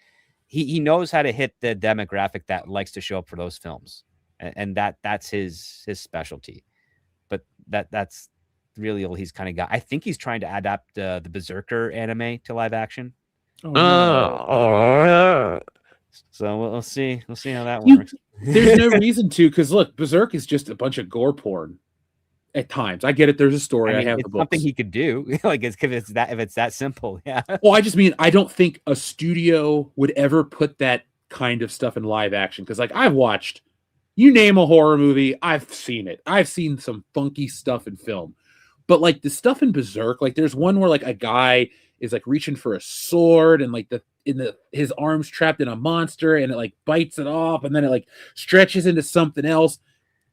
He knows how to hit the demographic that likes to show up for those films. And that's his specialty. But that's really all he's kind of got. I think he's trying to adapt the Berserker anime to live action. So we'll see how that works. There's no reason to, because look, Berserk is just a bunch of gore porn at times. I get it. There's a story. I have the books. Something he could do. Like, if it's that simple. Yeah. Well, I just mean, I don't think a studio would ever put that kind of stuff in live action, because like, I've watched, you name a horror movie, I've seen it. I've seen some funky stuff in film, but like the stuff in Berserk, like there's one where like a guy is like reaching for a sword, and like his arm's trapped in a monster, and it like bites it off, and then it like stretches into something else.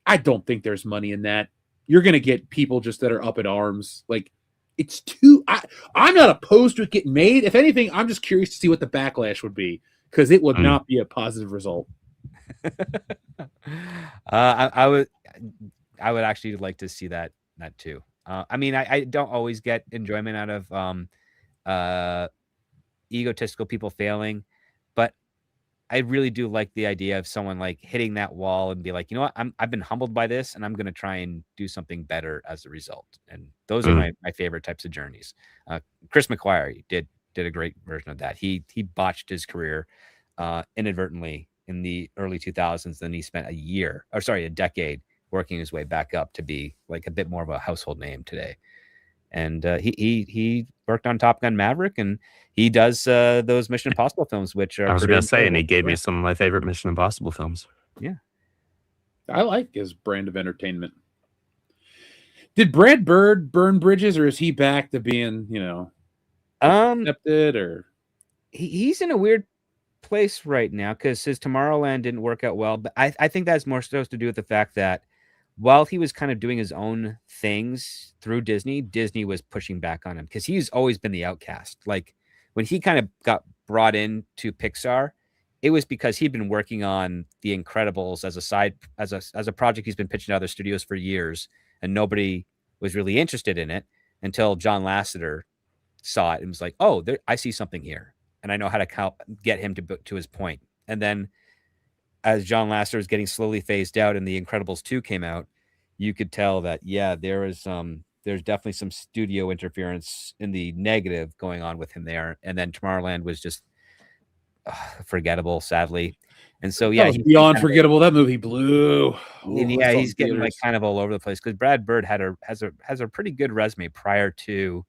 I don't think there's money in that. You're gonna get people just that are up in arms. Like, it's too. I'm not opposed to it getting made. If anything, I'm just curious to see what the backlash would be, because it would not be a positive result. I would actually like to see that too. I don't always get enjoyment out of egotistical people failing, but I really do like the idea of someone like hitting that wall and be like, you know what, I've been humbled by this, and I'm going to try and do something better as a result. And those are my favorite types of journeys. Chris McQuarrie did a great version of that. He botched his career inadvertently in the early 2000s. Then he spent a decade working his way back up to be like a bit more of a household name today. And he worked on Top Gun Maverick, and he does those Mission Impossible films, which are I was pretty going to say, and he incredible. gave me some of my favorite Mission Impossible films. I like his brand of entertainment. Did Brad Bird burn bridges, or is he back to being, accepted? Or He's in a weird place right now because his Tomorrowland didn't work out well. But I think that's more supposed to do with the fact that while he was kind of doing his own things through Disney, Disney was pushing back on him because he's always been the outcast. Like when he kind of got brought into Pixar, it was because he'd been working on The Incredibles as a project he's been pitching to other studios for years, and nobody was really interested in it until John Lasseter saw it and was like, "Oh, I see something here, and I know how to get him to his point." And then, as John Lasseter was getting slowly phased out, and The Incredibles 2 came out, you could tell that there's definitely some studio interference in the negative going on with him there. And then Tomorrowland was just forgettable, sadly. And so that was beyond forgettable. That movie blew. He's getting like kind of all over the place because Brad Bird has a pretty good resume prior to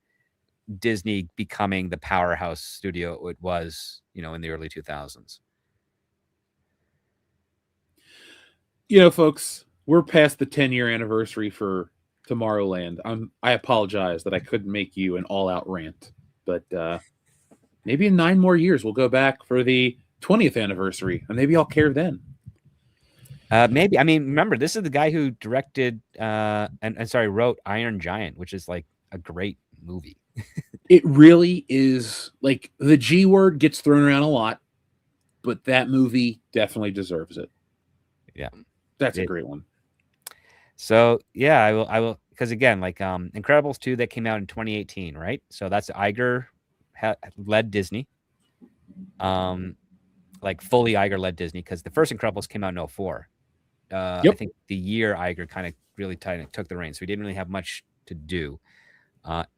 Disney becoming the powerhouse studio it was, in the early 2000s. Folks, we're past the 10-year anniversary for Tomorrowland. I apologize that I couldn't make you an all-out rant, but maybe in 9 more years we'll go back for the 20th anniversary, and maybe I'll care then. Maybe. I mean, remember, this is the guy who directed wrote Iron Giant, which is like a great movie. It really is. Like, the G word gets thrown around a lot, but that movie definitely deserves it. Yeah. That's a great one. So yeah, I will, because again, like Incredibles 2 that came out in 2018, right? So that's Iger led Disney. Like fully Iger led Disney, because the first Incredibles came out in 2004. I think the year Iger kind of really took the reins, so he didn't really have much to do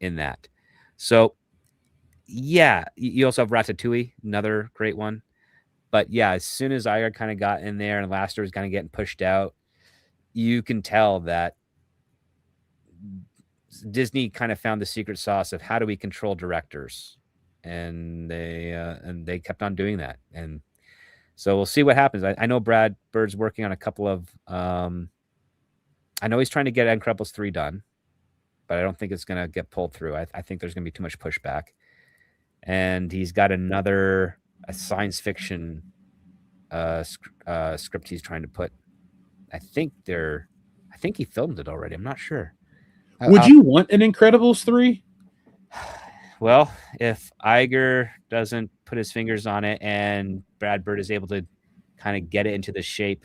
in that. So yeah, you also have Ratatouille, another great one. But yeah, as soon as Iger kind of got in there and Lasseter was kind of getting pushed out, you can tell that Disney kind of found the secret sauce of how do we control directors, and they kept on doing that. And so we'll see what happens. I know Brad Bird's working on a couple of. I know he's trying to get Incredibles 3 done, but I don't think it's going to get pulled through. I think there's going to be too much pushback, and he's got a science fiction script he's trying to put. I think he filmed it already. I'm not sure. Would you want an Incredibles 3? Well, if Iger doesn't put his fingers on it and Brad Bird is able to kind of get it into the shape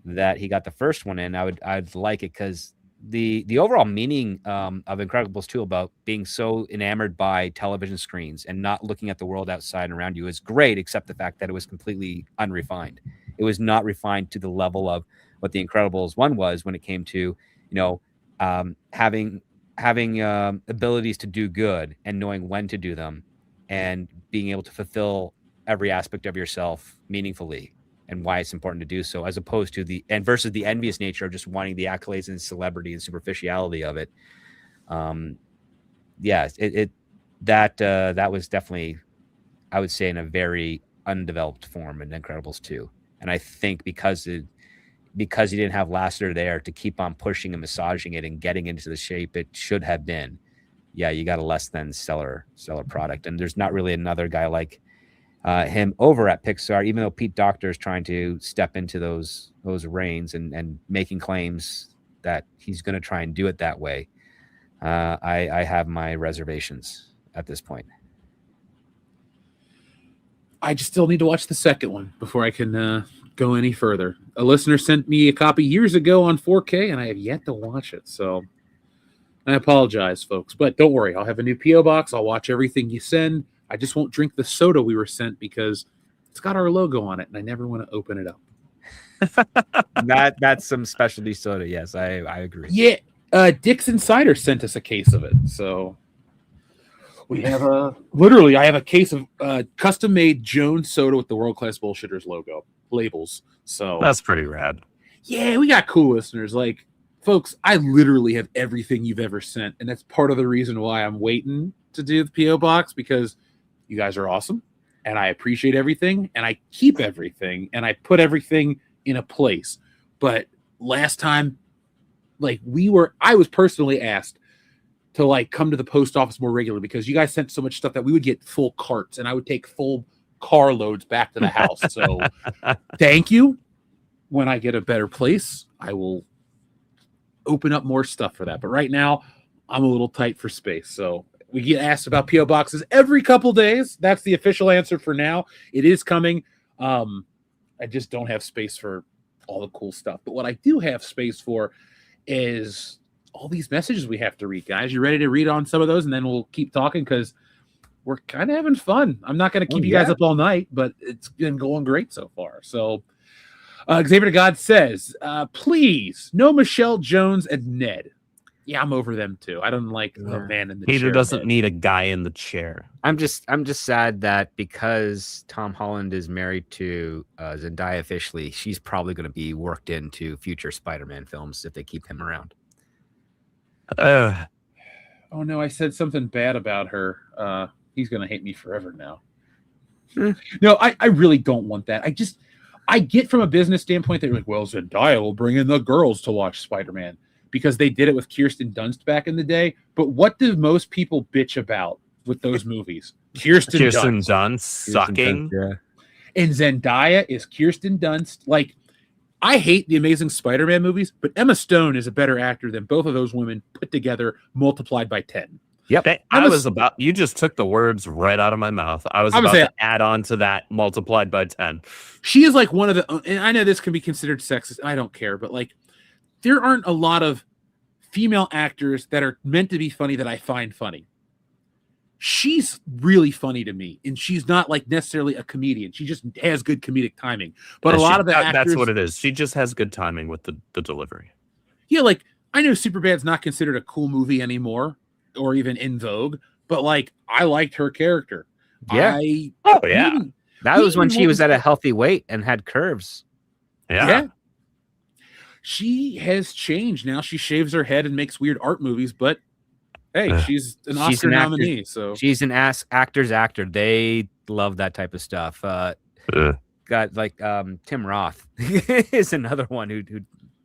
that he got the first one in, I'd like it, because the overall meaning of Incredibles 2 about being so enamored by television screens and not looking at the world outside and around you is great, except the fact that it was completely unrefined. It was not refined to the level of what the Incredibles 1 was when it came to, having abilities to do good and knowing when to do them and being able to fulfill every aspect of yourself meaningfully and why it's important to do so, as opposed to versus the envious nature of just wanting the accolades and celebrity and superficiality of it. That was definitely, I would say, in a very undeveloped form in Incredibles 2. And I think because he didn't have Lasseter there to keep on pushing and massaging it and getting into the shape it should have been, you got a less than stellar product. And there's not really another guy like him over at Pixar, even though Pete Docter is trying to step into those reins and making claims that he's going to try and do it that way. I have my reservations at this point. I just still need to watch the second one before I can go any further. A listener sent me a copy years ago on 4K, and I have yet to watch it. So I apologize, folks. But don't worry. I'll have a new P.O. box. I'll watch everything you send. I just won't drink the soda we were sent because it's got our logo on it, and I never want to open it up. That's some specialty soda. Yes, I agree. Yeah. Dixon Cider sent us a case of it. So we have I have a case of custom-made Jones soda with the World Class Bullshitters logo. labels. So That's pretty rad. yeah, we got cool listeners. Like, folks, I literally have everything you've ever sent, and that's part of the reason why I'm waiting to do the PO box, because you guys are awesome, and I appreciate everything, and I keep everything, and I put everything in a place. But last time, like, I was personally asked to like come to the post office more regularly because you guys sent so much stuff that we would get full carts, and I would take full car loads back to the house. So thank you. When I get a better place, I will open up more stuff for that. But right now, I'm a little tight for space. So we get asked about PO boxes every couple days. That's the official answer for now. It is coming. I just don't have space for all the cool stuff. But what I do have space for is all these messages we have to read, guys. You ready to read on some of those? And then we'll keep talking because we're kind of having fun. I'm not going to keep you guys up all night, but it's been going great so far. So Xavier to God says, please, no Michelle Jones and Ned. Yeah, I'm over them too. I don't like the man in the chair. Peter doesn't need a guy in the chair. I'm just sad that because Tom Holland is married to Zendaya officially, she's probably going to be worked into future Spider-Man films if they keep him around. Oh no, I said something bad about her. He's going to hate me forever now. No, I really don't want that. I get from a business standpoint, they're like, well, Zendaya will bring in the girls to watch Spider-Man because they did it with Kirsten Dunst back in the day. But what do most people bitch about with those movies? Kirsten Dunst sucking. Yeah. And Zendaya is Kirsten Dunst. Like, I hate the Amazing Spider-Man movies, but Emma Stone is a better actor than both of those women put together, multiplied by 10. Yep. You just took the words right out of my mouth. I was about to add on to that multiplied by 10. She is like one of the, and I know this can be considered sexist. I don't care, but like, there aren't a lot of female actors that are meant to be funny that I find funny. She's really funny to me, and she's not like necessarily a comedian. She just has good comedic timing. But a lot of the actors, that's what it is. She just has good timing with the delivery. Yeah, like I know Superbad's not considered a cool movie anymore, or even in vogue, but like I liked her character. Yeah. That was when she was at a healthy weight and had curves. Yeah. She has changed. Now she shaves her head and makes weird art movies, but hey, she's an Oscar nominee. So she's an actor's actor. They love that type of stuff. Got like Tim Roth is another one who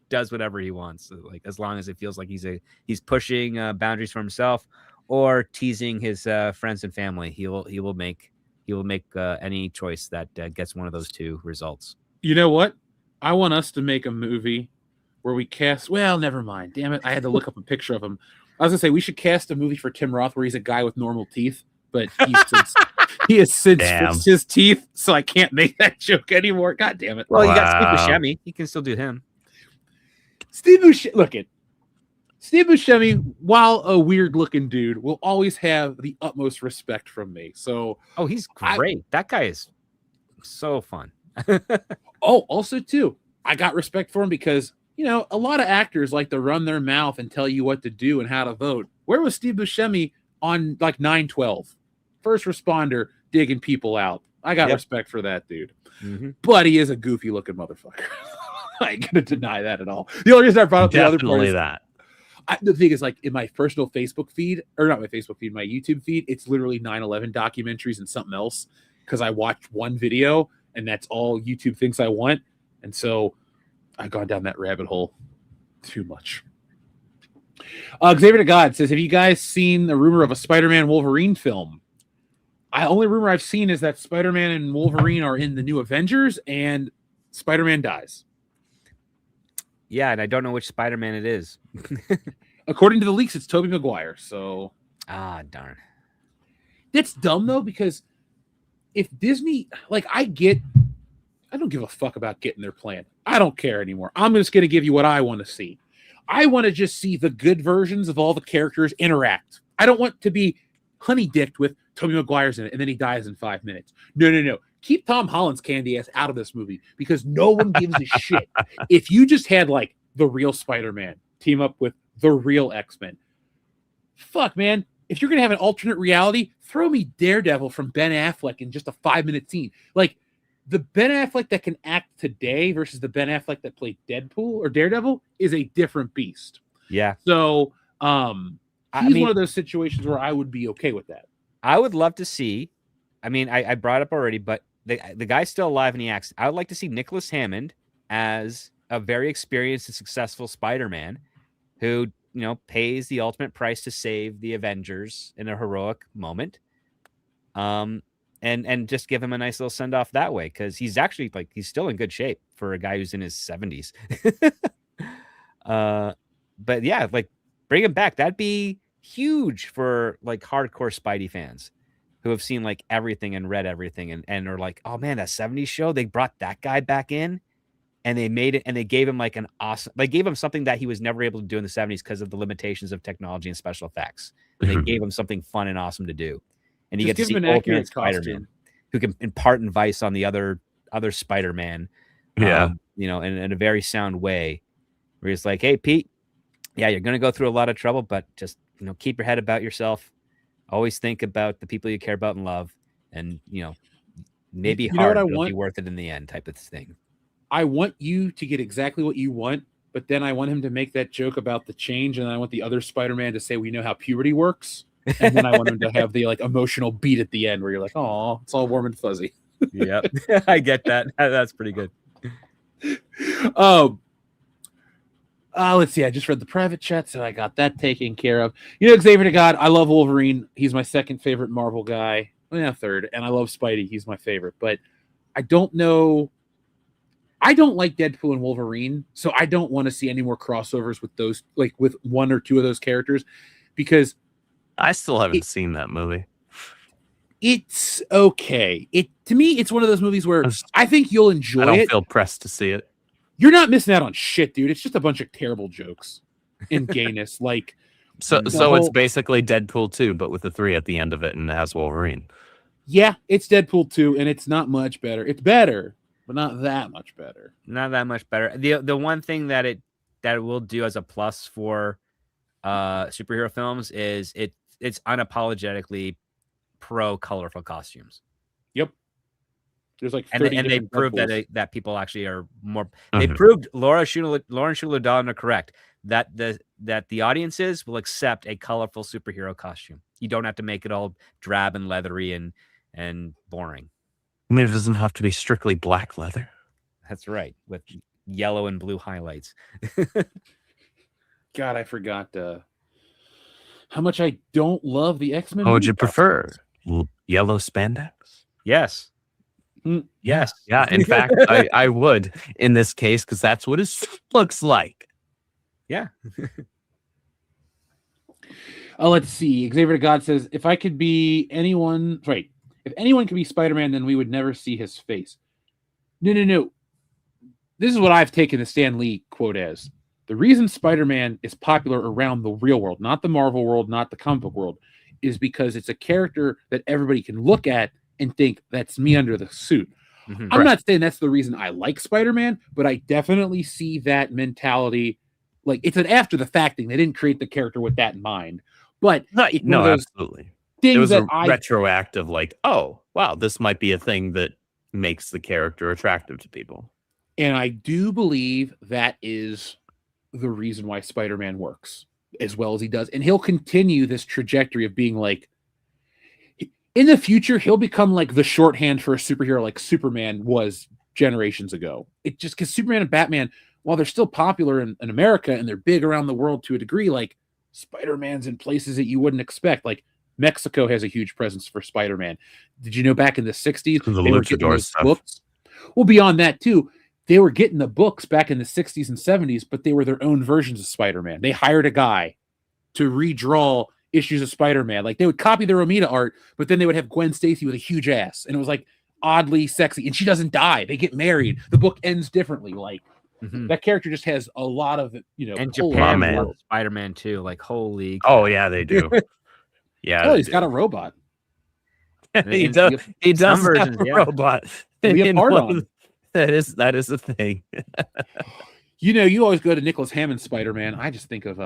does whatever he wants. So, like as long as it feels like he's pushing boundaries for himself or teasing his friends and family, he will make any choice that gets one of those two results. You know what? I want us to make a movie where we cast. Well, never mind. Damn it! I had to look up a picture of him. I was gonna say we should cast a movie for Tim Roth where he's a guy with normal teeth, but he has since fixed his teeth, so I can't make that joke anymore. God damn it! Well, you got Steve Buscemi. You can still do him. Steve Buscemi, while a weird-looking dude, will always have the utmost respect from me. So, he's great. That guy is so fun. Also too, I got respect for him because a lot of actors like to run their mouth and tell you what to do and how to vote. Where was Steve Buscemi on like 9/12? First responder digging people out. I got respect for that dude. Mm-hmm. But he is a goofy looking motherfucker. I ain't gonna deny that at all. The only reason I brought up the other part is that. The thing is, like in my personal Facebook feed, or not my Facebook feed, my YouTube feed, it's literally 9/11 documentaries and something else because I watched one video and that's all YouTube thinks I want. And so I've gone down that rabbit hole too much. Xavier to God says, have you guys seen the rumor of a Spider-Man Wolverine film? Only rumor I've seen is that Spider-Man and Wolverine are in the new Avengers and Spider-Man dies. Yeah, and I don't know which Spider-Man it is. According to the leaks, it's Tobey Maguire. So, darn. That's dumb though, because if Disney, like, I don't give a fuck about getting their plan. I don't care anymore. I'm just going to give you what I want to see. I want to just see the good versions of all the characters interact. I don't want to be honey-dicked with Tobey Maguire's in it and then he dies in 5 minutes. No. Keep Tom Holland's candy ass out of this movie because no one gives a shit. If you just had like the real Spider-Man team up with the real X-Men, fuck, man. If you're going to have an alternate reality, throw me Daredevil from Ben Affleck in just a 5-minute scene. Like, the Ben Affleck that can act today versus the Ben Affleck that played Deadpool or Daredevil is a different beast. Yeah. So I he's mean, one of those situations where I would be okay with that. I would love to see. I mean, I brought it up already, but the guy's still alive and he acts. I would like to see Nicholas Hammond as a very experienced and successful Spider-Man who, you know, pays the ultimate price to save the Avengers in a heroic moment. And just give him a nice little send off that way, because he's actually like he's still in good shape for a guy who's in his 70s. But yeah, like bring him back. That'd be huge for like hardcore Spidey fans who have seen like everything and read everything and are like, oh man, that 70s show, they brought that guy back in and they made it and they gave him like they gave him something that he was never able to do in the 70s because of the limitations of technology and special effects. And they gave him something fun and awesome to do. And you Just get to give him see an old accurate man Spider-Man costume. who can impart advice on the other Spider-Man, Yeah. you know, in a very sound way, where he's like, hey, Pete, yeah, you're going to go through a lot of trouble, but just, you know, keep your head about yourself. Always think about the people you care about and love. And, you know, maybe You know hard, what I but it'll be want? worth it in the end type of thing. I want you to get exactly what you want, but then I want him to make that joke about the change, and I want the other Spider-Man to say, we know how puberty works. And then I want him to have the like emotional beat at the end where you're like, oh, it's all warm and fuzzy. Yep. I get that. That's pretty good. Let's see. I just read the private chat, so I got that taken care of. You know, Xavier to God, I love Wolverine. He's my second favorite Marvel guy. Well, yeah, third. And I love Spidey. He's my favorite. But I don't know. I don't like Deadpool and Wolverine, so I don't want to see any more crossovers with those, like with one or two of those characters, because I still haven't seen that movie. it's okay. To me, it's one of those movies where Just- I think you'll I enjoy don't it. feel pressed to see it. You're not missing out on shit, dude. It's just a bunch of terrible jokes and gayness. Like, So The so it's whole- basically Deadpool 2, but with the 3 at the end of it, and it has Wolverine. yeah, it's Deadpool 2, and it's not much better. It's better, but not that much better. Not that much better. The one thing that it will do as a plus for superhero films is it's unapologetically pro colorful costumes. There's like And 30 they different proved Deadpools. that people actually are more. They Mhm. proved Lauren Shuler Dawn are correct that the audiences will accept a colorful superhero costume. You don't have to make it all drab and leathery and boring. I mean, it doesn't have to be strictly black leather. That's right, with yellow and blue highlights. God, I forgot how much I don't love the X-Men. What would movie you prefer? costumes. Yellow spandex? Yes. Mm, Yes. Yeah, in fact, I would in this case, because that's what it looks like. Yeah. Oh, let's see. Xavier God says, if I could be anyone, right? If anyone could be Spider-Man, then we would never see his face. No. This is what I've taken the Stan Lee quote as. The reason Spider-Man is popular around the real world, not the Marvel world, not the comic book world, is because it's a character that everybody can look at and think, that's me under the suit. Mhm. I'm not saying that's the reason I like Spider-Man, but I definitely see that mentality. Like, it's an after the fact thing. They didn't create the character with that in mind. But it's one No, of those absolutely. It things was that a I retroactive, like, oh, wow, this might be a thing that makes the character attractive to people. and I do believe that is the reason why Spider-Man works as well as he does. And he'll continue this trajectory of being like, in the future, he'll become like the shorthand for a superhero like Superman was generations ago. It just because Superman and Batman, while they're still popular in America and they're big around the world to a degree, like Spider-Man's in places that you wouldn't expect. Like Mexico has a huge presence for Spider-Man. Did you know back in the 60s, The they were getting luchador those stuff. books? Well, beyond that too, they were getting the books back in the 60s and 70s, but they were their own versions of Spider-Man. They hired a guy to redraw issues of Spider-Man. Like they would copy the Romita art, but then they would have Gwen Stacy with a huge ass, and it was like oddly sexy. And she doesn't die; they get married. The book ends differently. Like Mhm. that character just has a lot of And pull Japan on man. the- loves Spider-Man too. Like holy. Oh, yeah, they do. Yeah. Oh, they he's got do. a robot. he In- does, he does some have versions, a yeah. robot. We have In hard one on. of the- that is a thing. You always go to Nicholas Hammond Spider-Man. I just think of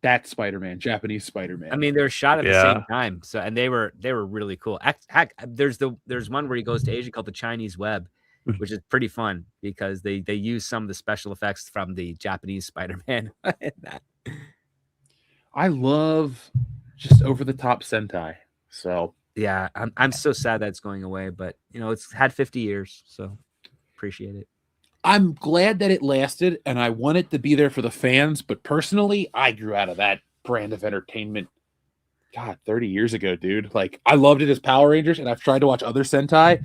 that Spider-Man, Japanese Spider-Man. I mean, they were shot at the Yeah. same time, so and they were really cool. Heck, there's one where he goes to Asia called the Chinese Web, which is pretty fun because they use some of the special effects from the Japanese Spider-Man in that. I love just over the top Sentai. So Yeah, I'm so sad that it's going away, but it's had 50 years, so appreciate it. I'm glad that it lasted, and I want it to be there for the fans. But personally, I grew out of that brand of entertainment. God, 30 years ago, dude. Like, I loved it as Power Rangers, and I've tried to watch other Sentai.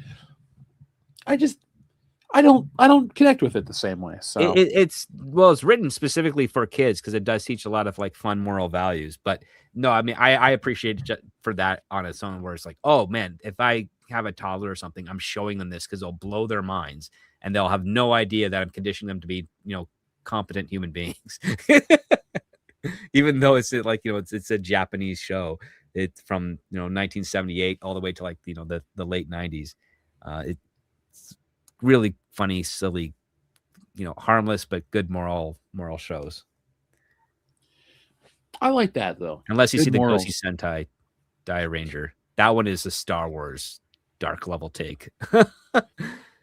I don't connect with it the same way. So It's written specifically for kids because it does teach a lot of like fun moral values. But no, I mean, I appreciate it for that on its own, where it's like, oh man, if I have a toddler or something, I'm showing them this because it'll blow their minds and they'll have no idea that I'm conditioning them to be, competent human beings. Even though it's like, it's a Japanese show. It's from 1978 all the way to like the late 90s. It's really funny, silly, harmless but good moral shows. I like that though. Unless you Good see the morals. Goshi Sentai Die Ranger. That one is a Star Wars dark level take.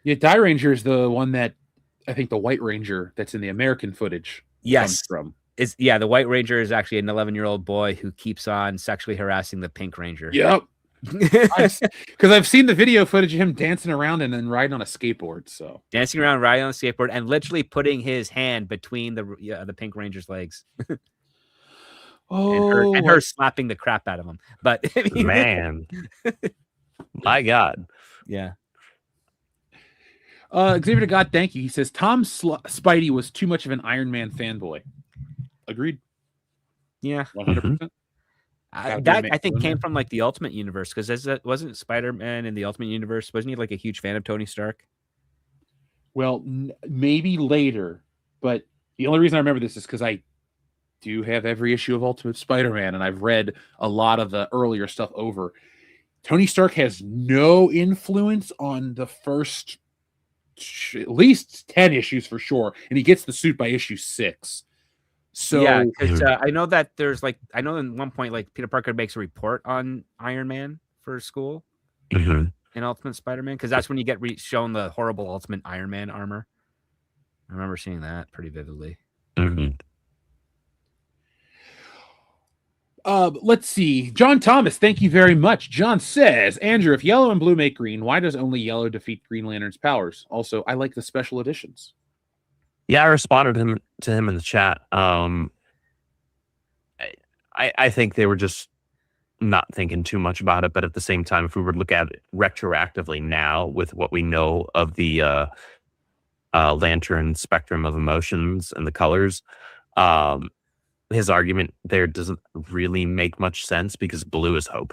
Yeah, Die Ranger is the one that I think the White Ranger that's in the American footage Yes. comes from. The White Ranger is actually an 11-year-old boy who keeps on sexually harassing the Pink Ranger. Yep. Because I've seen the video footage of him dancing around and then riding on a skateboard. So Dancing around, riding on a skateboard, and literally putting his hand between the Pink Ranger's legs. and her slapping the crap out of him. But Man, my God. Yeah. Xavier to God, thank you. He says Tom Spidey was too much of an Iron Man fanboy. Agreed. Yeah. 100%. That I think came from like the Ultimate Universe because wasn't Spider-Man in the Ultimate Universe? Wasn't he like a huge fan of Tony Stark? Well, maybe later, but the only reason I remember this is because I do have every issue of Ultimate Spider-Man, and I've read a lot of the earlier stuff over. Tony Stark has no influence on the first at least 10 issues for sure, and he gets the suit by issue 6. So yeah, because I know that I know in one point like Peter Parker makes a report on Iron Man for school in Ultimate Spider-Man because that's when you get shown the horrible Ultimate Iron Man armor. I remember seeing that pretty vividly. Let's see. John Thomas, thank you very much. John says, Andrew, if yellow and blue make green, why does only yellow defeat Green Lantern's powers? Also, I like the special editions. Yeah, I responded to him in the chat. I think they were just not thinking too much about it, but at the same time, if we were to look at it retroactively now with what we know of the Lantern spectrum of emotions and the colors, his argument there doesn't really make much sense because blue is hope.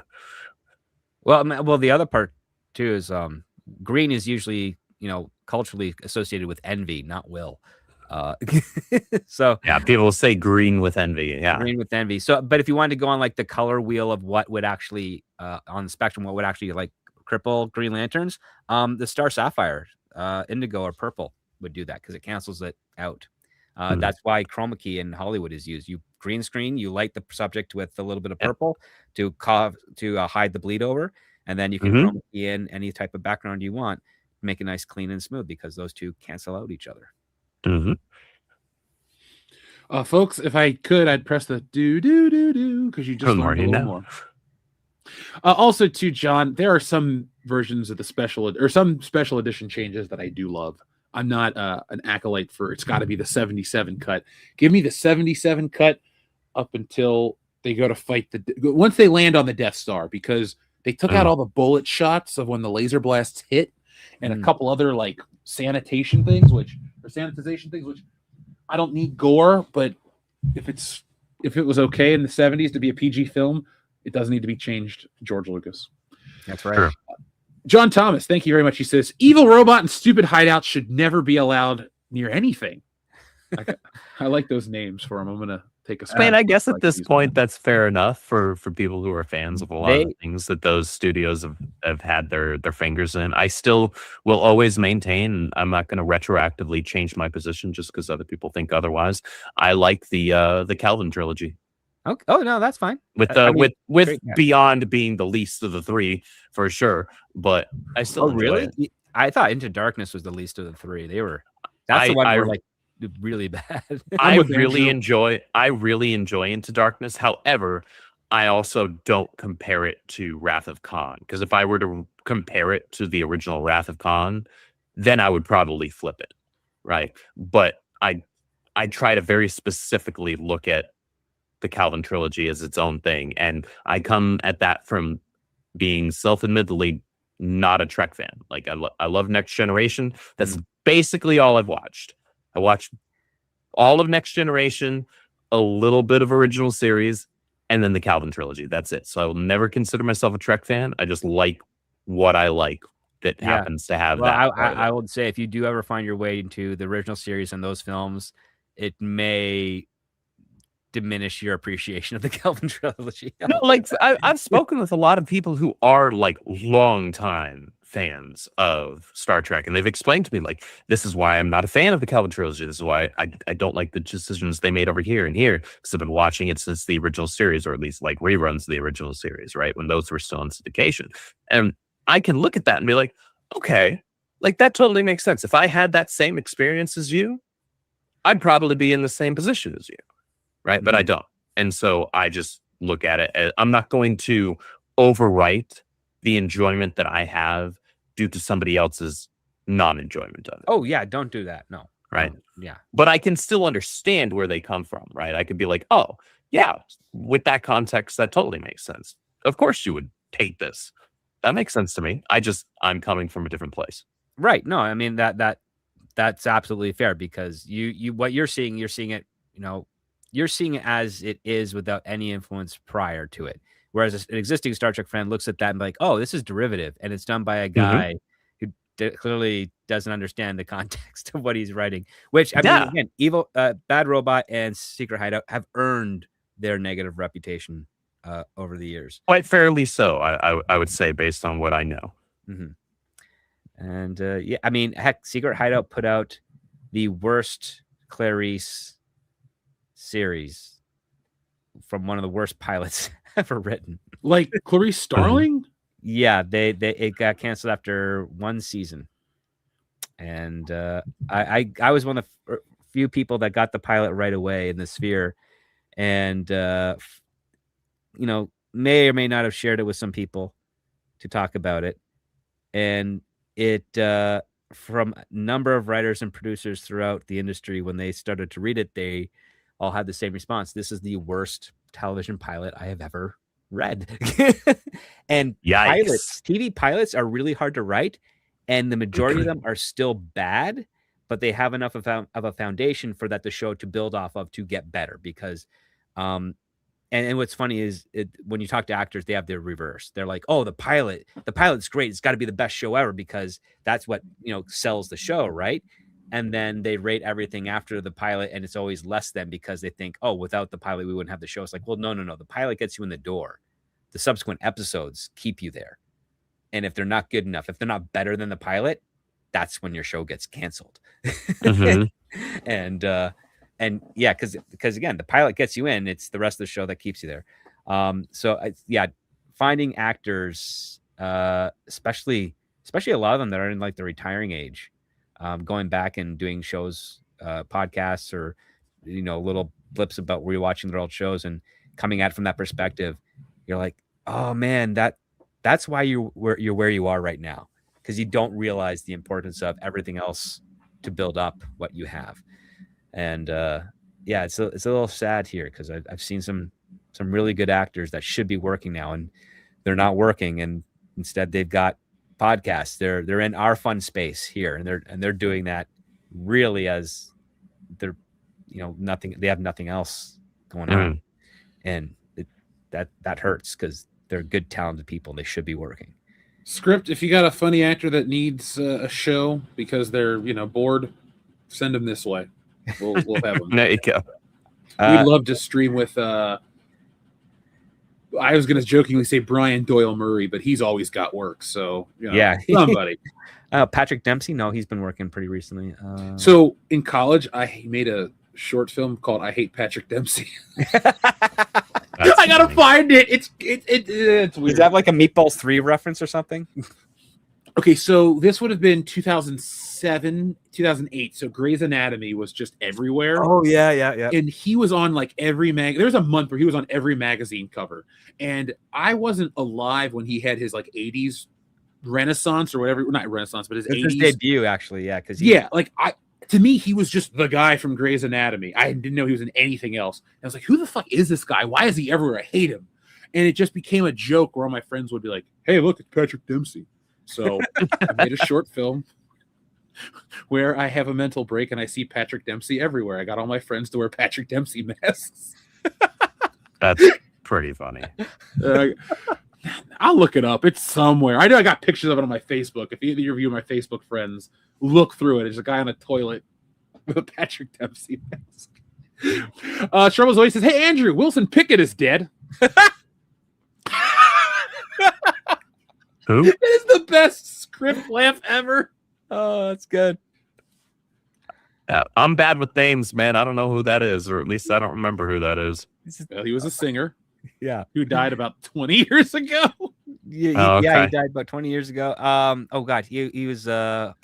Well, the other part too is green is usually culturally associated with envy, not will. So yeah, people say green with envy. Yeah, green with envy. So, but if you wanted to go on like the color wheel of what would actually on the spectrum, what would actually like cripple Green Lanterns, the Star Sapphire, indigo or purple would do that because it cancels it out. That's why chroma key in Hollywood is used. You green screen, you light the subject with a little bit of purple to hide the bleed over, and then you can chroma key in any type of background you want, make it nice, clean, and smooth because those two cancel out each other. Folks, if I could, I'd press the do because you just learned a little more. Also, too, John, there are some versions of the some special edition changes that I do love. I'm not an acolyte for it's got to be the 77 cut. Give me the 77 cut up until they go to fight once they land on the Death Star, because they took out all the bullet shots of when the laser blasts hit and a couple other like sanitization things, which I don't need gore, but if it was okay in the 70s to be a PG film, it doesn't need to be changed, George Lucas. That's right. Sure. John Thomas, thank you very much. He says, evil robot and stupid hideouts should never be allowed near anything. I like those names for him. I'm going to take a I guess at this point, that's fair enough for people who are fans of a lot of the things that those studios have had their fingers in. I still will always maintain, I'm not going to retroactively change my position just because other people think otherwise. I like the Calvin trilogy. Okay. Oh no, that's fine. With Beyond being the least of the three for sure, but I still really. I thought Into Darkness was the least of the three. That's the one where like really bad. I with really Andrew. enjoy Into Darkness. However, I also don't compare it to Wrath of Khan, because if I were to compare it to the original Wrath of Khan, then I would probably flip it, right? But I try to very specifically look at the Calvin trilogy as its own thing, and I come at that from being self-admittedly not a Trek fan. Like I love Next Generation. That's basically all I've watched. I watched all of Next Generation, a little bit of original series, and then the Calvin trilogy. That's it. So I will never consider myself a Trek fan. I just like what I like that happens to have Well, that. I would say if you do ever find your way into the original series and those films, it may diminish your appreciation of the Calvin trilogy. No, like I've spoken with a lot of people who are like longtime fans of Star Trek, and they've explained to me like, this is why I'm not a fan of the Calvin trilogy. This is why I don't like the decisions they made over here and here, because I've been watching it since the original series, or at least like reruns of the original series, right, when those were still in syndication. And I can look at that and be like, okay, like that totally makes sense. If I had that same experience as you, I'd probably be in the same position as you, right? But I don't. And so I just look at it as, I'm not going to overwrite the enjoyment that I have due to somebody else's non-enjoyment of it. Oh yeah, don't do that. No. Right. Yeah. But I can still understand where they come from, right? I could be like, oh, yeah, with that context, that totally makes sense. Of course you would hate this. That makes sense to me. I'm coming from a different place. Right. No, I mean that's absolutely fair, because you what you're seeing it, you're seeing it as it is without any influence prior to it. Whereas an existing Star Trek fan looks at that and be like, oh, this is derivative, and it's done by a guy who clearly doesn't understand the context of what he's writing. Which I mean, again, Bad Robot and Secret Hideout have earned their negative reputation over the years. Quite fairly so, I would say, based on what I know. Mm-hmm. And yeah, I mean, heck, Secret Hideout put out the worst Clarice series from one of the worst pilots ever written. Like Clarice Starling? Yeah, it got canceled after one season. And I was one of the few people that got the pilot right away in the Sphere, and may or may not have shared it with some people to talk about it. And it from a number of writers and producers throughout the industry, when they started to read it, they all had the same response: this is the worst television pilot I have ever read. And TV pilots are really hard to write, and the majority of them are still bad, but they have enough of a foundation for that the show to build off of to get better. Because and what's funny is when you talk to actors, they have their reverse. They're like, oh, the pilot's great. It's got to be the best show ever, because that's what, sells the show, right? And then they rate everything after the pilot, and it's always less than, because they think, oh, without the pilot, we wouldn't have the show. It's like, well, no. The pilot gets you in the door. The subsequent episodes keep you there. And if they're not good enough, if they're not better than the pilot, that's when your show gets canceled. Mm-hmm. And yeah, because again, the pilot gets you in, it's the rest of the show that keeps you there. So finding actors, especially a lot of them that are in like the retiring age, going back and doing shows, podcasts, or little blips about rewatching their old shows and coming at it from that perspective, you're like, oh man, that's why you're where you are right now, because you don't realize the importance of everything else to build up what you have. And it's a little sad here, because I've seen some really good actors that should be working now, and they're not working, and instead they've got podcasts. They're in our fun space here, and they're doing that really as they're nothing. They have nothing else going on, and that hurts, because they're good, talented people. And they should be working. Script, if you got a funny actor that needs a show because they're bored, send them this way. We'll have them. There you go. We'd love to stream with I was gonna jokingly say Brian Doyle Murray, but he's always got work, so yeah, somebody. Patrick Dempsey, no, he's been working pretty recently. So in college, I made a short film called I Hate Patrick Dempsey. I gotta find it. It's weird. Is that like a Meatballs 3 reference or something? Okay, so this would have been 2007, 2008. So Grey's Anatomy was just everywhere. Oh yeah. And he was on like every there was a month where he was on every magazine cover. And I wasn't alive when he had his like 80s renaissance or whatever, not renaissance, but his It's 80s his debut, actually. Yeah, because like to me, he was just the guy from Grey's Anatomy. I didn't know he was in anything else. And I was like, who the fuck is this guy? Why is he everywhere? I hate him. And it just became a joke where all my friends would be like, hey, look, it's Patrick Dempsey. So I made a short film where I have a mental break and I see Patrick Dempsey everywhere. I got all my friends to wear Patrick Dempsey masks. That's pretty funny. I'll look it up. It's somewhere. I know I got pictures of it on my Facebook. If either of you are my Facebook friends, look through it. There's a guy on a toilet with a Patrick Dempsey mask. Troubles always says, hey, Andrew, Wilson Pickett is dead. Who? It is the best script laugh ever. Oh, that's good. I'm bad with names, man. I don't know who that is, or at least I don't remember who that is. Well, he was a singer Yeah. who died about 20 years ago. Yeah, he okay. died about 20 years ago. Oh god, he was the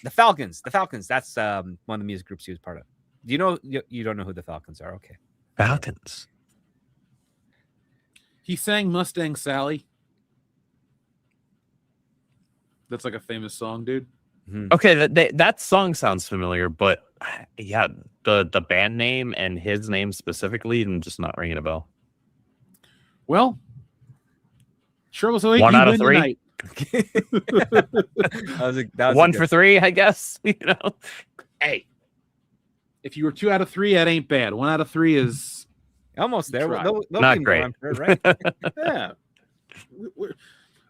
Falcons. The Falcons. That's one of the music groups he was part of. Do you know you don't know who the Falcons are? Okay. Falcons. He sang Mustang Sally. That's like a famous song, dude. Okay, that song sounds familiar, but yeah, the band name and his name specifically, I'm just not ringing a bell. Well, sure. So 1 out of 3. that was One for 3, I guess. You know, Hey, if you were 2 out of 3, that ain't bad. 1 out of 3 is almost there. Tried. They'll Not be more, great. I'm sure, right? yeah.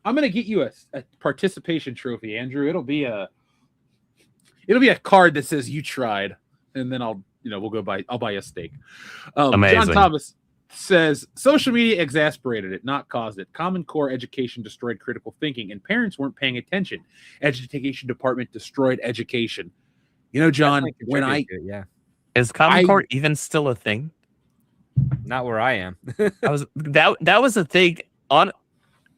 I'm gonna get you a participation trophy, Andrew. It'll be a card that says you tried, and then I'll buy you a steak. Amazing. John Thomas says social media exasperated it, not caused it. Common Core education destroyed critical thinking, and parents weren't paying attention. Education department destroyed education. You know, John, Definitely contribute to it, is Common Core even still a thing? not where I am. That was a thing on.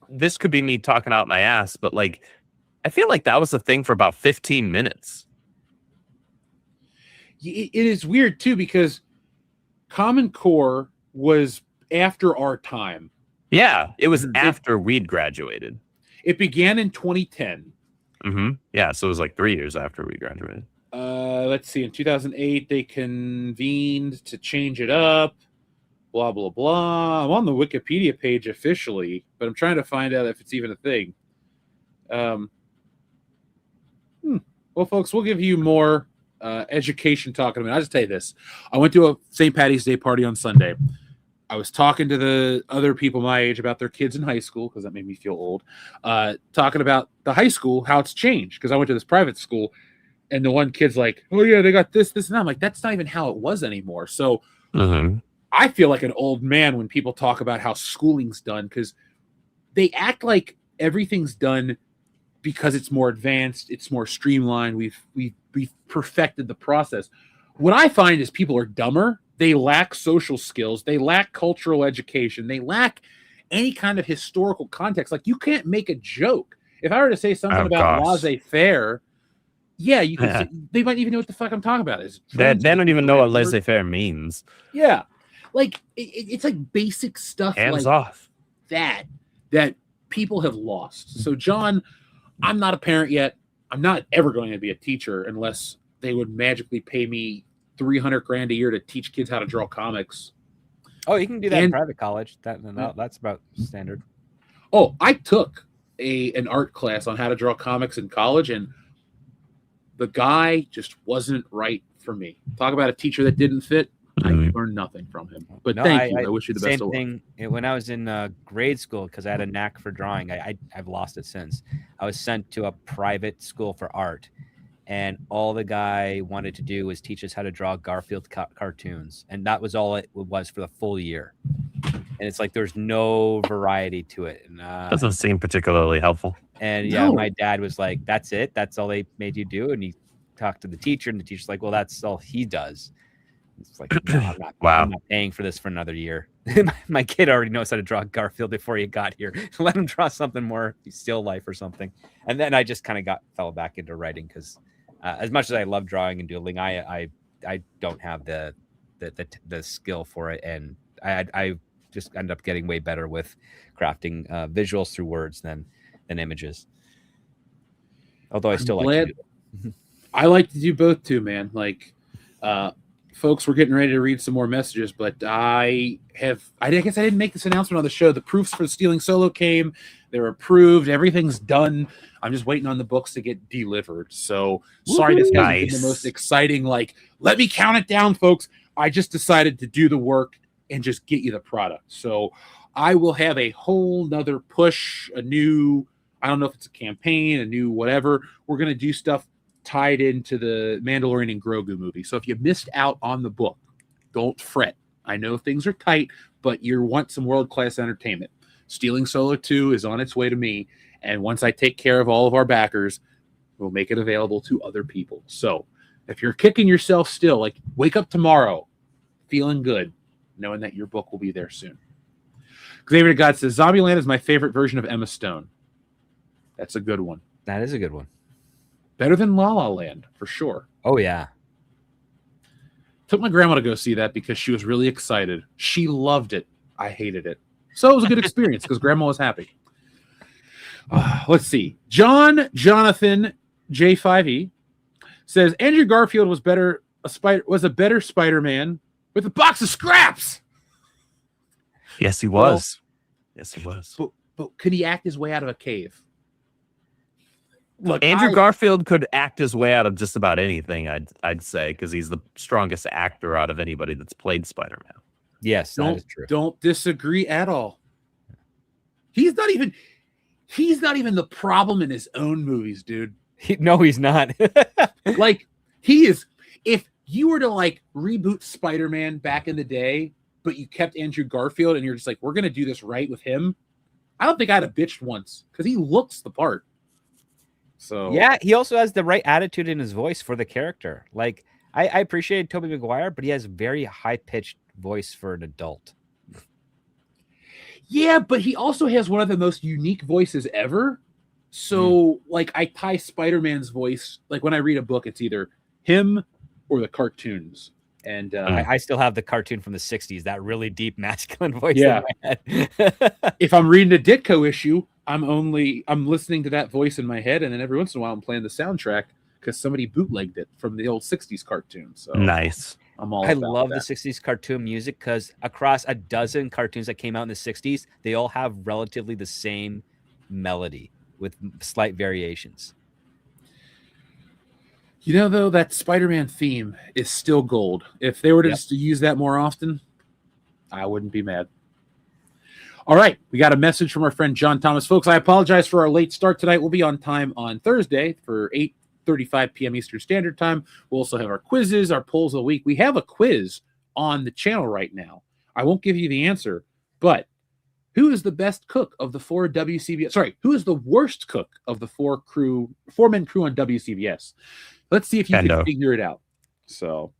This could be me talking out my ass, but like, I feel like that was a thing for about 15 minutes. It is weird too because Common Core was after our time. Yeah, it was after we'd graduated. It began in 2010. Yeah, so it was like 3 years after we graduated. Let's see. In 2008, they convened to change it up. Blah, blah, blah. I'm on the Wikipedia page officially, but I'm trying to find out if it's even a thing. Well, folks, we'll give you more education talk in a minute. I'll just tell you this. I went to a St. Patty's Day party on Sunday. I was talking to the other people my age about their kids in high school, because that made me feel old. Talking about the high school, how it's changed, because I went to this private school, and the one kid's like, oh, yeah, they got this, and I'm like, that's not even how it was anymore. So I feel like an old man when people talk about how schooling's done, because they act like everything's done because it's more advanced, it's more streamlined, we've perfected the process. What I find is people are dumber. They lack social skills. They lack cultural education. They lack any kind of historical context. Like, you can't make a joke. If I were to say something about laissez-faire, yeah, you can. Say, they might even know what the fuck I'm talking about. They don't even know what laissez-faire means. Yeah, like it's like basic stuff. Hands like off. that people have lost. So, John, I'm not a parent yet. I'm not ever going to be a teacher unless they would magically pay me $300,000 a year to teach kids how to draw comics. Oh, you can do that in private college. That's about standard. Oh, I took an art class on how to draw comics in college, and the guy just wasn't right for me. Talk about a teacher that didn't fit. I learned nothing from him. But thank you. I wish you the best of luck. Same thing when I was in grade school, because I had a knack for drawing. I've lost it since. I was sent to a private school for art, and all the guy wanted to do was teach us how to draw Garfield cartoons, and that was all it was for the full year. And it's like there's no variety to it. And, doesn't seem particularly helpful. And yeah, my dad was like, "That's it. That's all they made you do." And he talked to the teacher, and the teacher's like, "Well, that's all he does." It's like, no, Wow. I'm not paying for this for another year. My kid already knows how to draw Garfield before he got here. Let him draw something more still life or something. And then I just kind of fell back into writing because as much as I love drawing and doodling, I don't have the skill for it, and I just end up getting way better with crafting visuals through words than images. Although I still like to do it. I like to do both too, man. Like, folks, we're getting ready to read some more messages, but I guess I didn't make this announcement on the show. The proofs for Stealing Solo came. They're approved. Everything's done. I'm just waiting on the books to get delivered. So sorry, this hasn't been the most exciting, like, let me count it down, folks. I just decided to do the work and just get you the product. So I will have a whole nother push, a new, I don't know if it's a campaign, a new whatever. We're going to do stuff tied into the Mandalorian and Grogu movie. So if you missed out on the book, don't fret. I know things are tight, but you want some world-class entertainment. Stealing Solo 2 is on its way to me, and once I take care of all of our backers, we'll make it available to other people. So if you're kicking yourself still, like, wake up tomorrow feeling good, knowing that your book will be there soon. Xavier God says, Zombieland is my favorite version of Emma Stone. That's a good one. That is a good one. Better than La La Land, for sure. Oh, yeah. Took my grandma to go see that because she was really excited. She loved it. I hated it. So it was a good experience because grandma was happy. Let's see. Jonathan J5E says, Andrew Garfield was a better Spider-Man with a box of scraps. Yes, he was. Yes, he was. But could he act his way out of a cave? Look, Andrew Garfield could act his way out of just about anything, I'd say, because he's the strongest actor out of anybody that's played Spider-Man. Yes, that is true. Don't disagree at all. He's not even the problem in his own movies, dude. No, he's not. Like, he is. If you were to like reboot Spider-Man back in the day, but you kept Andrew Garfield and you're just like, we're gonna do this right with him, I don't think I'd have bitched once because he looks the part. So yeah, he also has the right attitude in his voice for the character. Like, I appreciate Tobey Maguire, but he has very high-pitched voice for an adult. Yeah, but he also has one of the most unique voices ever. So, like, I tie Spider-Man's voice, like, when I read a book, it's either him or the cartoons. And I still have the cartoon from the 60s, that really deep masculine voice Yeah. in my head. If I'm reading a Ditko issue, I'm listening to that voice in my head, and then every once in a while I'm playing the soundtrack because somebody bootlegged it from the old 60s cartoon. So Nice. I love the 60s cartoon music because across a dozen cartoons that came out in the 60s, they all have relatively the same melody with slight variations. You know, though, that Spider-Man theme is still gold. If they were to just to use that more often, I wouldn't be mad. All right, we got a message from our friend John Thomas. Folks, I apologize for our late start tonight. We'll be on time on Thursday for 8:35 p.m. Eastern Standard Time. We'll also have our quizzes, our polls of the week. We have a quiz on the channel right now. I won't give you the answer, but who is the best cook of the four WCBS? Sorry, who is the worst cook of the four-man crew on WCBS? Let's see if you can figure it out. So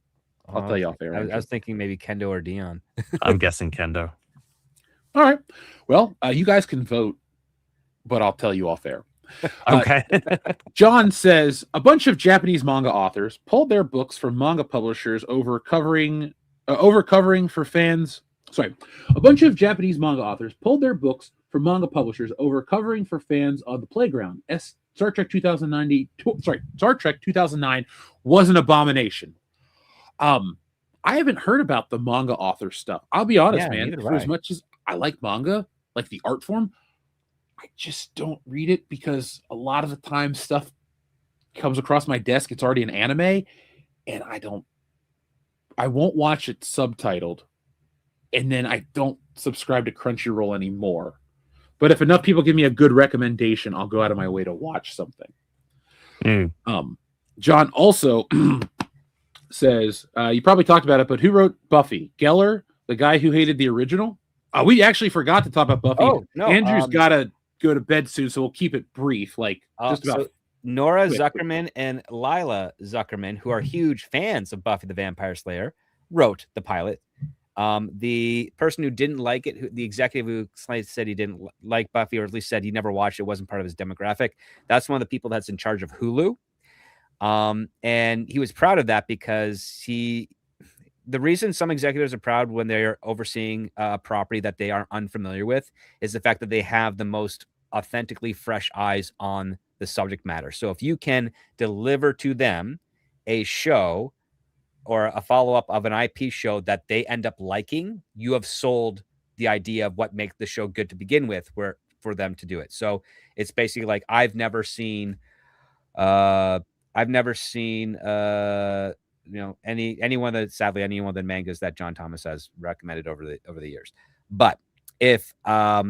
I'll tell you off air. I was thinking maybe Kendo or Dion. I'm guessing Kendo. All right. Well, you guys can vote, but I'll tell you off air. Okay. John says a bunch of Japanese manga authors pulled their books from manga publishers over covering for fans. Sorry, a bunch of Japanese manga authors pulled their books from manga publishers over covering for fans on the playground. Star Trek 2009 was an abomination. I haven't heard about the manga author stuff. I'll be honest, man. For as much as I like manga, like the art form, I just don't read it because a lot of the time stuff comes across my desk. It's already an anime, and I won't watch it subtitled, and then I don't subscribe to Crunchyroll anymore. But if enough people give me a good recommendation, I'll go out of my way to watch something. John also says, you probably talked about it, but who wrote Buffy? Geller, the guy who hated the original? We actually forgot to talk about Buffy. Oh, no, Andrew's got to go to bed soon, so we'll keep it brief. Nora Zuckerman and Lila Zuckerman, who are huge fans of Buffy the Vampire Slayer, wrote the pilot. The person who didn't like it, the executive who said he didn't like Buffy, or at least said he never watched it, wasn't part of his demographic. That's one of the people that's in charge of Hulu. And he was proud of that because the reason some executives are proud when they're overseeing a property that they are unfamiliar with is the fact that they have the most authentically fresh eyes on the subject matter. So if you can deliver to them a show or a follow-up of an IP show that they end up liking, you have sold the idea of what makes the show good to begin with, where for them to do it. So it's basically like I've never seen anyone that mangas that John Thomas has recommended over the years. But if a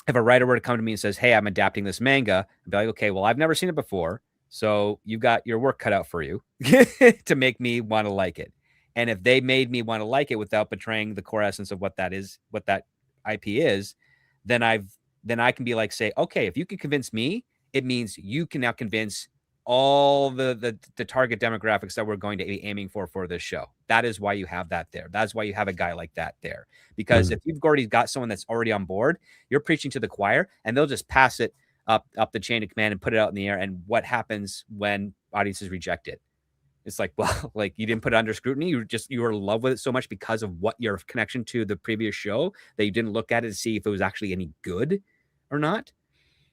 writer were to come to me and says, "Hey, I'm adapting this manga," I'd be like, "Okay, well, I've never seen it before. So you've got your work cut out for you to make me want to like it." And if they made me want to like it without betraying the core essence of what that is, what that IP is, then I can be like, say, okay, if you can convince me, it means you can now convince all the target demographics that we're going to be aiming for this show. That is why you have that there. That's why you have a guy like that there. Because if you've already got someone that's already on board, you're preaching to the choir, and they'll just pass it up the chain of command and put it out in the air. And what happens when audiences reject it? It's like, well, like you didn't put it under scrutiny. You were in love with it so much because of what your connection to the previous show that you didn't look at it to see if it was actually any good or not.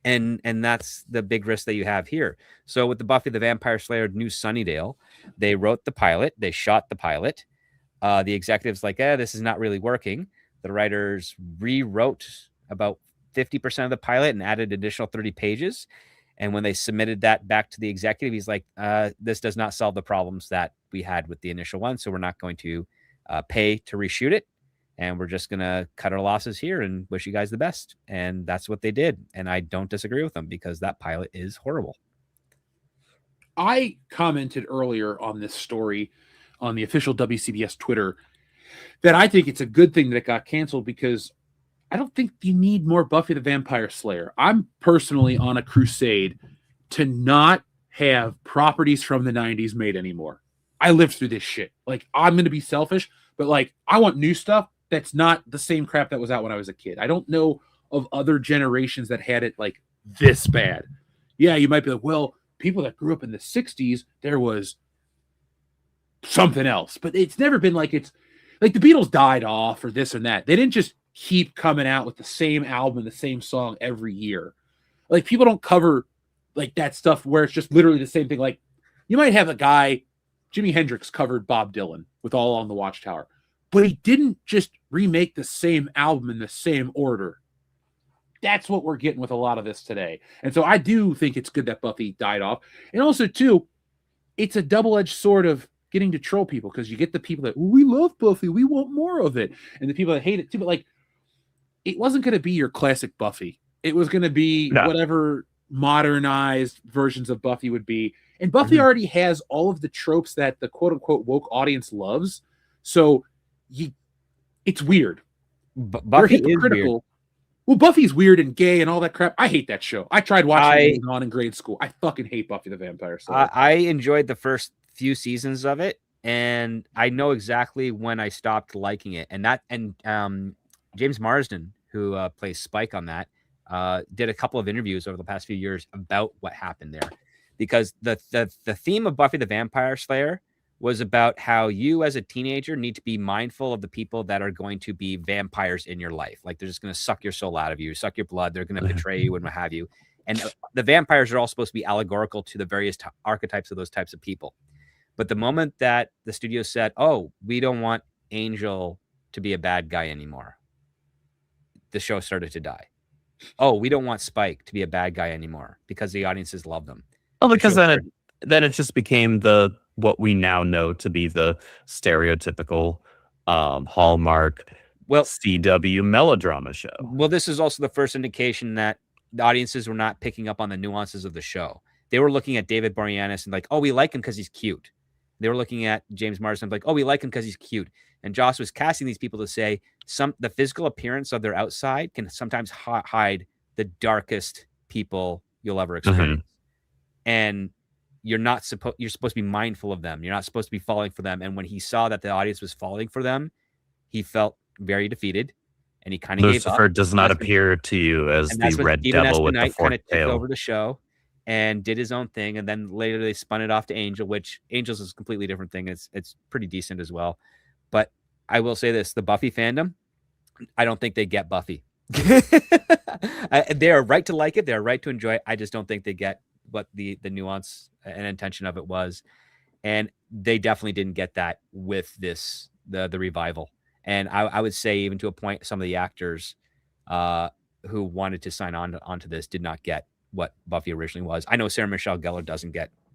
And that's the big risk that you have here. So with the Buffy the Vampire Slayer New Sunnydale, they wrote the pilot, they shot the pilot. The executives like, this is not really working. The writers rewrote about 50% of the pilot and added additional 30 pages. And when they submitted that back to the executive, he's like, this does not solve the problems that we had with the initial one. So we're not going to pay to reshoot it. And we're just going to cut our losses here and wish you guys the best. And that's what they did. And I don't disagree with them because that pilot is horrible. I commented earlier on this story on the official WCBS Twitter that I think it's a good thing that it got canceled because I don't think you need more Buffy the Vampire Slayer. I'm personally on a crusade to not have properties from the 90s made anymore. I lived through this shit. Like, I'm going to be selfish, but like, I want new stuff that's not the same crap that was out when I was a kid. I don't know of other generations that had it like this bad. Yeah, you might be like, well, people that grew up in the 60s, there was something else. But it's never been like it's like the Beatles died off or this and that. They didn't just keep coming out with the same album, the same song every year. Like, people don't cover like that stuff where it's just literally the same thing. Like, you might have a guy, Jimi Hendrix covered Bob Dylan with All on the Watchtower, but he didn't just remake the same album in the same order. That's what we're getting with a lot of this today. And so I do think it's good that Buffy died off. And also, too, it's a double-edged sword of getting to troll people because you get the people that, we love Buffy, we want more of it. And the people that hate it, too. But, like, it wasn't going to be your classic Buffy. It was going to be whatever modernized versions of Buffy would be. And Buffy already has all of the tropes that the quote-unquote woke audience loves. So it's weird. Buffy is weird. Well, Buffy's weird and gay and all that crap. I hate that show. I tried watching it on in grade school. I fucking hate Buffy the Vampire Slayer. I enjoyed the first few seasons of it, and I know exactly when I stopped liking it. And James Marsden, who plays Spike on that, did a couple of interviews over the past few years about what happened there, because the theme of Buffy the Vampire Slayer was about how you as a teenager need to be mindful of the people that are going to be vampires in your life. Like, they're just going to suck your soul out of you, suck your blood. They're going to betray you and what have you. And the vampires are all supposed to be allegorical to the various archetypes of those types of people. But the moment that the studio said, oh, we don't want Angel to be a bad guy anymore, the show started to die. Oh, we don't want Spike to be a bad guy anymore because the audiences love them. Oh, because then it just became what we now know to be the stereotypical Hallmark CW melodrama show. Well, this is also the first indication that the audiences were not picking up on the nuances of the show. They were looking at David Boreanaz and like, oh, we like him because he's cute. They were looking at James Marsden like, oh, we like him because he's cute. And Joss was casting these people to say the physical appearance of their outside can sometimes hide the darkest people you'll ever experience. And you're supposed to be mindful of them. You're not supposed to be falling for them. And when he saw that the audience was falling for them, he felt very defeated, and he kind of gave up. Lucifer does not appear to you as the red devil with the kind forked of took tail. over the show and did his own thing, and then later they spun it off to Angel, which Angel's is a completely different thing. It's pretty decent as well. But I will say this: the Buffy fandom, I don't think they get Buffy. They are right to like it. They are right to enjoy it. I just don't think they get what the nuance and intention of it was. And they definitely didn't get that with the revival. And I would say, even to a point, some of the actors who wanted to sign onto this did not get what Buffy originally was. I know Sarah Michelle Gellar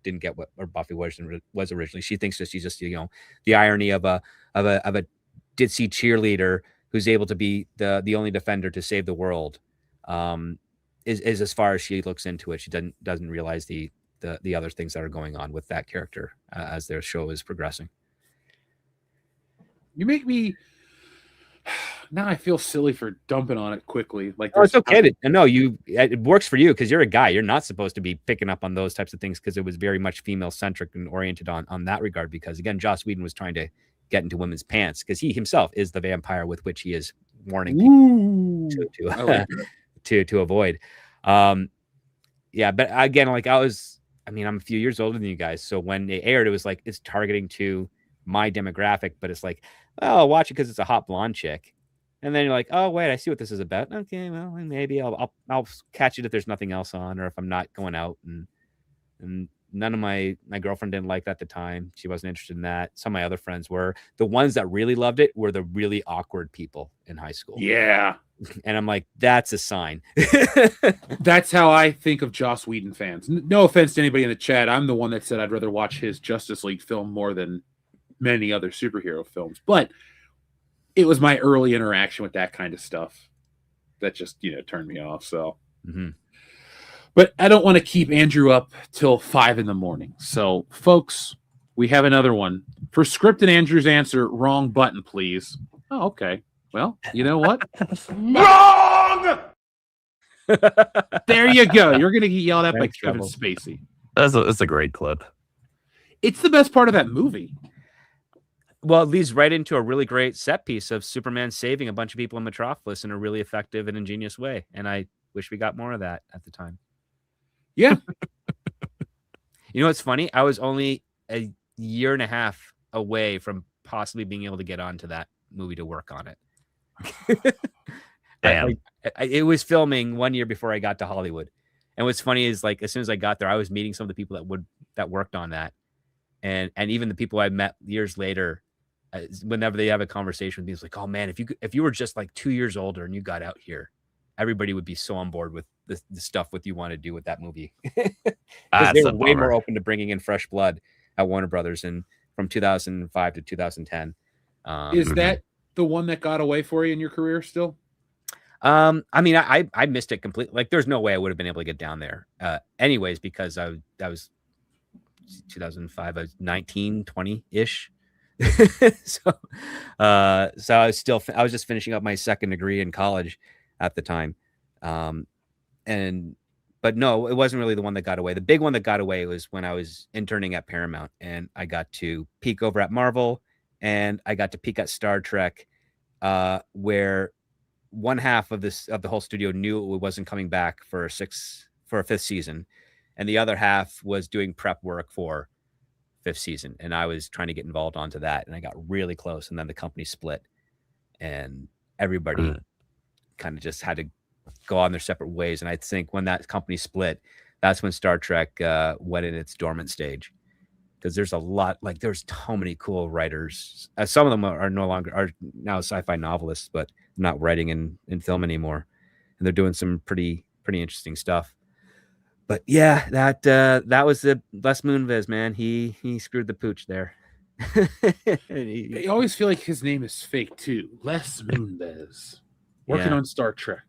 didn't get what Buffy was originally. She thinks that she's just, the irony of a ditzy cheerleader who's able to be the only defender to save the world, is as far as she looks into it. She doesn't realize the other things that are going on with that character as their show is progressing. You make me now. I feel silly for dumping on it quickly. Like, oh, it's okay. It works for you because you're a guy. You're not supposed to be picking up on those types of things because it was very much female centric and oriented on that regard. Because again, Joss Whedon was trying to get into women's pants because he himself is the vampire with which he is warning people to avoid. Yeah, but again, like I'm a few years older than you guys, so when it aired, it was like it's targeting to my demographic, but it's like, oh, I'll watch it because it's a hot blonde chick, and then you're like, oh wait, I see what this is about. Okay, well maybe I'll catch it if there's nothing else on, or if I'm not going out. And none of my girlfriend didn't like that at the time. She wasn't interested in that. Some of my other friends were. The ones that really loved it were the really awkward people in high school. Yeah. And I'm like, that's a sign. That's how I think of Joss Whedon fans. No offense to anybody in the chat. I'm the one that said I'd rather watch his Justice League film more than many other superhero films. But it was my early interaction with that kind of stuff that just, turned me off. So, But I don't want to keep Andrew up till 5 a.m. So, folks, we have another one. For Script and Andrew's answer, wrong button, please. Oh, okay. Well, you know what? Wrong! There you go. You're going to get yelled at by Kevin Spacey. That's a great clip. It's the best part of that movie. Well, it leads right into a really great set piece of Superman saving a bunch of people in Metropolis in a really effective and ingenious way. And I wish we got more of that at the time. Yeah. You know what's funny? I was only a year and a half away from possibly being able to get onto that movie to work on it. Damn. It was filming 1 year before I got to Hollywood. And what's funny is, like, as soon as I got there, I was meeting some of the people that worked on that. And even the people I met years later, whenever they have a conversation with me, it's like, oh man, if you were just like 2 years older and you got out here, everybody would be so on board with the stuff what you want to do with that movie. Because they were way more open to bringing in fresh blood at Warner Brothers and from 2005 to 2010. Is that the one that got away for you in your career still? I mean, I missed it completely. Like, there's no way I would have been able to get down there anyways, because I was 2005, I was 19, 20-ish. So I was just finishing up my second degree in college at the time. But no, it wasn't really the one that got away. The big one that got away was when I was interning at Paramount, and I got to peek over at Marvel, and I got to peek at Star Trek, where one half of the whole studio knew it wasn't coming back for a fifth season, and the other half was doing prep work for fifth season. And I was trying to get involved onto that, and I got really close, and then the company split, and everybody kind of just had to go on their separate ways. And I think when that company split, that's when Star Trek went in its dormant stage, because there's so many cool writers. Some of them are now sci-fi novelists, but not writing in film anymore, and they're doing some pretty interesting stuff. But yeah, that was the Les Moonves, man. He screwed the pooch there. I always feel like his name is fake too. Les Moonves, working on Star Trek.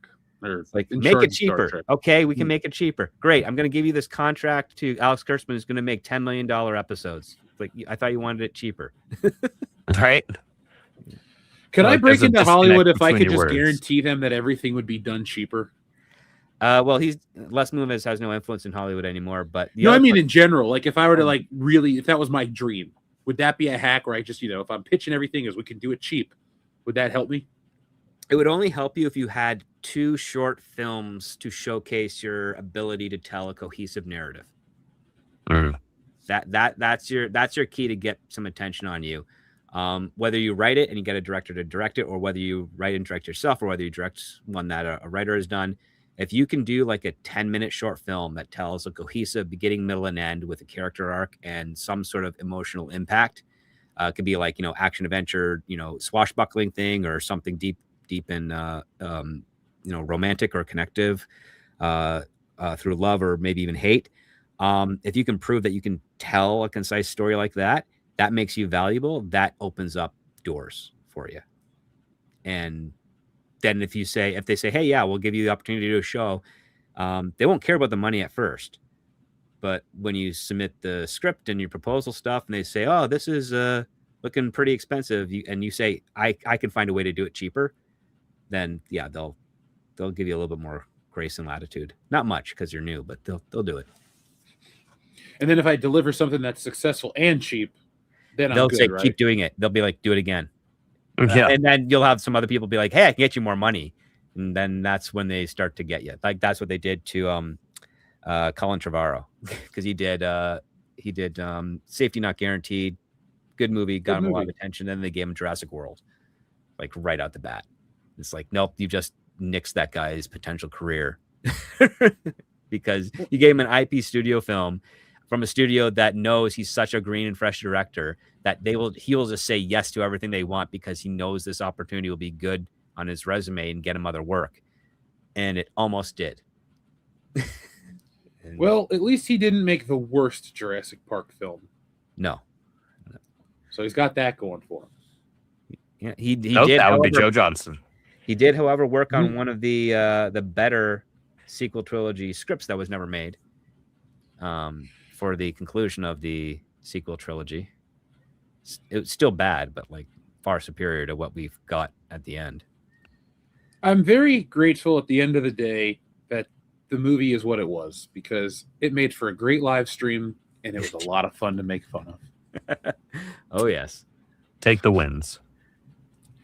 Or like, make it cheaper. Okay, we can make it cheaper. Great. I'm going to give you this contract to Alex Kurtzman, who's going to make $10 million episodes. Like, I thought you wanted it cheaper. Right? Could I break into Hollywood if I could just guarantee them that everything would be done cheaper? Well, Les Moonves has no influence in Hollywood anymore. But No, I mean in general. Like if I were to like really, if that was my dream, would that be a hack where I just, if I'm pitching everything as we can do it cheap, would that help me? It would only help you if you had 2 short films to showcase your ability to tell a cohesive narrative. That's your key to get some attention on you. Whether you write it and you get a director to direct it, or whether you write and direct yourself, or whether you direct one that a writer has done. If you can do like a 10-minute short film that tells a cohesive beginning, middle, and end with a character arc and some sort of emotional impact, it could be like, action adventure, swashbuckling thing, or something deep in, romantic or connective through love or maybe even hate. If you can prove that you can tell a concise story like that, that makes you valuable. That opens up doors for you. And then if they say, hey, yeah, we'll give you the opportunity to do a show, they won't care about the money at first. But when you submit the script and your proposal stuff and they say, oh, this is looking pretty expensive, and you say, I can find a way to do it cheaper, then yeah, they'll give you a little bit more grace and latitude. Not much because you're new, but they'll do it. And then if I deliver something that's successful and cheap, then they'll say, right? Keep doing it. They'll be like, do it again. Yeah. And then you'll have some other people be like, hey, I can get you more money. And then that's when they start to get you. Like that's what they did to Colin Trevorrow, because he did Safety Not Guaranteed. Good movie, got him a lot of attention. Then they gave him Jurassic World, like right out the bat. It's like, nope, you just nixed that guy's potential career because you gave him an IP studio film from a studio that knows he's such a green and fresh director that he will just say yes to everything they want because he knows this opportunity will be good on his resume and get him other work. And it almost did. Well, at least he didn't make the worst Jurassic Park film. No. So he's got that going for him. Yeah, he did. That would be Joe Johnston. He did, however, work on one of the better sequel trilogy scripts that was never made. For the conclusion of the sequel trilogy. It was still bad, but like far superior to what we've got at the end. I'm very grateful at the end of the day that the movie is what it was, because it made for a great live stream and it was a lot of fun to make fun of. Oh, yes. Take the wins.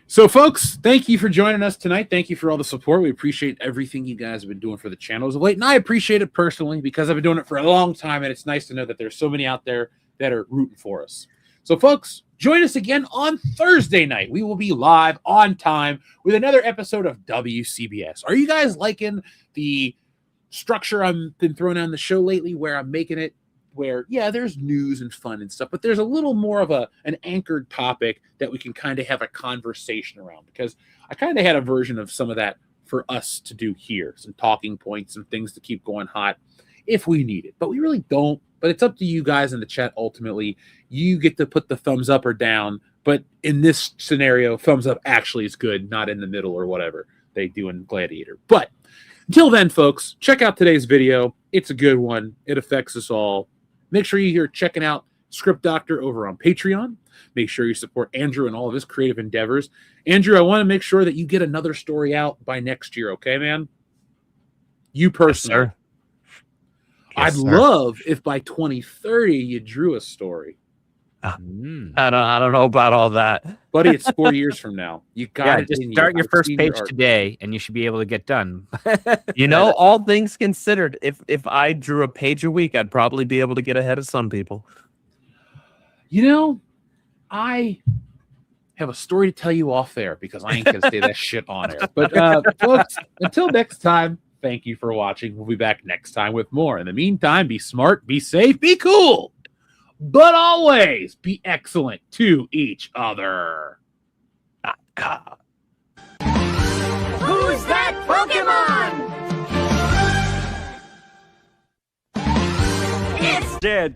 So, folks, thank you for joining us tonight. Thank you for all the support. We appreciate everything you guys have been doing for the channel as of late. And I appreciate it personally because I've been doing it for a long time, and it's nice to know that there's so many out there that are rooting for us. So, folks, join us again on Thursday night. We will be live on time with another episode of WCBS. Are you guys liking the structure I've been throwing on the show lately, where I'm making it where, yeah, there's news and fun and stuff, but there's a little more of an anchored topic that we can kind of have a conversation around? Because I kind of had a version of some of that for us to do here, some talking points and things to keep going hot if we need it, but we really don't. But it's up to you guys in the chat. Ultimately, you get to put the thumbs up or down, but in this scenario, thumbs up actually is good, not in the middle or whatever they do in Gladiator. But until then, folks, check out today's video. It's a good one. It affects us all. Make sure you're checking out Script Doctor over on Patreon. Make sure you support Andrew and all of his creative endeavors. Andrew, I want to make sure that you get another story out by next year, okay, man? You personally. Yes, sir. I'd love if by 2030 you drew a story. I don't know about all that. Buddy, it's 4 years from now. You got to just start your first page today, and you should be able to get done. All things considered, if I drew a page a week, I'd probably be able to get ahead of some people. I have a story to tell you off there because I ain't going to say that shit on air. But, folks, until next time, thank you for watching. We'll be back next time with more. In the meantime, be smart, be safe, be cool, but always be excellent to each other. Who's that Pokemon? It's dead.